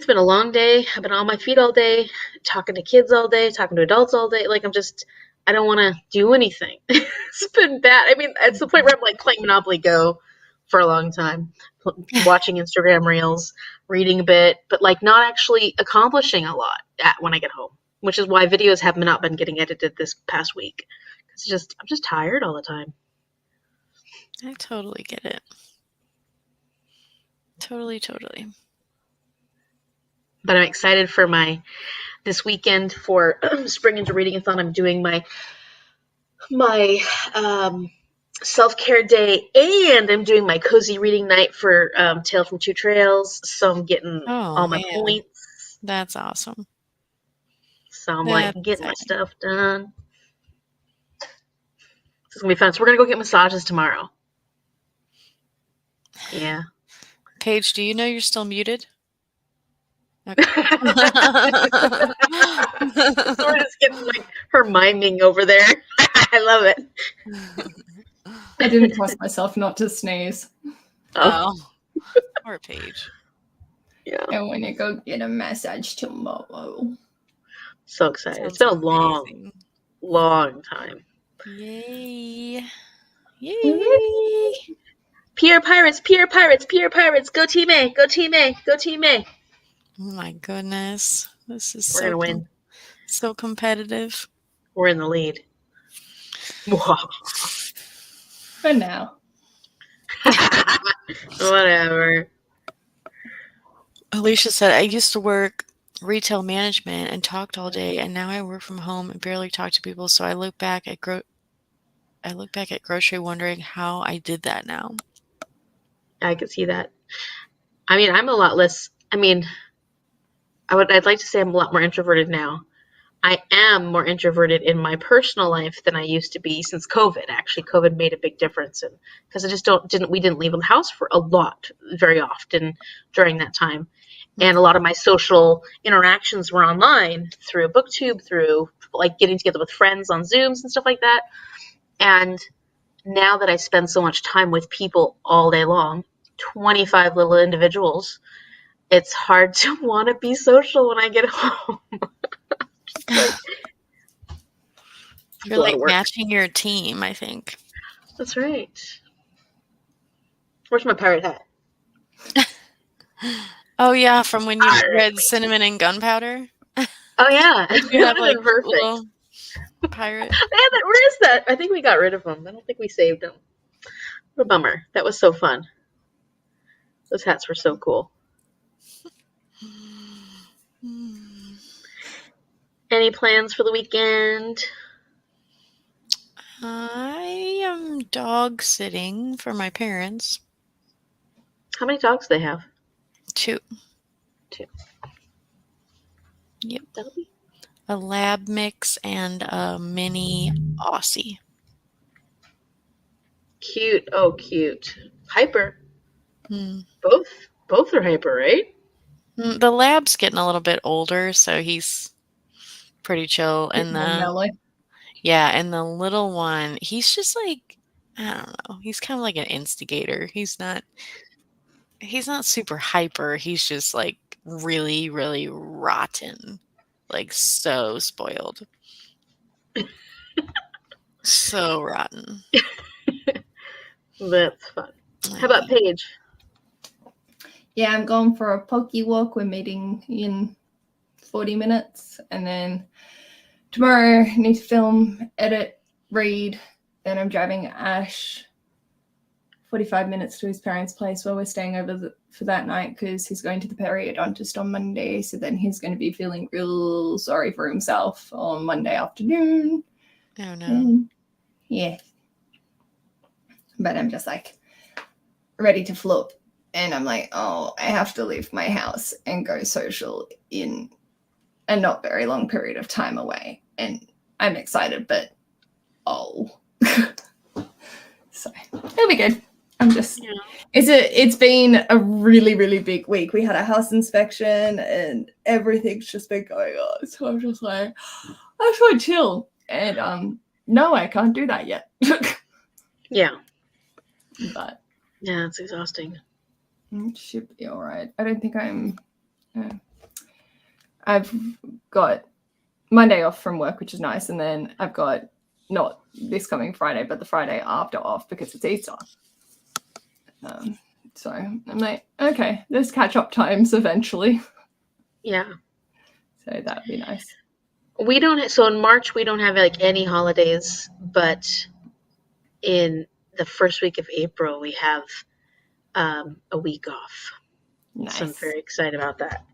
been a long day. I've been on my feet all day, talking to kids all day, talking to adults all day. I don't want to do anything. It's been bad. I mean, it's the point where I'm playing Monopoly Go for a long time, watching Instagram reels, reading a bit, but not actually accomplishing a lot when I get home, which is why videos have not been getting edited this past week. I'm just tired all the time. I totally get it. Totally, totally. But I'm excited for this weekend for Spring into Reading-a-thon. I'm doing my self-care day, and I'm doing my cozy reading night for Tale from Two Trails. So I'm getting Oh all my man, points. that's awesome. So I'm That's getting my exciting. stuff done. It's gonna be fun. So we're gonna go get massages tomorrow. Yeah. Paige, do you know you're still muted? Okay. So we're just getting her miming over there. I love it. I didn't trust myself not to sneeze. Oh, poor Paige. Yeah. And when you go get a massage tomorrow. So excited. It's Sounds been a long, amazing. long time. Yay. Yay. Mm-hmm. Peer pirates, peer pirates, peer pirates. Go Team A, go Team A, go Team A. Oh my goodness. This is We're gonna win. so competitive. We're in the lead. For now. Whatever. Alicia said, I used to work retail management and talked all day, and now I work from home and barely talk to people, so I look back at grocery wondering how I did that now. I could see that. I mean, I'm a lot less. I mean, I'd like to say I'm a lot more introverted now. I am more introverted in my personal life than I used to be since COVID. Actually, COVID made a big difference, and because I just we didn't leave the house for a lot, very often during that time, and a lot of my social interactions were online through BookTube, through like getting together with friends on Zooms and stuff like that. And now that I spend so much time with people all day long, 25 little individuals, it's hard to want to be social when I get home. Like, You're like matching your team, I think. That's right. Where's my pirate hat? Oh yeah, from when you read Cinnamon and Gunpowder. Oh yeah, You have like perfect. little pirate. Where is that? I think we got rid of them. I don't think we saved them. What a bummer. That was so fun. Those hats were so cool. Any plans for the weekend? I am dog sitting for my parents. How many dogs do they have? 2. 2. Yep. That'll be A lab mix and a mini Aussie. cute. Oh, cute. Hyper. Hmm. Both are hyper, right? The lab's getting a little bit older, so he's pretty chill. And and the little one, he's just like, I don't know. He's kind of like an instigator. He's not super hyper. He's just like really, really rotten. Like so spoiled. So rotten. That's fun. How about Paige? Yeah, I'm going for a pokey walk. We're meeting in 40 minutes. And then tomorrow, I need to film, edit, read. Then I'm driving Ash 45 minutes to his parents' place where we're staying over for that night because he's going to the periodontist on Monday. So then he's going to be feeling real sorry for himself on Monday afternoon. Oh, no. Yeah. But I'm just like ready to flip. And I'm like, oh, I have to leave my house and go social in a not very long period of time away. And I'm excited, but so it'll be good. I'm just it's been a really, really big week. We had a house inspection and everything's just been going on. So I'm just like, I just want to chill. And no, I can't do that yet. Yeah. But yeah, it's exhausting. It should be all right. I don't think I've got Monday off from work, which is nice. And then I've got not this coming Friday, but the Friday after off because it's Easter. So I'm like, okay, there's catch-up times eventually. Yeah. So that'd be nice. We don't. So in March, we don't have like any holidays, but in the first week of April, we have a week off. Nice. So I'm very excited about that.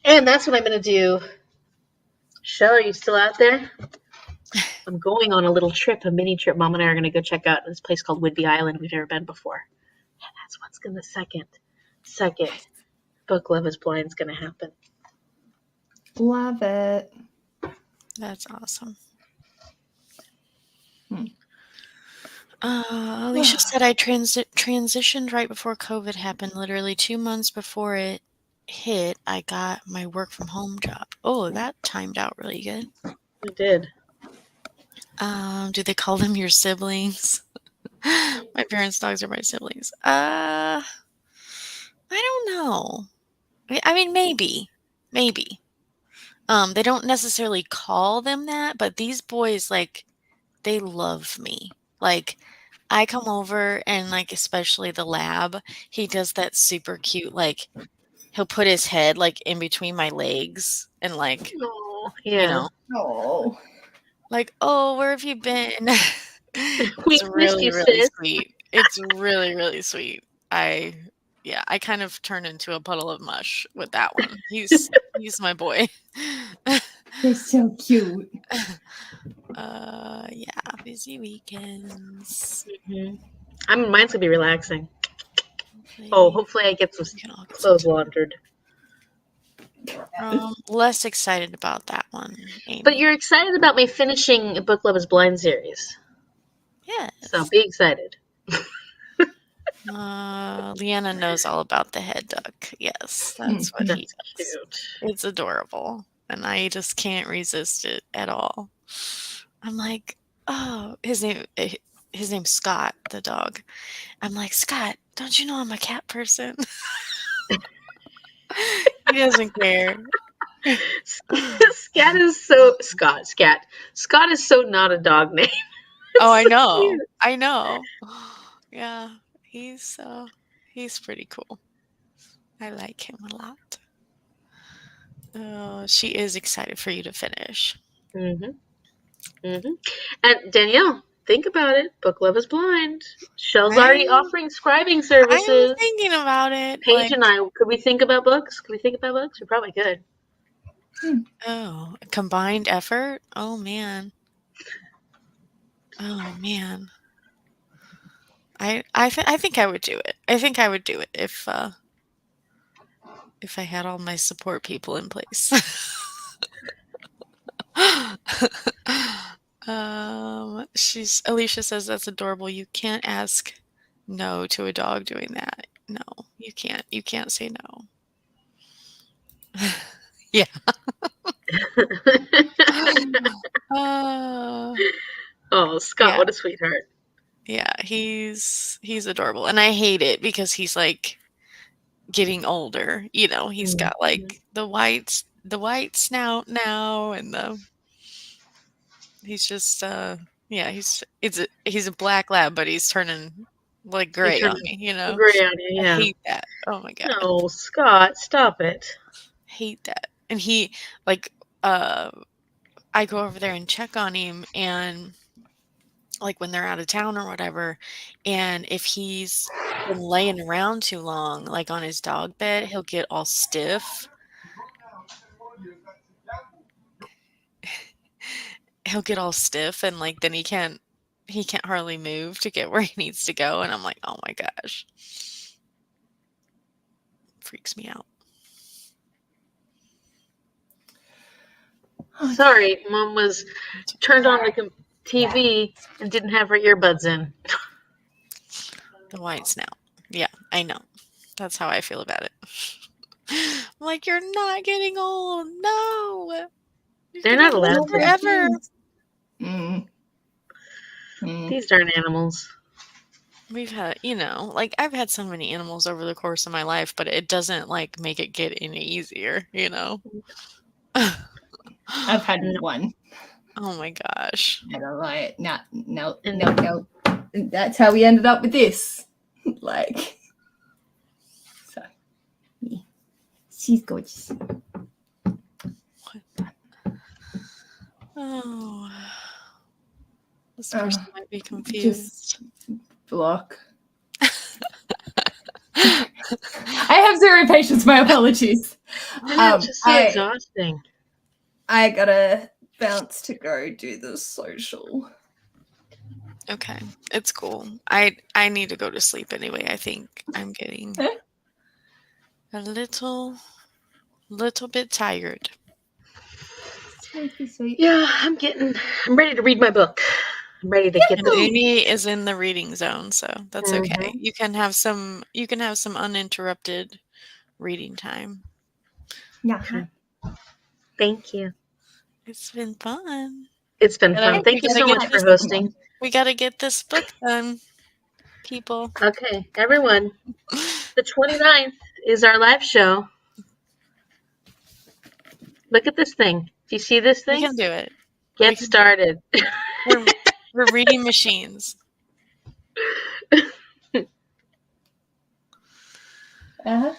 And that's what I'm going to do. Shell, are you still out there? I'm going on a little trip, a mini trip. Mom and I are going to go check out this place called Whidbey Island. We've never been before. And that's what's going to second Book Love is Blind is going to happen. Love it. That's awesome. Alicia said I transitioned right before COVID happened. Literally 2 months before it hit, I got my work from home job. Oh, that timed out really good. It did. Do they call them your siblings? My parents' dogs are my siblings. I don't know. I mean, maybe. They don't necessarily call them that, but these boys, like, they love me. Like, I come over and, like, especially the lab, he does that super cute, like, he'll put his head, like, in between my legs and, like, you know, like, oh, where have you been? It's really, really sweet. It's really, really sweet. I kind of turn into a puddle of mush with that one. He's my boy. They're so cute. Yeah, busy weekends. Mm-hmm. Mine's gonna be relaxing. hopefully I get some we can all get some clothes laundered. less excited about that one, Amy. But you're excited about me finishing a Book Love is Blind series. Yes. So be excited. Leanna knows all about the head duck. Yes, that's what he That's does. cute. It's adorable, and I just can't resist it at all. I'm like, oh, his name's Scott, the dog. I'm like, Scott, don't you know I'm a cat person? He doesn't care. Scat is so Scott is so not a dog name. Oh, I So know. cute. I know. Yeah, he's pretty cool. I like him a lot. She is excited for you to finish. And Danielle, think about it. Book Love is Blind. Shell's already offering scribing I'm services. thinking about it. Paige and I, could we think about books? We probably could. Oh, a combined effort? Oh man. Oh man. I think I would do it. I think I would do it if I had all my support people in place. Alicia says that's adorable. You can't ask no to a dog doing that. No, you can't. You can't say no. Yeah. Oh, Scott, Yeah. what a sweetheart. Yeah, he's adorable, and I hate it because he's like getting older. You know, he's got like the white snout now, and he's just yeah, he's a black lab, but he's turning like gray on me. You know, Gray on you, I yeah. hate that. Oh my god, No, Scott, stop it. hate that. And he like I go over there and check on him, and like when they're out of town or whatever, and if he's been laying around too long, like on his dog bed, he'll get all stiff. He'll get all stiff, and like then he can't hardly move to get where he needs to go, and I'm like, oh my gosh, freaks me out. Sorry, Mom was turned on the TV and didn't have her earbuds in. The white snout. Yeah, I know. That's how I feel about it. I'm like, you're not getting old. No. They're not allowed to. Forever. These darn animals. We've had, like I've had so many animals over the course of my life, but it doesn't like make it get any easier, I've had one. Oh my gosh. And I'm like, no. That's how we ended up with this. Like, so, yeah. She's gorgeous. Oh. This person might be confused. Just block. I have zero patience. My apologies. Just so exhausting. I gotta bounce to go do the social. Okay, it's cool. I need to go to sleep anyway. I think I'm getting a little bit tired. Sweet. Yeah, I'm ready to read my book. I'm ready to get And Amy is in the reading zone, so that's okay. You can have some uninterrupted reading time. Yeah. Thank you. It's been fun. It's been fun. Thank you so much for hosting. We got to get this book done, people. Okay, everyone. The 29th is our live show. Look at this thing. Do you see this thing? We can do it. Get started. We're reading machines. My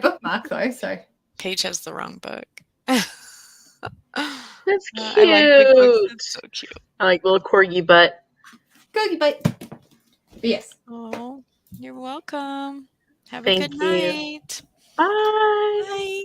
bookmark though, so Paige has the wrong book. That's cute. I like big books. It's so cute. I like little corgi butt. Corgi butt. But yes. Oh, you're welcome. Have Thank a good you. night. Bye. Bye.